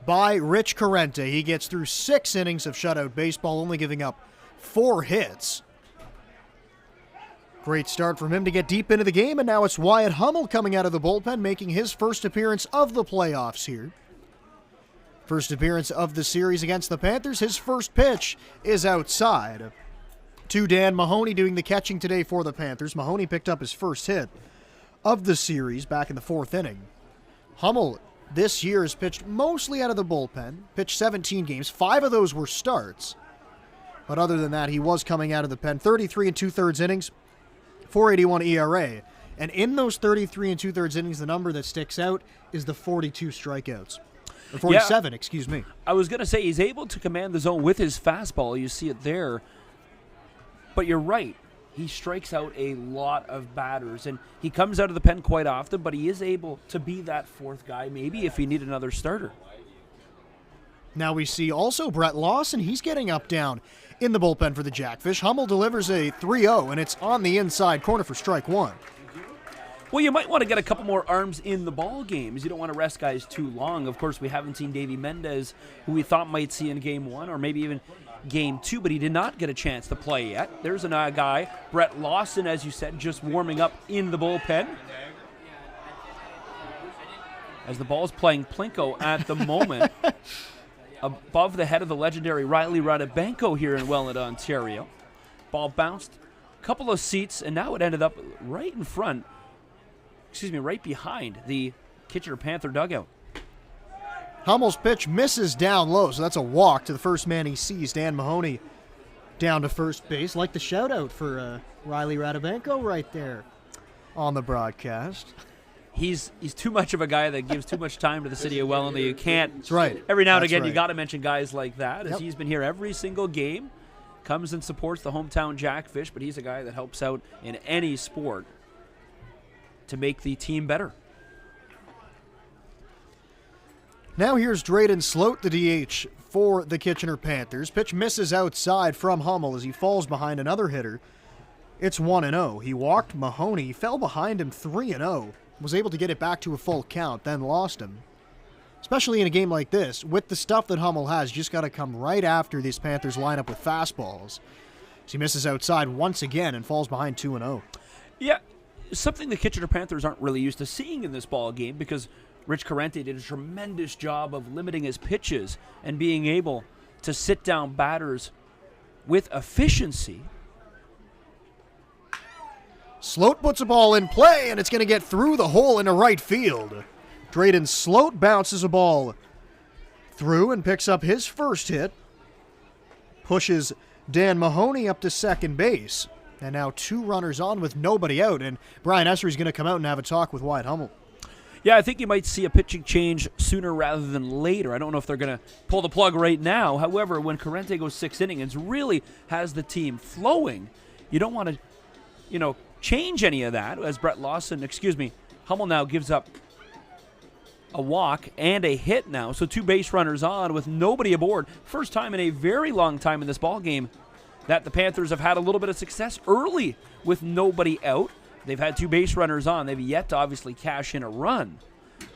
Speaker 2: by Rich Carente. He gets through 6 innings of shutout baseball, only giving up 4 hits. Great start from him to get deep into the game, and now it's Wyatt Hummel coming out of the bullpen, making his first appearance of the playoffs here. First appearance of the series against the Panthers. His first pitch is outside. To Dan Mahoney doing the catching today for the Panthers. Mahoney picked up his first hit of the series back in the 4th inning. Hummel this year has pitched mostly out of the bullpen, pitched 17 games. 5 of those were starts. But other than that, he was coming out of the pen. 33 2/3 innings, 4.81 ERA. And in those 33 2/3 innings, the number that sticks out is the 42 strikeouts. Or 47, excuse me.
Speaker 3: I was going to say he's able to command the zone with his fastball. You see it there. But you're right. He strikes out a lot of batters, and he comes out of the pen quite often, but he is able to be that 4th guy, maybe if you need another starter.
Speaker 2: Now we see also Brett Lawson. He's getting up down in the bullpen for the Jackfish. Hummel delivers a 3-0, and it's on the inside corner for strike 1.
Speaker 3: Well, you might want to get a couple more arms in the ball games. You don't want to rest guys too long. Of course, we haven't seen Davey Mendez, who we thought might see in Game 1 or maybe even Game 2, but he did not get a chance to play yet. There's a guy, Brett Lawson, as you said, just warming up in the bullpen. As the ball's playing Plinko at the moment, above the head of the legendary Riley Radabenko here in Welland, Ontario. Ball bounced a couple of seats, and now it ended up right in front, right behind the Kitchener Panther dugout.
Speaker 2: Hummel's pitch misses down low, so that's a walk to the first man he sees. Dan Mahoney down to first base. Like the shout-out for Riley Radabenko right there on the broadcast.
Speaker 3: He's too much of a guy that gives too much time to the city of Welland that you can't.
Speaker 2: That's right.
Speaker 3: Every now and
Speaker 2: That's
Speaker 3: again,
Speaker 2: right.
Speaker 3: you got to mention guys like that, as
Speaker 2: Yep.
Speaker 3: he's been here every single game, comes and supports the hometown Jackfish, but he's a guy that helps out in any sport to make the team better.
Speaker 2: Now here's Drayden Sloat, the DH for the Kitchener Panthers. Pitch misses outside from Hummel as he falls behind another hitter. It's 1-0. He walked Mahoney, fell behind him 3-0, was able to get it back to a full count, then lost him. Especially in a game like this, with the stuff that Hummel has, you just got to come right after this Panthers lineup with fastballs. So he misses outside once again and falls behind 2-0.
Speaker 3: Yeah, something the Kitchener Panthers aren't really used to seeing in this ball game, because Rich Carente did a tremendous job of limiting his pitches and being able to sit down batters with efficiency.
Speaker 2: Sloat puts a ball in play, and it's going to get through the hole into right field. Drayden Sloat bounces a ball through and picks up his first hit. Pushes Dan Mahoney up to second base. And now 2 runners on with nobody out, and Brian Essery's going to come out and have a talk with Wyatt Hummel.
Speaker 3: Yeah, I think you might see a pitching change sooner rather than later. I don't know if they're going to pull the plug right now. However, when Corrente goes 6 innings, really has the team flowing. You don't want to, change any of that as Hummel now gives up a walk and a hit now. So 2 base runners on with nobody aboard. First time in a very long time in this ball game that the Panthers have had a little bit of success early with nobody out. They've had 2 base runners on. They've yet to obviously cash in a run.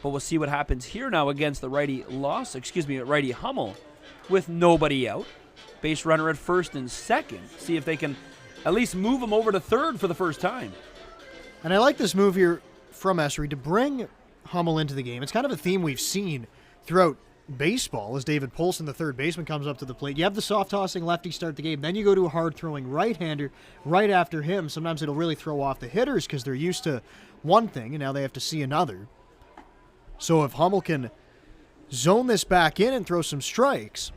Speaker 3: But we'll see what happens here now against the righty Hummel with nobody out. Base runner at first and second. See if they can at least move him over to third for the first time.
Speaker 2: And I like this move here from Esri to bring Hummel into the game. It's kind of a theme we've seen throughout baseball as David Polson, the third baseman, comes up to the plate. You have the soft-tossing lefty start the game. Then you go to a hard-throwing right-hander right after him. Sometimes it'll really throw off the hitters because they're used to one thing, and now they have to see another. So if Hummel can zone this back in and throw some strikes,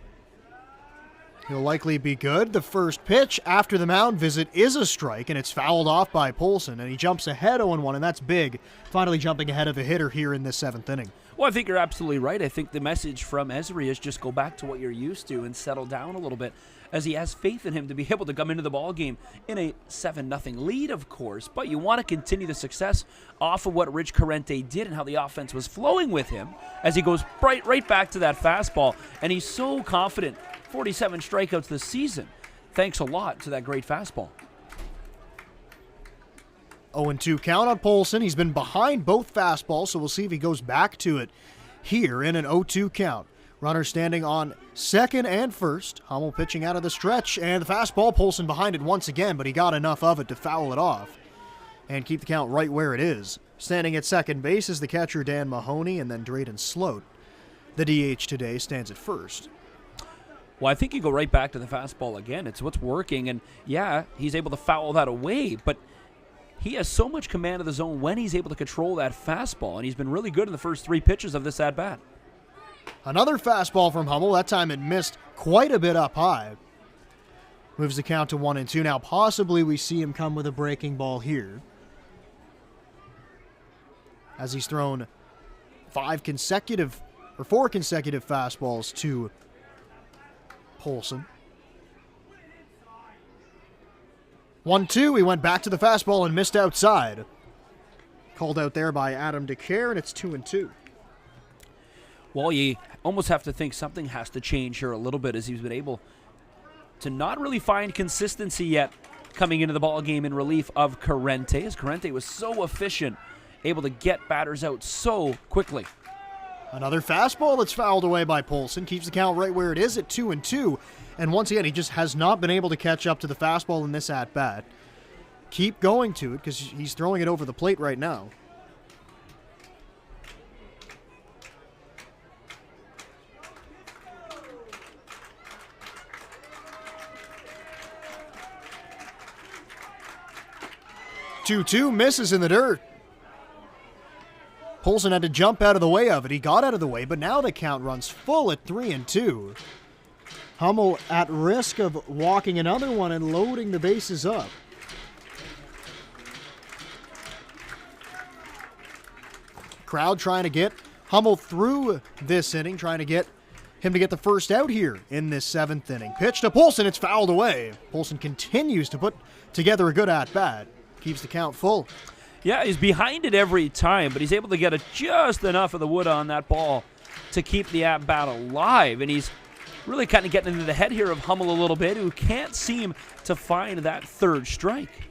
Speaker 2: he'll likely be good. The first pitch after the mound visit is a strike, and it's fouled off by Polson, and he jumps ahead 0-1, and that's big, finally jumping ahead of a hitter here in this 7th inning.
Speaker 3: Well, I think you're absolutely right. I think the message from Esri is just go back to what you're used to and settle down a little bit, as he has faith in him to be able to come into the ball game in a 7-0 lead, of course. But you want to continue the success off of what Rich Corrente did and how the offense was flowing with him as he goes right back to that fastball. And he's so confident. 47 strikeouts this season. Thanks a lot to that great fastball.
Speaker 2: 0-2 count on Polson. He's been behind both fastballs, so we'll see if he goes back to it here in an 0-2 count. Runner standing on second and first. Hummel pitching out of the stretch, and the fastball, Polson behind it once again, but he got enough of it to foul it off and keep the count right where it is. Standing at second base is the catcher Dan Mahoney, and then Drayden Sloat, the DH today, stands at first.
Speaker 3: Well, I think you go right back to the fastball again. It's what's working, and yeah, he's able to foul that away, but he has so much command of the zone when he's able to control that fastball, and he's been really good in the first 3 pitches of this at-bat.
Speaker 2: Another fastball from Hummel. That time it missed quite a bit up high. Moves the count to 1-2. Now possibly we see him come with a breaking ball here, as he's thrown 4 consecutive fastballs to Polson. 1-2, he went back to the fastball and missed outside. Called out there by Adam DeCare, and it's 2-2.
Speaker 3: Well, you almost have to think something has to change here a little bit, as he's been able to not really find consistency yet coming into the ball game in relief of Corrente, as Corrente was so efficient, able to get batters out so quickly.
Speaker 2: Another fastball that's fouled away by Polson. Keeps the count right where it is at 2-2. And once again, he just has not been able to catch up to the fastball in this at-bat. Keep going to it because he's throwing it over the plate right now. Two misses in the dirt. Polson had to jump out of the way of it. He got out of the way, but now the count runs full at 3-2. Hummel at risk of walking another one and loading the bases up. Crowd trying to get Hummel through this inning, trying to get him to get the first out here in this 7th inning. Pitch to Polson, it's fouled away. Polson continues to put together a good at-bat. Keeps the count full.
Speaker 3: Yeah, he's behind it every time, but he's able to get just enough of the wood on that ball to keep the at-bat alive. And he's really kind of getting into the head here of Hummel a little bit, who can't seem to find that third strike.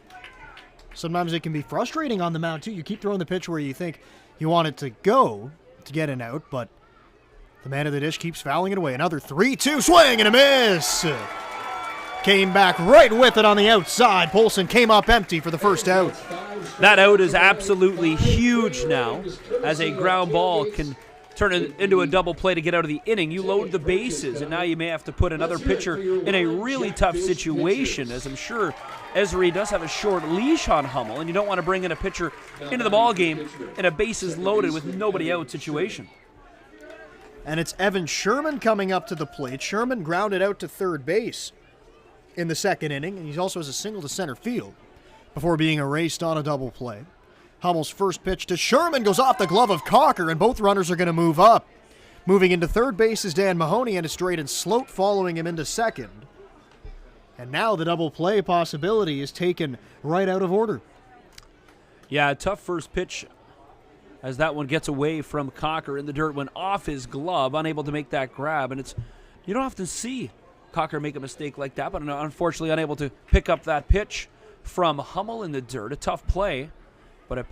Speaker 2: Sometimes it can be frustrating on the mound, too. You keep throwing the pitch where you think you want it to go to get an out, but the man of the dish keeps fouling it away. Another 3-2 swing and a miss. Came back right with it on the outside. Polson came up empty for the first out.
Speaker 3: That out is absolutely huge now, as a ground ball can turn it into a double play to get out of the inning. You load the bases, and now you may have to put another pitcher in a really tough situation, as I'm sure Esri does have a short leash on Hummel, and you don't want to bring in a pitcher into the ball game in a bases loaded with nobody out situation.
Speaker 2: And it's Evan Sherman coming up to the plate. Sherman grounded out to third base in the 2nd inning, and he also has a single to center field before being erased on a double play. Hummel's first pitch to Sherman goes off the glove of Cocker, and both runners are going to move up. Moving into third base is Dan Mahoney, and it's Drayden Sloat following him into second. And now the double play possibility is taken right out of order.
Speaker 3: Yeah, tough first pitch as that one gets away from Cocker in the dirt, went off his glove, unable to make that grab. And you don't often see Cocker make a mistake like that, but unfortunately unable to pick up that pitch from Hummel in the dirt. A tough play, but a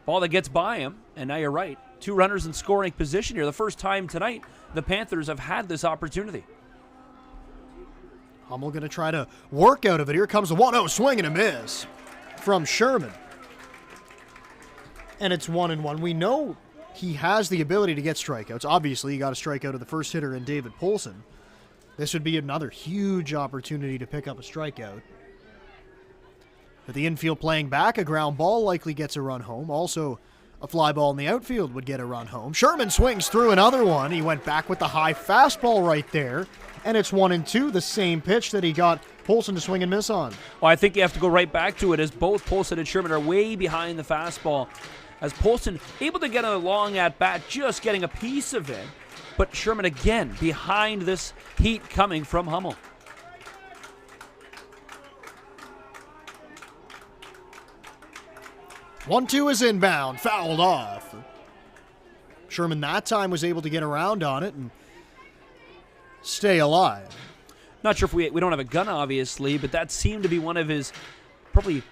Speaker 3: ball that gets by him. And now you're right, 2 runners in scoring position here. The first time tonight the Panthers have had this opportunity.
Speaker 2: Hummel going to try to work out of it. Here comes a 1-0 swing and a miss from Sherman. And it's 1-1. We know he has the ability to get strikeouts. Obviously, he got a strikeout of the first hitter in David Poulsen. This would be another huge opportunity to pick up a strikeout. But the infield playing back, a ground ball likely gets a run home. Also, a fly ball in the outfield would get a run home. Sherman swings through another one. He went back with the high fastball right there. And it's 1-2, the same pitch that he got Poulsen to swing and miss on.
Speaker 3: Well, I think you have to go right back to it as both Poulsen and Sherman are way behind the fastball. As Poulsen able to get a long at-bat, just getting a piece of it. But Sherman again behind this heat coming from Hummel.
Speaker 2: One-two is inbound, fouled off. Sherman that time was able to get around on it and stay alive.
Speaker 3: Not sure if we don't have a gun, obviously, but that seemed to be one of his probably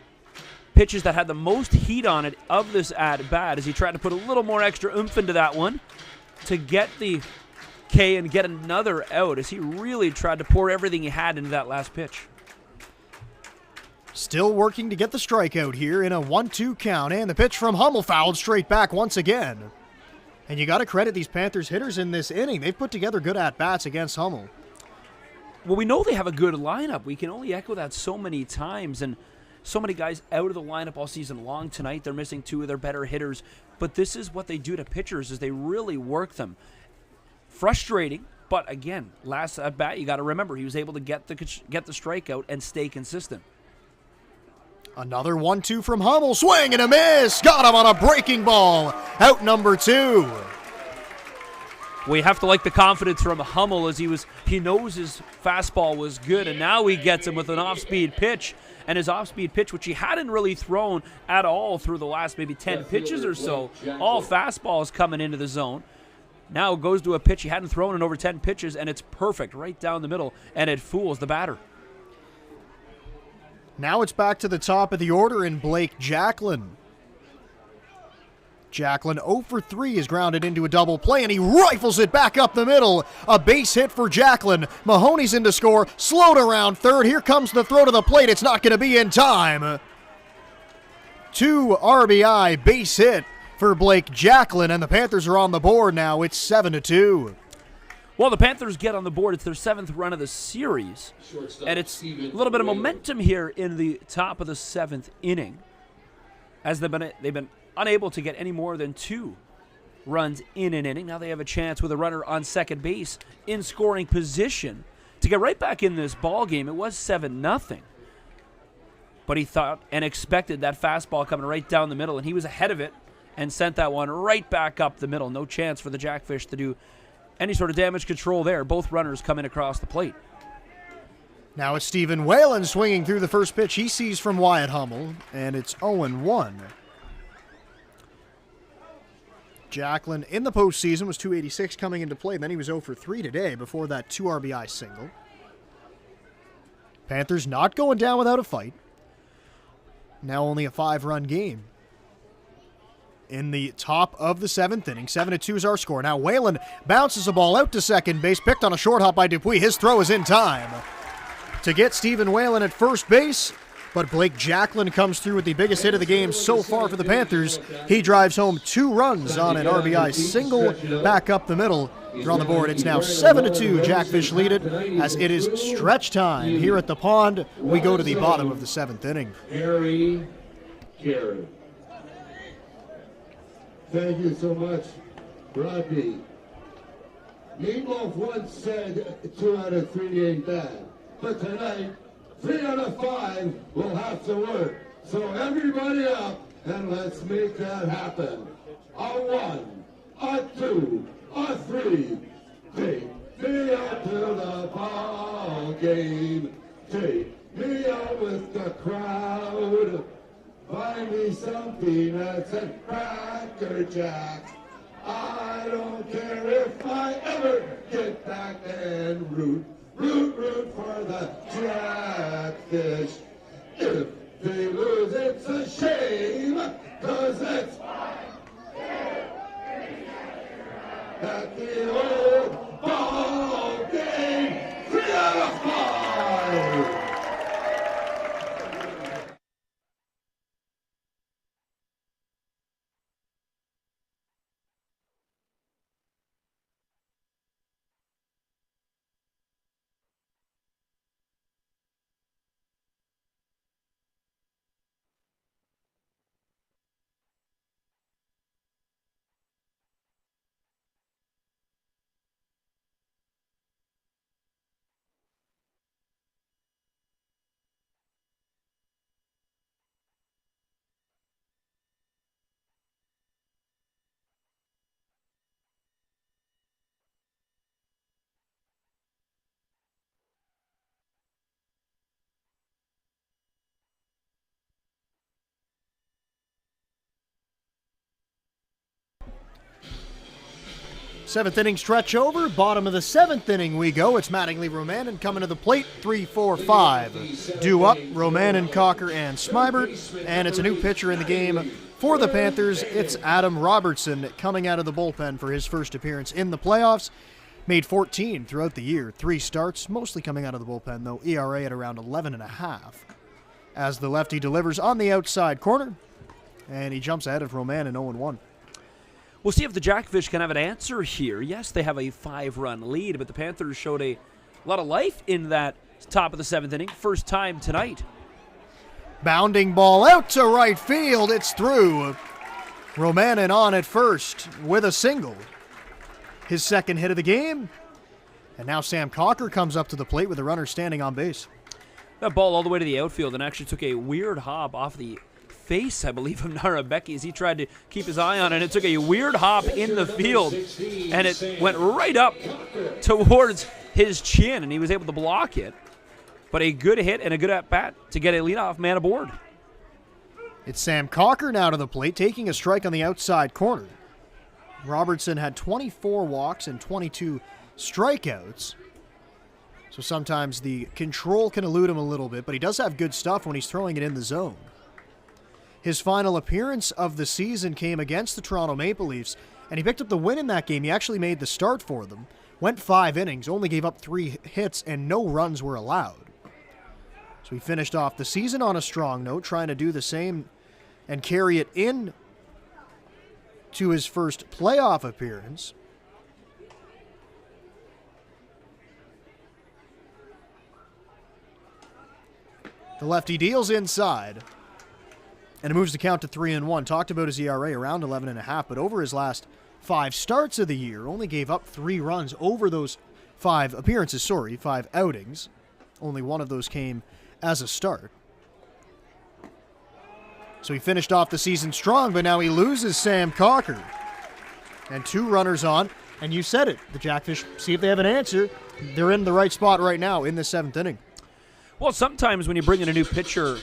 Speaker 3: pitches that had the most heat on it of this at-bat as he tried to put a little more extra oomph into that one to get the K and get another out as he really tried to pour everything he had into that last pitch.
Speaker 2: Still working to get the strikeout here in a 1-2 count, and the pitch from Hummel fouled straight back once again. And you got to credit these Panthers hitters in this inning. They've put together good at-bats against Hummel.
Speaker 3: Well, we know they have a good lineup. We can only echo that so many times, and so many guys out of the lineup all season long tonight. They're missing 2 of their better hitters, but this is what they do to pitchers is they really work them. Frustrating, but again, last at bat, you got to remember he was able to get the strikeout and stay consistent.
Speaker 2: Another 1-2 from Hummel, swing and a miss, got him on a breaking ball, out number 2.
Speaker 3: We have to like the confidence from Hummel as he knows his fastball was good, and now he gets him with an off-speed pitch. And his off-speed pitch, which he hadn't really thrown at all through the last maybe 10 pitches or so, all fastballs coming into the zone. Now it goes to a pitch he hadn't thrown in over 10 pitches, and it's perfect right down the middle, and it fools the batter.
Speaker 2: Now it's back to the top of the order in Blake Jacklin. Jacklin 0 for 3 is grounded into a double play, and he rifles it back up the middle. A base hit for Jacklin. Mahoney's in to score. Slowed around third. Here comes the throw to the plate. It's not going to be in time. 2 RBI base hit for Blake Jacklin, and the Panthers are on the board now. It's 7-2.
Speaker 3: Well, the Panthers get on the board. It's their 7th run of the series, and it's a little bit of momentum here in the top of the 7th inning, as they've been unable to get any more than 2 runs in an inning. Now they have a chance with a runner on second base in scoring position to get right back in this ball game. It was 7-0, but he thought and expected that fastball coming right down the middle, and he was ahead of it and sent that one right back up the middle. No chance for the Jackfish to do any sort of damage control there. Both runners coming across the plate.
Speaker 2: Now it's Stephen Whalen swinging through the first pitch he sees from Wyatt Hummel, and it's 0-1. Jacklin in the postseason was .286 coming into play. Then he was 0 for 3 today before that 2 RBI single. Panthers not going down without a fight. Now only a 5-run game. In the top of the 7th inning, 7-2 is our score. Now Whalen bounces the ball out to second base, picked on a short hop by Dupuis. His throw is in time to get Stephen Whalen at first base. But Blake Jacklin comes through with the biggest hit of the game so far for the Panthers. He drives home 2 runs on an RBI single back up the middle. They're on the board. It's now 7-2. Jackfish lead it as it is stretch time here at the pond. We go to the bottom of the 7th inning.
Speaker 6: Harry Carey. Thank you so much, Rodney. Meatloaf once said 2 out of 3 ain't bad. But tonight, 3 out of 5 will have to work. So everybody up
Speaker 8: and let's make that happen. A 1, a 2, a 3. Take me out to the ball game. Take me out with the crowd. Buy me some peanuts and Cracker Jacks. I don't care if I ever get back and root for the Jackfish. If they lose, it's a shame, 'cause it's at the old ball game. 3 out of 5.
Speaker 2: Seventh inning stretch over. Bottom of the seventh inning we go. It's Mattingly, Romanen coming to the plate. 3, 4, 5. Due up, Romanen, Cocker, and Smybert. And it's a new pitcher in the game for the Panthers. It's Adam Robertson coming out of the bullpen for his first appearance in the playoffs. Made 14 throughout the year. 3 starts, mostly coming out of the bullpen, though. ERA at around 11.5. As the lefty delivers on the outside corner. And he jumps ahead of Romanen 0-1.
Speaker 3: We'll see if the Jackfish can have an answer here. Yes, they have a 5-run lead, but the Panthers showed a lot of life in that top of the 7th inning. First time tonight.
Speaker 2: Bounding ball out to right field. It's through. Romanen on at first with a single. His second hit of the game. And now Sam Cocker comes up to the plate with a runner standing on base.
Speaker 3: That ball all the way to the outfield and actually took a weird hop off the face, I believe, of Narabeki as he tried to keep his eye on it. It took a weird hop in the field, and it went right up towards his chin, and he was able to block it. But a good hit and a good at-bat to get a leadoff man aboard.
Speaker 2: It's Sam Cocker now to the plate, taking a strike on the outside corner. Robertson had 24 walks and 22 strikeouts. So sometimes the control can elude him a little bit, but he does have good stuff when he's throwing it in the zone. His final appearance of the season came against the Toronto Maple Leafs, and he picked up the win in that game. He actually made the start for them. Went 5 innings, only gave up 3 hits, and no runs were allowed. So he finished off the season on a strong note, trying to do the same and carry it in to his first playoff appearance. The lefty deals inside. And it moves the count to 3-1. Talked about his ERA around 11.5, but over his last 5 starts of the year, only gave up 3 runs over those 5 outings. Only one of those came as a start. So he finished off the season strong, but now he loses Sam Cocker. And 2 runners on, and you said it. The Jackfish, see if they have an answer. They're in the right spot right now in the 7th inning.
Speaker 3: Well, sometimes when you bring in a new pitcher,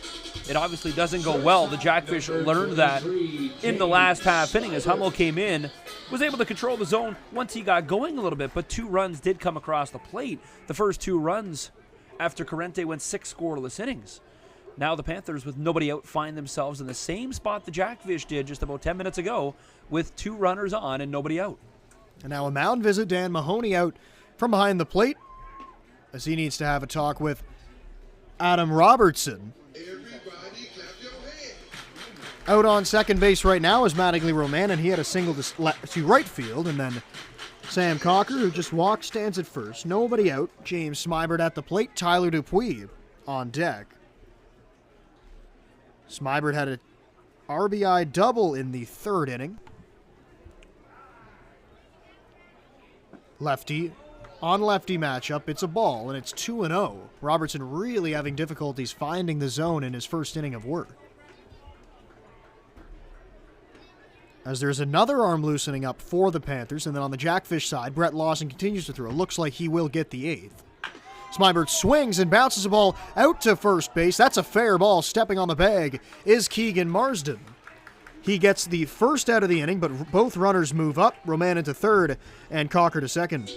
Speaker 3: it obviously doesn't go well. The Jackfish learned that in the last half inning as Hummel came in, was able to control the zone once he got going a little bit, but 2 runs did come across the plate. The first 2 runs after Corrente went 6 scoreless innings. Now the Panthers, with nobody out, find themselves in the same spot the Jackfish did just about 10 minutes ago with 2 runners on and nobody out.
Speaker 2: And now a mound visit. Dan Mahoney out from behind the plate as he needs to have a talk with Adam Robertson. Out on second base right now is Mattingly Romanen, and he had a single to right field, and then Sam Cocker, who just walked, stands at first. Nobody out. James Smybert at the plate. Tyler Dupuis on deck. Smybert had an RBI double in the 3rd inning. Lefty on lefty matchup, it's a ball, and it's 2-0. Robertson really having difficulties finding the zone in his first inning of work. as there's another arm loosening up for the Panthers. And then on the Jackfish side, Brett Lawson continues to throw. Looks like he will get the 8th. Smybert swings and bounces the ball out to first base. That's a fair ball. Stepping on the bag is Keegan Marsden. He gets the first out of the inning, but both runners move up. Roman into third and Cocker to second.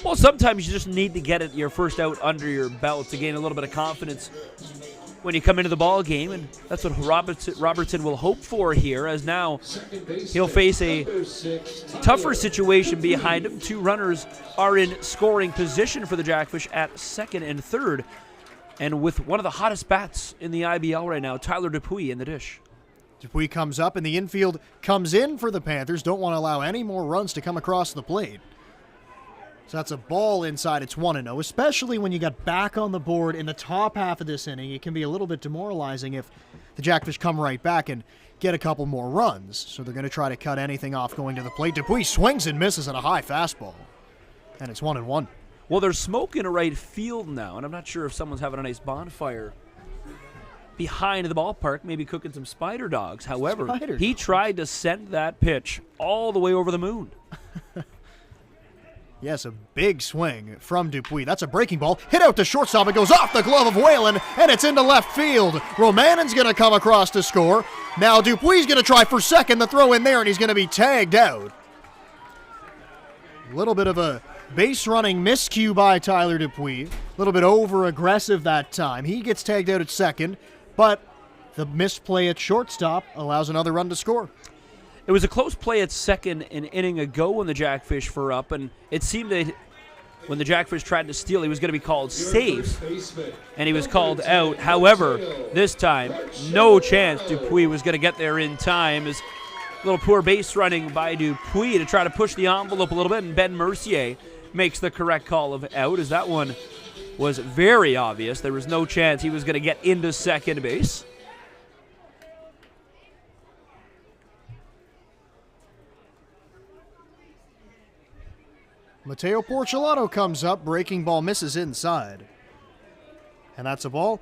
Speaker 3: Well, sometimes you just need to get your first out under your belt to gain a little bit of confidence when you come into the ball game, and that's what Robertson will hope for here, as now he'll face a tougher situation behind him. 2 runners are in scoring position for the Jackfish at second and third, and with one of the hottest bats in the IBL right now, Tyler Dupuis in the dish.
Speaker 2: Dupuis comes up, and the infield comes in for the Panthers. Don't want to allow any more runs to come across the plate. So that's a ball inside. It's 1-0, especially when you got back on the board in the top half of this inning. It can be a little bit demoralizing if the Jackfish come right back and get a couple more runs. So they're going to try to cut anything off going to the plate. Dupuis swings and misses on a high fastball, and it's 1-1.
Speaker 3: Well, there's smoke in right field now, and I'm not sure if someone's having a nice bonfire behind the ballpark, maybe cooking some spider dogs. However, he tried to send that pitch all the way over the moon.
Speaker 2: Yes, a big swing from Dupuis. That's a breaking ball. Hit out to shortstop. It goes off the glove of Whalen, and it's into left field. Romanen's going to come across to score. Now Dupuis going to try for second. The throw in there, and he's going to be tagged out. A little bit of a base running miscue by Tyler Dupuis. A little bit over-aggressive that time. He gets tagged out at second, but the misplay at shortstop allows another run to score.
Speaker 3: It was a close play at second an inning ago when the Jackfish were up, and it seemed that when the Jackfish tried to steal, he was going to be called safe, and he was called out. However, this time, no chance Dupuis was going to get there in time. As a little poor base running by Dupuis to try to push the envelope a little bit, and Ben Mercier makes the correct call of out, as that one was very obvious. There was no chance he was going to get into second base.
Speaker 2: Mateo Porcelato comes up. Breaking ball misses inside. And that's a ball.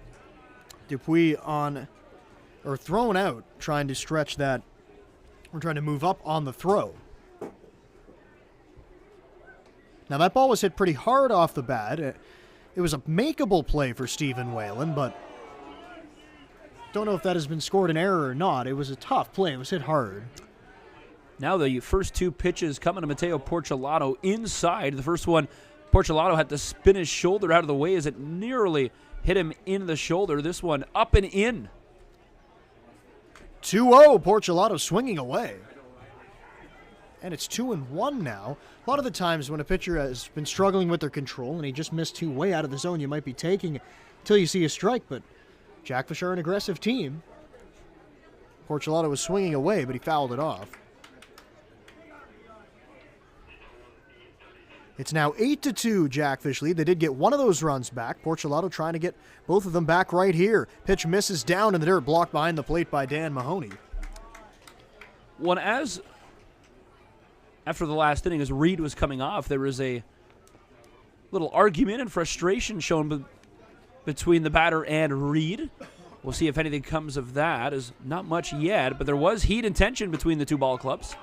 Speaker 2: Dupuis thrown out, trying to stretch that. We're trying to move up on the throw. Now that ball was hit pretty hard off the bat. It was a makeable play for Stephen Whalen, but don't know if that has been scored an error or not. It was a tough play. It was hit hard.
Speaker 3: Now the first 2 pitches coming to Mateo Porcelato inside. The first one, Porcelato had to spin his shoulder out of the way as it nearly hit him in the shoulder. This one up and in.
Speaker 2: 2-0, Porcelato swinging away. And it's 2-1 now. A lot of the times when a pitcher has been struggling with their control and he just missed 2 way out of the zone, you might be taking until you see a strike, but Jackfish are an aggressive team. Porcelato was swinging away, but he fouled it off. It's now 8-2 Jackfish lead. They did get one of those runs back. Porcelato trying to get both of them back right here. Pitch misses down in the dirt, blocked behind the plate by Dan Mahoney.
Speaker 3: Well, after the last inning, as Reed was coming off, there was a little argument and frustration shown between the batter and Reed. We'll see if anything comes of that. Is not much yet, but there was heat and tension between the 2 ball clubs.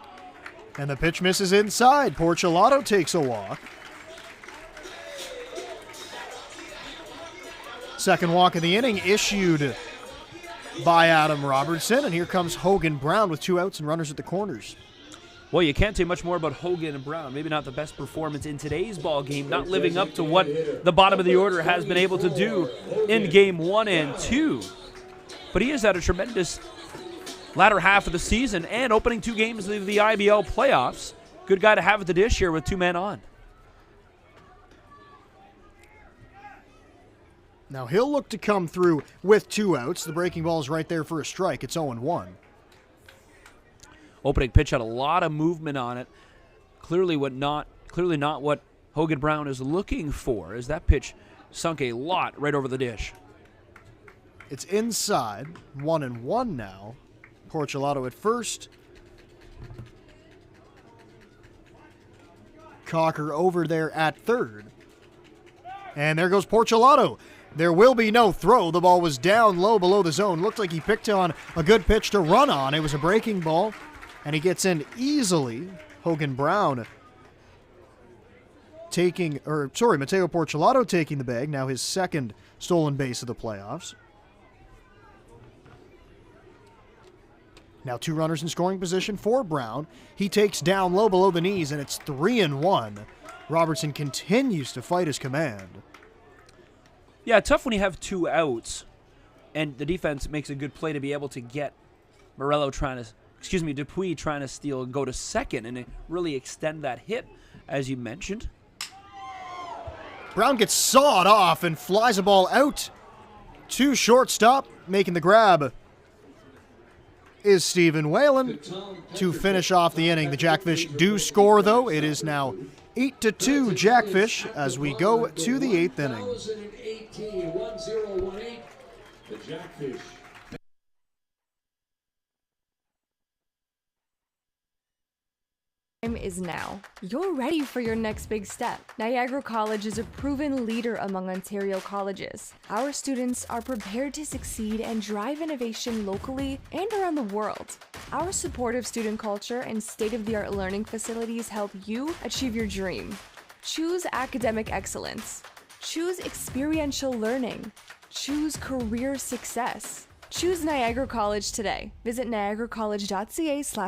Speaker 2: And the pitch misses inside. Porcelato takes a walk. Second walk of the inning issued by Adam Robertson. And here comes Hogan Brown with 2 outs and runners at the corners.
Speaker 3: Well, you can't say much more about Hogan and Brown. Maybe not the best performance in today's ball game, not living up to what the bottom of the order has been able to do in game 1 and 2. But he has had a tremendous latter half of the season and opening 2 games of the IBL playoffs. Good guy to have at the dish here with 2 men on.
Speaker 2: Now he'll look to come through with 2 outs. The breaking ball is right there for a strike. It's 0-1.
Speaker 3: Opening pitch had a lot of movement on it. Clearly not what Hogan Brown is looking for, as that pitch sunk a lot right over the dish.
Speaker 2: It's inside. 1-1 now. Porcelato at first. Cocker over there at third. And there goes Porcelato. There will be no throw. The ball was down low below the zone. Looked like he picked on a good pitch to run on. It was a breaking ball. and he gets in easily. Hogan Brown Matteo Porcelato taking the bag, now his second stolen base of the playoffs. Now 2 runners in scoring position for Brown. He takes down low below the knees, and it's 3-1. Robertson continues to fight his command.
Speaker 3: Yeah, tough when you have 2 outs, and the defense makes a good play to be able to get Dupuis trying to steal and go to second and really extend that hit, as you mentioned.
Speaker 2: Brown gets sawed off and flies a ball out to shortstop. Making the grab is Stephen Whalen to finish off the inning. The Jackfish do score, though. It is now 8-2 Jackfish as we go to the 8th inning.
Speaker 8: 1018, the Jackfish.
Speaker 1: Time is now. You're ready for your next big step. Niagara College is a proven leader among Ontario colleges. Our students are prepared to succeed and drive innovation locally and around the world. Our supportive student culture and state-of-the-art learning facilities help you achieve your dream. Choose academic excellence. Choose experiential learning. Choose career success. Choose Niagara College today. Visit niagaracollege.ca/.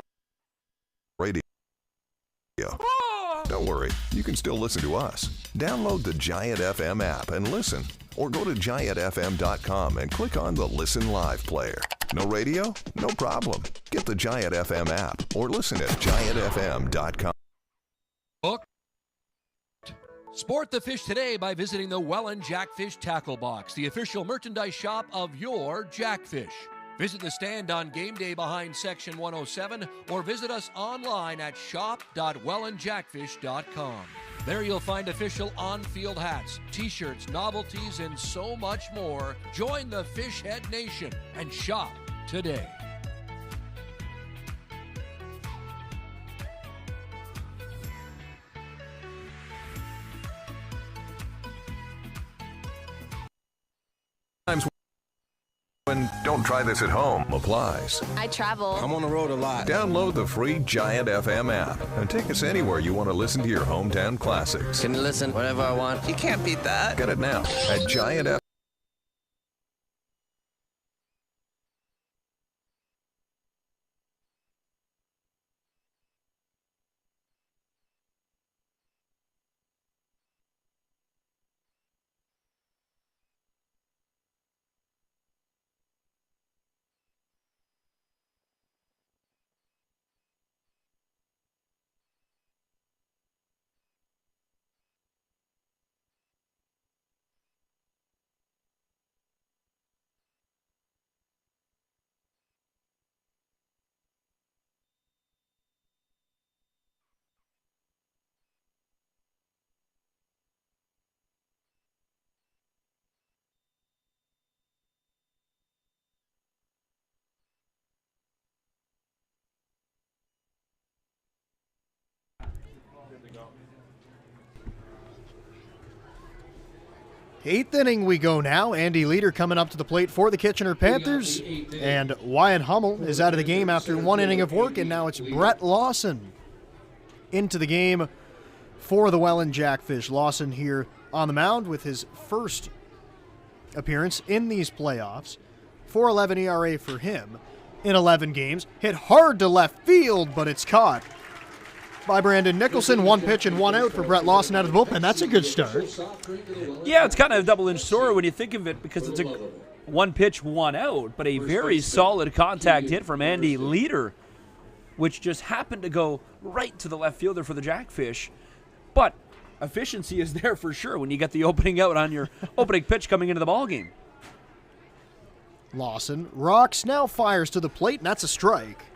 Speaker 4: Don't worry, you can still listen to us. Download the Giant FM app and listen. Or go to giantfm.com and click on the Listen Live player. No radio? No problem. Get the Giant FM app or listen at giantfm.com.
Speaker 5: Hooked. Sport the fish today by visiting the Welland Jackfish Tackle Box, the official merchandise shop of your Jackfish. Visit the stand on game day behind Section 107 or visit us online at shop.wellandjackfish.com. There you'll find official on-field hats, t-shirts, novelties, and so much more. Join the Fishhead Nation and shop today.
Speaker 4: When don't try this at home applies.
Speaker 9: I travel.
Speaker 7: I'm on the road a lot.
Speaker 4: Download the free Giant FM app and take us anywhere you want to listen to your hometown classics.
Speaker 7: Can you listen whenever I want? You can't beat that.
Speaker 4: Get it now at Giant FM.
Speaker 2: Eighth inning we go now. Andy Leader coming up to the plate for the Kitchener Panthers. And Wyatt Hummel is out of the game after 1 inning of work, and now it's Brett Lawson into the game for the Welland Jackfish. Lawson here on the mound with his first appearance in these playoffs. 4.11 ERA for him in 11 games. Hit hard to left field, but it's caught by Brandon Nicholson. 1 pitch and 1 out for Brett Lawson out of the bullpen. That's a good start.
Speaker 3: Yeah, it's kind of a double-edged sword when you think of it because it's a 1 pitch, 1 out, but a very solid contact hit from Andy Leader, which just happened to go right to the left fielder for the Jackfish. But efficiency is there for sure when you get the opening out on your opening pitch coming into the ballgame.
Speaker 2: Lawson rocks, now fires to the plate, and that's a strike.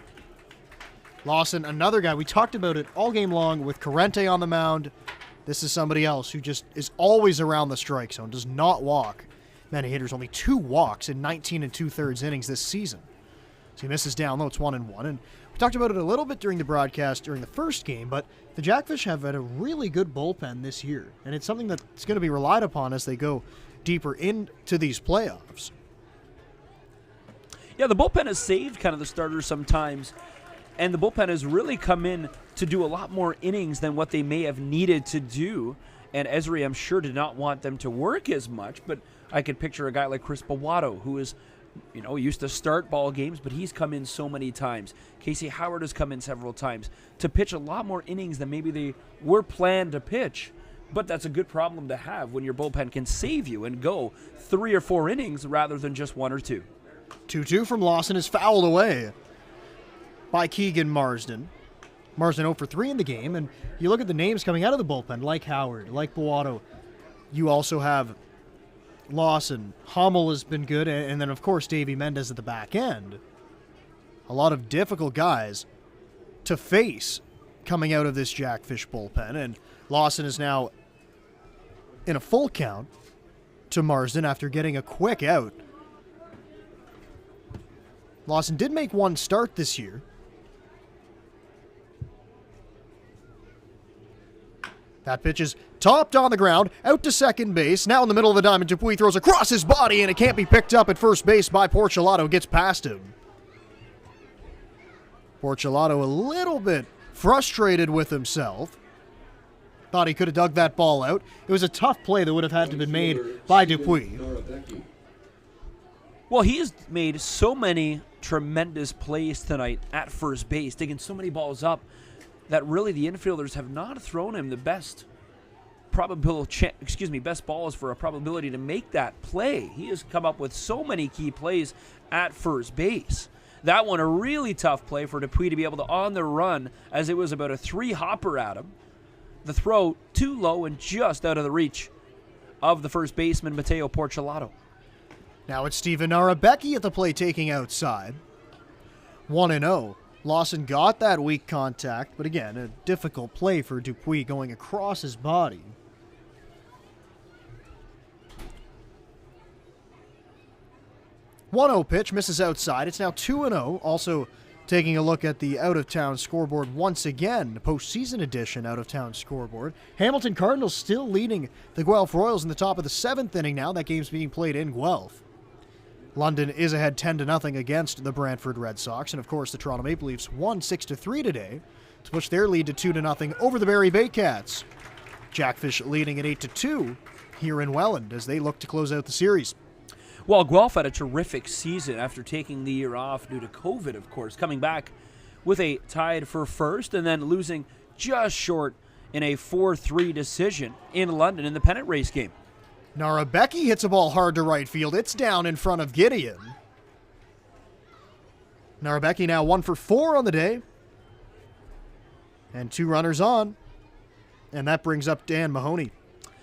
Speaker 2: Lawson, another guy, we talked about it all game long with Corrente on the mound. This is somebody else who just is always around the strike zone, does not walk many hitters, only 2 walks in 19 2/3 innings this season. So he misses down low, it's 1-1. And we talked about it a little bit during the broadcast during the first game, but the Jackfish have had a really good bullpen this year, and it's something that's going to be relied upon as they go deeper into these playoffs.
Speaker 3: Yeah, the bullpen has saved kind of the starters sometimes. And the bullpen has really come in to do a lot more innings than what they may have needed to do. And Esri, I'm sure, did not want them to work as much, but I could picture a guy like Chris Bawato, who is, used to start ball games, but he's come in so many times. Casey Howard has come in several times to pitch a lot more innings than maybe they were planned to pitch. But that's a good problem to have when your bullpen can save you and go 3 or 4 innings rather than just 1 or 2.
Speaker 2: 2-2 from Lawson is fouled away by Keegan Marsden. Marsden 0 for 3 in the game, and you look at the names coming out of the bullpen, like Howard, like Bawato. You also have Lawson. Hummel has been good, and then, of course, Davey Mendez at the back end. A lot of difficult guys to face coming out of this Jackfish bullpen, and Lawson is now in a full count to Marsden after getting a quick out. Lawson did make one start this year. That pitch is topped on the ground, out to second base. Now in the middle of the diamond, Dupuis throws across his body, and it can't be picked up at first base by Porchelato. Gets past him. Porchelato a little bit frustrated with himself. Thought he could have dug that ball out. It was a tough play that would have had to have been made by Dupuis.
Speaker 3: Well, he has made so many tremendous plays tonight at first base, digging so many balls up that really the infielders have not thrown him the best best balls for a probability to make that play. He has come up with so many key plays at first base. That one, a really tough play for Dupuis to be able to on the run, as it was about a 3-hopper at him. The throw too low and just out of the reach of the first baseman, Mateo Porchelato.
Speaker 2: Now it's Steven Narabecki at the plate taking outside. 1-0. Lawson got that weak contact, but again, a difficult play for Dupuis going across his body. .1-0 pitch, misses outside. It's now 2-0. Also taking a look at the out-of-town scoreboard once again, the postseason edition out-of-town scoreboard. Hamilton Cardinals still leading the Guelph Royals in the top of the 7th inning now. That game's being played in Guelph. London is ahead 10-0 against the Brantford Red Sox. And, of course, the Toronto Maple Leafs won 6-3 today to push their lead to 2-0 over the Barrie Bay Cats. Jackfish leading at 8-2 here in Welland as they look to close out the series.
Speaker 3: Well, Guelph had a terrific season after taking the year off due to COVID, of course, coming back with a tied for first and then losing just short in a 4-3 decision in London in the pennant race game.
Speaker 2: Narabecki hits a ball hard to right field. It's down in front of Gideon. Narabecki now 1 for 4 on the day. And 2 runners on. And that brings up Dan Mahoney.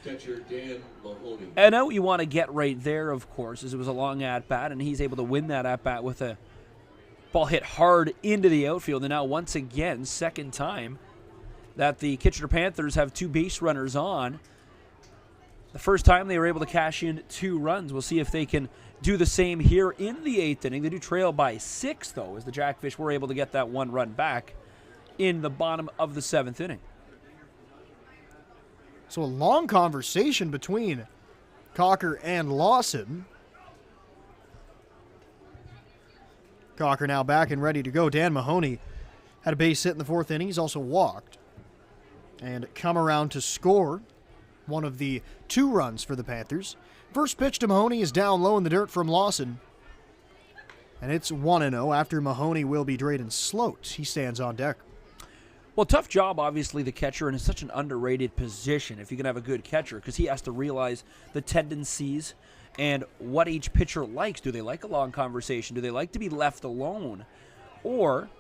Speaker 8: Catcher Dan Mahoney.
Speaker 3: And what you want to get right there, of course, is it was a long at-bat, and he's able to win that at-bat with a ball hit hard into the outfield. And now once again, second time that the Kitchener Panthers have 2 base runners on. The first time they were able to cash in 2 runs. We'll see if they can do the same here in the 8th inning. They do trail by 6, though, as the Jackfish were able to get that 1 run back in the bottom of the 7th inning.
Speaker 2: So a long conversation between Cocker and Lawson. Cocker now back and ready to go. Dan Mahoney had a base hit in the 4th inning. He's also walked and come around to score one of the 2 runs for the Panthers. First pitch to Mahoney is down low in the dirt from Lawson. And it's 1-0 after Mahoney will be Drayden Sloat. He stands on deck.
Speaker 3: Well, tough job, obviously, the catcher, and it's such an underrated position if you can have a good catcher, because he has to realize the tendencies and what each pitcher likes. Do they like a long conversation? Do they like to be left alone? Or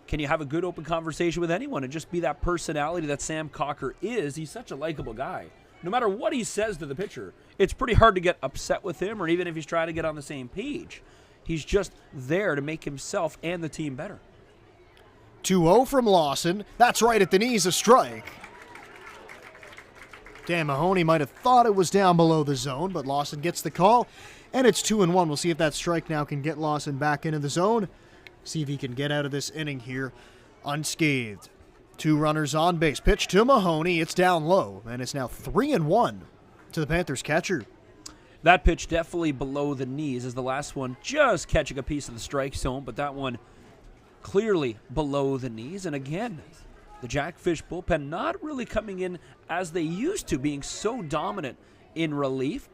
Speaker 3: can you have a good open conversation with anyone and just be that personality that Sam Cocker is? He's such a likable guy. No matter what he says to the pitcher, it's pretty hard to get upset with him, or even if he's trying to get on the same page. He's just there to make himself and the team better.
Speaker 2: 2-0 from Lawson. That's right at the knees, a strike. Dan Mahoney might have thought it was down below the zone, but Lawson gets the call, and it's 2-1. We'll see if that strike now can get Lawson back into the zone. See if he can get out of this inning here unscathed. 2 runners on base. Pitch to Mahoney. It's down low, and it's now 3-1 to the Panthers catcher.
Speaker 3: That pitch definitely below the knees as the last one just catching a piece of the strike zone, but that one clearly below the knees. And again, the Jackfish bullpen not really coming in as they used to, being so dominant in relief.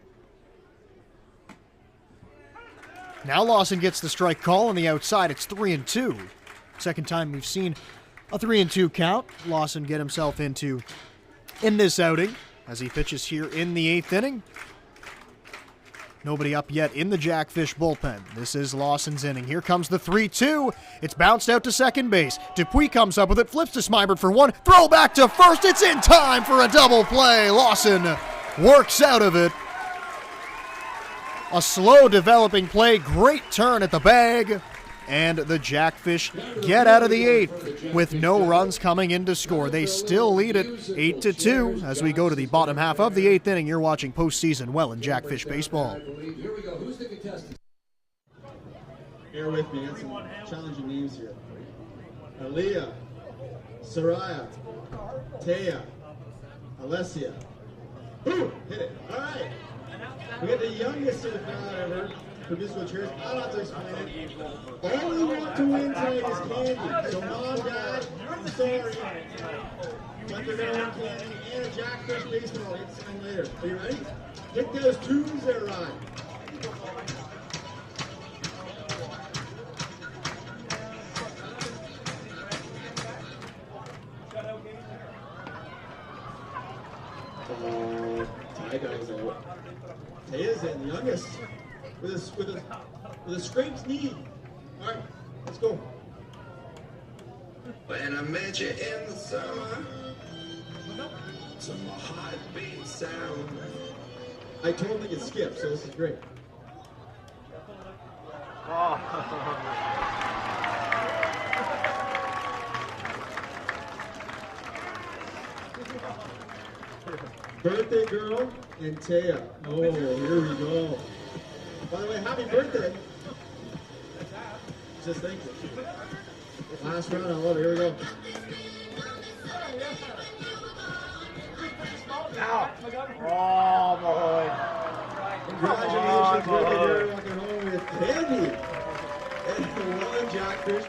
Speaker 2: Now Lawson gets the strike call on the outside. It's 3-2. Second time we've seen a 3-2 count. Lawson get himself into in this outing as he pitches here in the 8th inning. Nobody up yet in the Jackfish bullpen. This is Lawson's inning. Here comes the 3-2. It's bounced out to second base. Dupuis comes up with it, flips to Smybert for one. Throw back to first. It's in time for a double play. Lawson works out of it. A slow developing play. Great turn at the bag. And the Jackfish get out of the 8th with no runs coming in to score. They still lead it 8-2 as we go to the bottom half of the 8th inning. You're watching postseason Welland Jackfish baseball.
Speaker 8: Here we go. Who's the contestant?
Speaker 6: Bear with me, got some challenging names here. Aaliyah, Soraya, Taya, Alessia. Boom! Hit it. All right. We got the youngest of the crowd ever for musical chairs. I don't have to explain it. All we want to win tonight is candy. So mom, dad, I'm sorry. But they're going to win candy and a Jackfish baseball. We'll get some later. Are you ready? Hit those tunes there, Ryan. Ty guy's out. Taya's in, the youngest, with a scraped knee. All right, let's go.
Speaker 7: When I met you in the summer, to my heartbeat sound.
Speaker 6: I totally can skip, so this is great. Birthday girl and Taya. Oh, here we go. By the way, happy birthday. Just thank you. Last round, I love it. Here we go.
Speaker 9: Oh, boy.
Speaker 6: Congratulations, birthday girl. Walking home with candy. And the Welland Jackfish.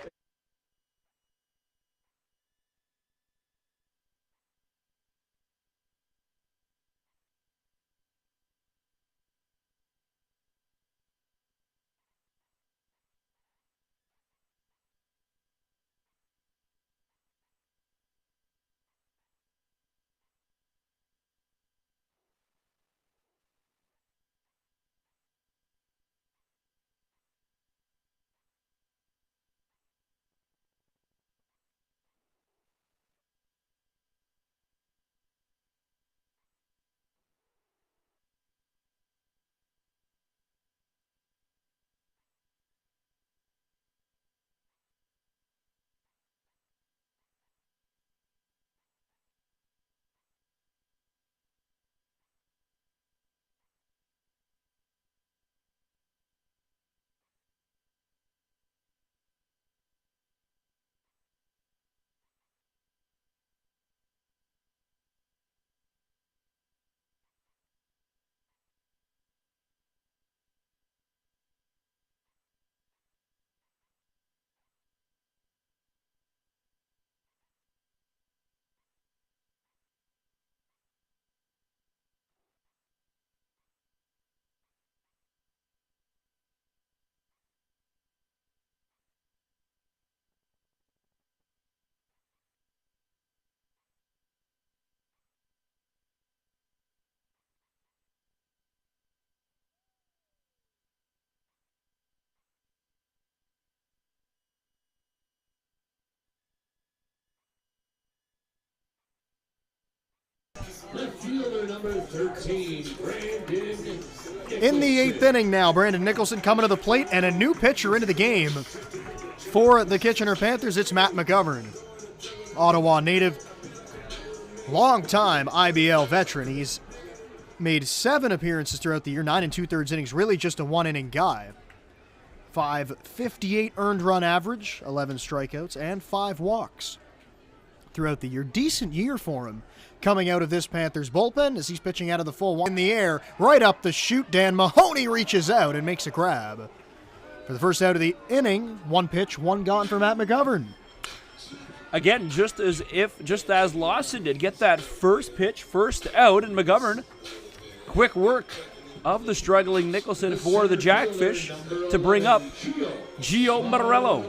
Speaker 8: Left fielder number 13, Brandon.
Speaker 2: In the 8th inning now, Brandon Nicholson coming to the plate and a new pitcher into the game. For the Kitchener Panthers, it's Matt McGovern. Ottawa native, long-time IBL veteran. He's made 7 appearances throughout the year, 9 2/3 innings, really just a one-inning guy. 5.58 earned run average, 11 strikeouts, and 5 walks throughout the year. Decent year for him coming out of this Panthers bullpen as he's pitching out of the full one in the air, right up the chute. Dan Mahoney reaches out and makes a grab. For the first out of the inning, one pitch, one gone for Matt McGovern.
Speaker 3: Again, just as Lawson did, get that first pitch, first out, and McGovern, quick work of the struggling Nicholson for the Jackfish to bring up Gio Morello.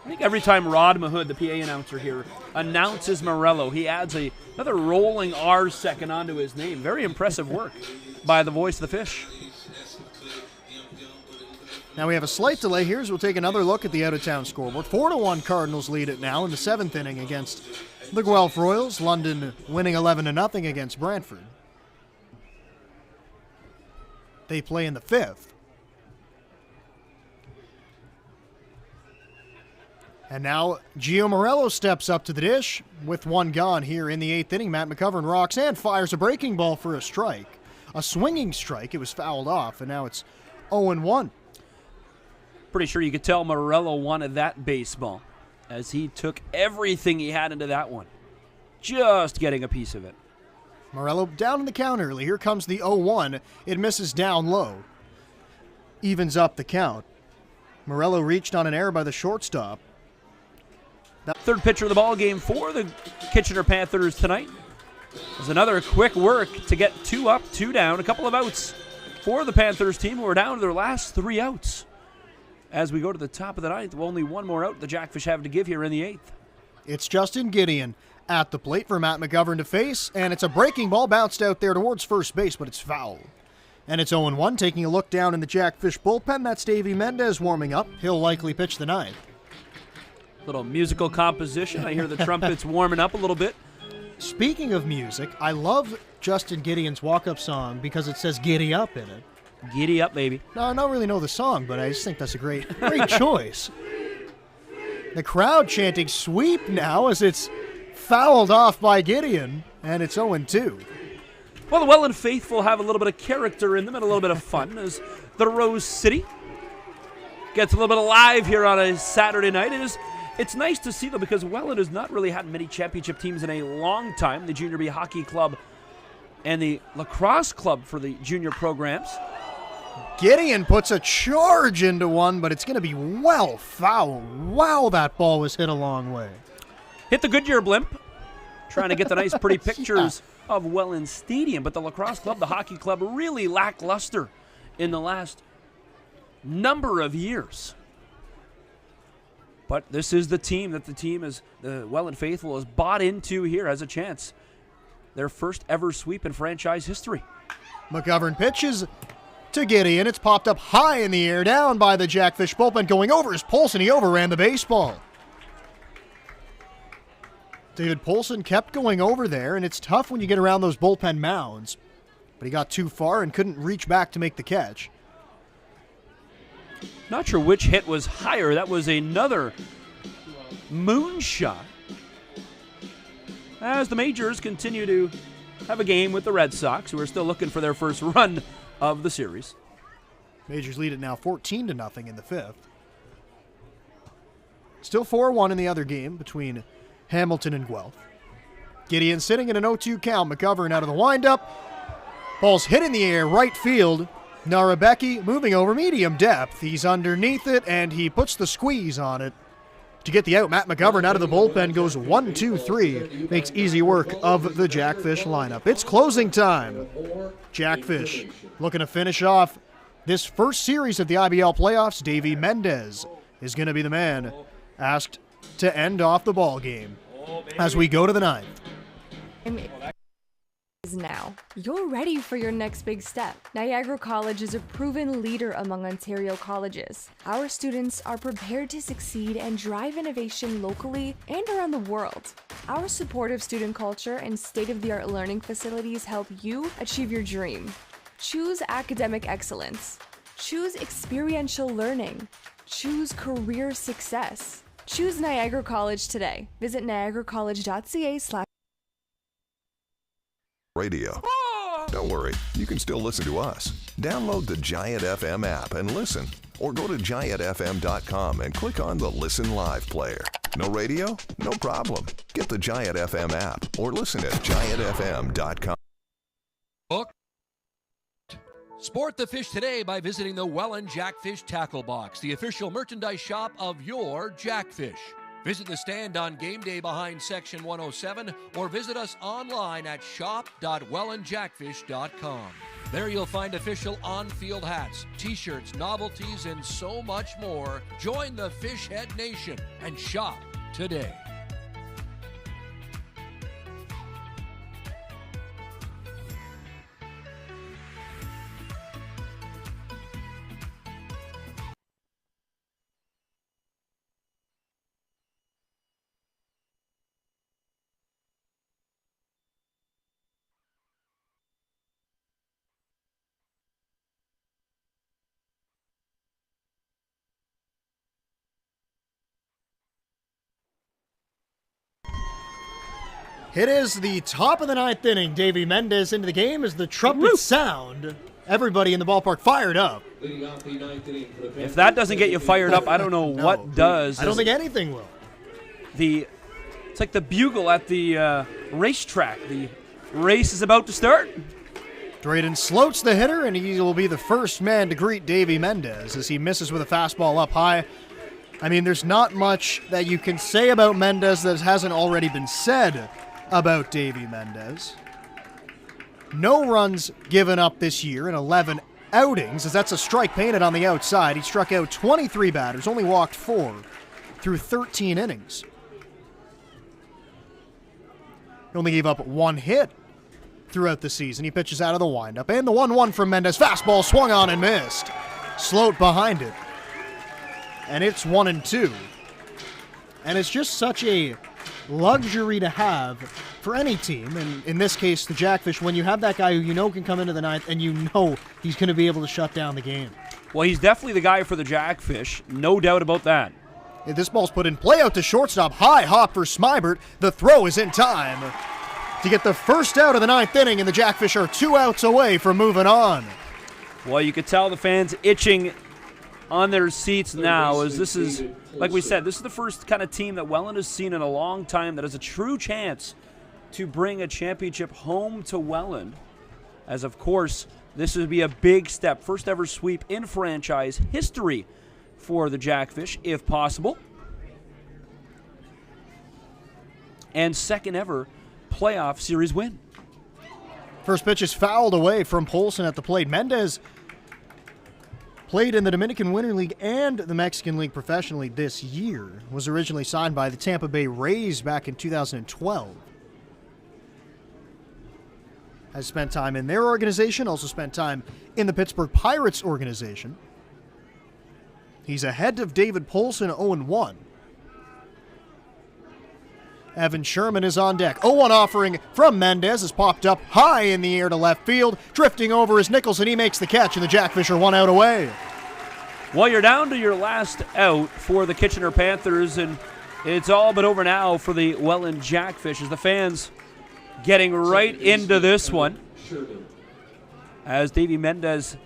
Speaker 3: I think every time Rod Mahood, the PA announcer here, announces Morello, he adds another rolling R second onto his name. Very impressive work by the voice of the Fish.
Speaker 2: Now we have a slight delay here, so we'll take another look at the out-of-town scoreboard. 4-1 Cardinals lead it now in the 7th inning against the Guelph Royals. London winning 11-0 against Brantford. They play in the 5th. And now Gio Morello steps up to the dish with one gone here in the 8th inning. Matt McGovern rocks and fires a breaking ball for a strike. A swinging strike. It was fouled off, and now it's 0-1.
Speaker 3: Pretty sure you could tell Morello wanted that baseball as he took everything he had into that one. Just getting a piece of it.
Speaker 2: Morello down in the count early. Here comes the 0-1. It misses down low. Evens up the count. Morello reached on an error by the shortstop.
Speaker 3: Third pitcher of the ball game for the Kitchener Panthers tonight. There's another quick work to get 2 up, 2 down. A couple of outs for the Panthers team who are down to their last 3 outs. As we go to the top of the 9th, only one more out the Jackfish have to give here in the 8th.
Speaker 2: It's Justin Gideon at the plate for Matt McGovern to face, and it's a breaking ball bounced out there towards first base, but it's foul. And it's 0-1. Taking a look down in the Jackfish bullpen, that's Davey Mendez warming up. He'll likely pitch the 9th.
Speaker 3: Little musical composition. I hear the trumpets warming up a little bit.
Speaker 2: Speaking of music, I love Justin Gideon's walk-up song because it says "Giddy Up" in it.
Speaker 3: Giddy up, baby.
Speaker 2: No, I don't really know the song, but I just think that's a great choice. The crowd chanting "sweep" now as it's fouled off by Gideon, and it's 0-2.
Speaker 3: Well, the Welland faithful have a little bit of character in them and a little bit of fun as the Rose City gets a little bit alive here on a Saturday night. It's nice to see, though, because Welland has not really had many championship teams in a long time. The Junior B Hockey Club and the Lacrosse Club for the junior programs.
Speaker 2: Gideon puts a charge into one, but it's going to be well foul. Wow, that ball was hit a long way.
Speaker 3: Hit the Goodyear blimp, trying to get the nice, pretty pictures of Welland Stadium. But the Lacrosse Club, the Hockey Club, really lackluster in the last number of years. But this is the team that the Welland faithful has bought into here as a chance. Their first ever sweep in franchise history.
Speaker 2: McGovern pitches to Gideon. It's popped up high in the air, down by the Jackfish bullpen, going over his Polson. He overran the baseball. David Polson kept going over there, and it's tough when you get around those bullpen mounds. But he got too far and couldn't reach back to make the catch.
Speaker 3: Not sure which hit was higher. That was another moonshot. As the Majors continue to have a game with the Red Sox, who are still looking for their first run of the series.
Speaker 2: Majors lead it now 14-0 in the 5th. Still 4-1 in the other game between Hamilton and Guelph. Gideon sitting in an 0-2 count. McGovern out of the windup. Ball's hit in the air, right field. Narabeki moving over medium depth. He's underneath it, and he puts the squeeze on it to get the out. Matt McGovern out of the bullpen goes 1-2-3. Makes easy work of the Jackfish lineup. It's closing time. Jackfish looking to finish off this first series of the IBL playoffs. Davey Mendez is going to be the man asked to end off the ball game as we go to the 9th.
Speaker 1: Now, you're ready for your next big step. Niagara College is a proven leader among Ontario colleges. Our students are prepared to succeed and drive innovation locally and around the world. Our supportive student culture and state-of-the-art learning facilities help you achieve your dream. Choose academic excellence. Choose experiential learning. Choose career success. Choose Niagara College today. Visit niagaracollege.ca/.
Speaker 4: Radio. Don't worry, you can still listen to us. Download the Giant FM app and listen, or go to giantfm.com and click on the Listen Live player. No radio? No problem. Get the Giant FM app or listen at giantfm.com.
Speaker 5: Sport the fish today by visiting the Welland Jackfish Tackle Box, the official merchandise shop of your Jackfish. Visit the stand on game day behind Section 107 or visit us online at shop.wellandjackfish.com. There you'll find official on-field hats, t-shirts, novelties, and so much more. Join the Fishhead Nation and shop today.
Speaker 2: It is the top of the ninth inning. Davy Mendez into the game as the trumpets sound. Everybody in the ballpark fired up.
Speaker 3: If that doesn't get you fired up, I don't know what does.
Speaker 2: I don't think anything will.
Speaker 3: It's like the bugle at the racetrack. The race is about to start.
Speaker 2: Drayden Sloats the hitter, and he will be the first man to greet Davy Mendez as he misses with a fastball up high. I mean, there's not much that you can say about Mendez that hasn't already been said about Davy Mendez. No runs given up this year in 11 outings, as that's a strike painted on the outside. He struck out 23 batters, only walked 4 through 13 innings. He only gave up 1 hit throughout the season. He pitches out of the windup, and the 1-1 from Mendez. Fastball swung on and missed. Sloat behind it. And it's 1-2. And it's just such a luxury to have for any team, and in this case, the Jackfish, when you have that guy who you know can come into the ninth and you know he's going to be able to shut down the game.
Speaker 3: Well, he's definitely the guy for the Jackfish, no doubt about that.
Speaker 2: Yeah, this ball's put in play out to shortstop. High hop for Smybert. The throw is in time to get the first out of the ninth inning, and the Jackfish are 2 outs away from moving on.
Speaker 3: Well, you could tell the fans itching on their seats now, as this is, like we said, this is the first kind of team that Welland has seen in a long time that has a true chance to bring a championship home to Welland. As, of course, this would be a big step, first ever sweep in franchise history for the Jackfish, if possible. And second ever playoff series win.
Speaker 2: First pitch is fouled away from Polson at the plate. Mendez played in the Dominican Winter League and the Mexican League professionally this year. Was originally signed by the Tampa Bay Rays back in 2012. Has spent time in their organization, also spent time in the Pittsburgh Pirates organization. He's ahead of David Polson, 0-1. Evan Sherman is on deck. 0-1 offering from Mendez is popped up high in the air to left field. Drifting over is Nicholson. He makes the catch, and the Jackfish are 1 out away.
Speaker 3: Well, you're down to your last out for the Kitchener Panthers, and it's all but over now for the Welland Jackfish as the fans getting right into this one. As Davy Mendez,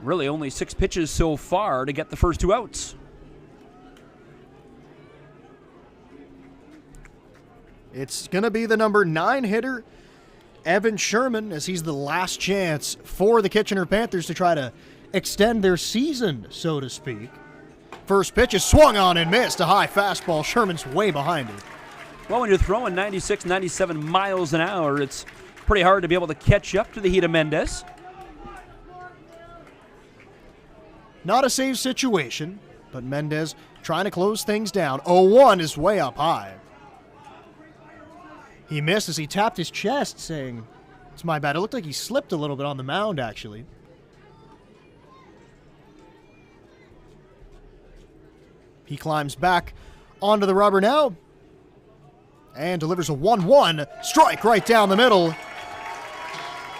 Speaker 3: really only 6 pitches so far to get the first 2 outs.
Speaker 2: It's going to be the number 9 hitter, Evan Sherman, as he's the last chance for the Kitchener Panthers to try to extend their season, so to speak. First pitch is swung on and missed. A high fastball. Sherman's way behind it.
Speaker 3: Well, when you're throwing 96, 97 miles an hour, it's pretty hard to be able to catch up to the heat of Mendez.
Speaker 2: Not a save situation, but Mendez trying to close things down. 0-1 is way up high. He missed as he tapped his chest, saying, "It's my bad." It looked like he slipped a little bit on the mound, actually. He climbs back onto the rubber now and delivers a 1-1 strike right down the middle.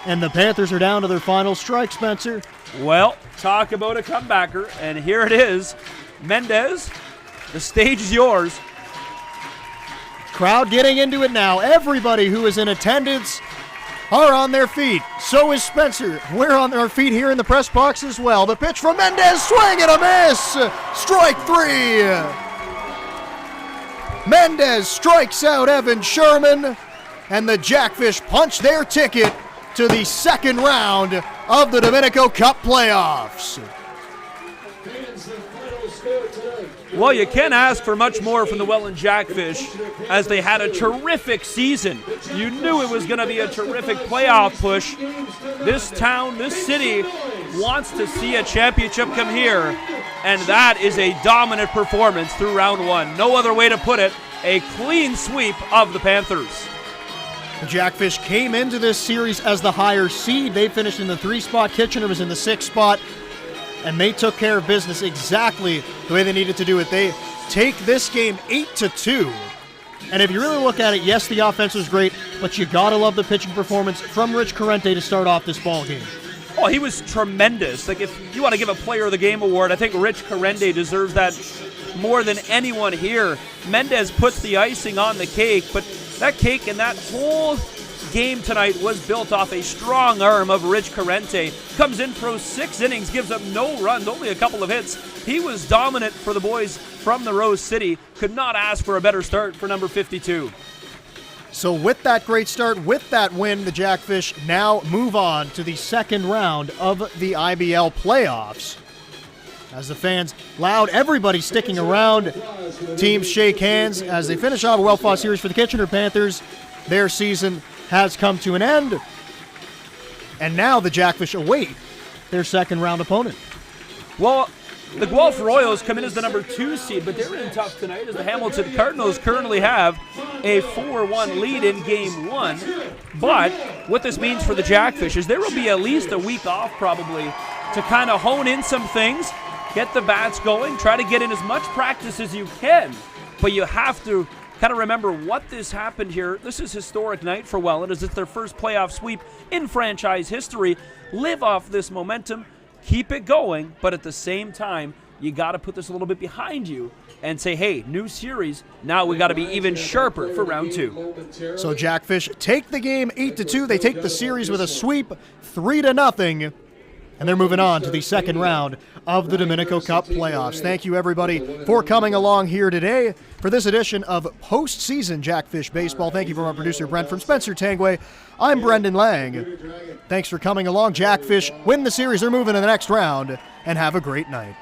Speaker 2: And the Panthers are down to their final strike, Spencer.
Speaker 3: Well, talk about a comebacker, and here it is. Mendez, the stage is yours.
Speaker 2: Crowd getting into it now. Everybody who is in attendance are on their feet. So is Spencer. We're on our feet here in the press box as well. The pitch from Mendez, swing and a miss. Strike 3. Mendez strikes out Evan Sherman, and the Jackfish punch their ticket to the second round of the Domenico Cup playoffs.
Speaker 3: Well, you can't ask for much more from the Welland Jackfish as they had a terrific season. You knew it was going to be a terrific playoff push. This town, this city wants to see a championship come here, and that is a dominant performance through round one. No other way to put it, a clean sweep of the Panthers.
Speaker 2: The Jackfish came into this series as the higher seed. They finished in the 3 spot. Kitchener was in the 6 spot. And they took care of business exactly the way they needed to do it. They take this game 8-2. And if you really look at it, yes, the offense was great, but you got to love the pitching performance from Rich Corrente to start off this ball game.
Speaker 3: Oh, he was tremendous. Like, if you want to give a Player of the Game award, I think Rich Corrente deserves that more than anyone here. Mendez puts the icing on the cake, but that cake and that whole game tonight was built off a strong arm of Rich Corrente. Comes in, throws 6 innings, gives up no runs, only a couple of hits. He was dominant for the boys from the Rose City. Could not ask for a better start for number 52.
Speaker 2: So with that great start, with that win, the Jackfish now move on to the second round of the IBL playoffs. As the fans loud, everybody sticking around. Teams shake hands as they finish off a well-fought series for the Kitchener Panthers. Their season has come to an end. And now the Jackfish await their second round opponent.
Speaker 3: Well, the Guelph Royals come in as the number 2 seed, but they're in tough tonight as the Hamilton Cardinals currently have a 4-1 lead in game 1. But what this means for the Jackfish is there will be at least a week off probably to kind of hone in some things, get the bats going, try to get in as much practice as you can. But you have to kind of remember what this happened here. This is historic night for Welland as it's their first playoff sweep in franchise history. Live off this momentum, keep it going, but at the same time, you got to put this a little bit behind you and say, hey, new series, now we got to be even sharper for round 2.
Speaker 2: So Jackfish take the game 8-2. They take the series with a sweep 3-0. And they're moving on to the second round of the Domenico Cup playoffs. Thank you, everybody, for coming along here today for this edition of postseason Jackfish Baseball. Thank you from our producer, Brent, from Spencer Tangway. I'm Brendan Lang. Thanks for coming along. Jackfish win the series. They're moving to the next round, and have a great night.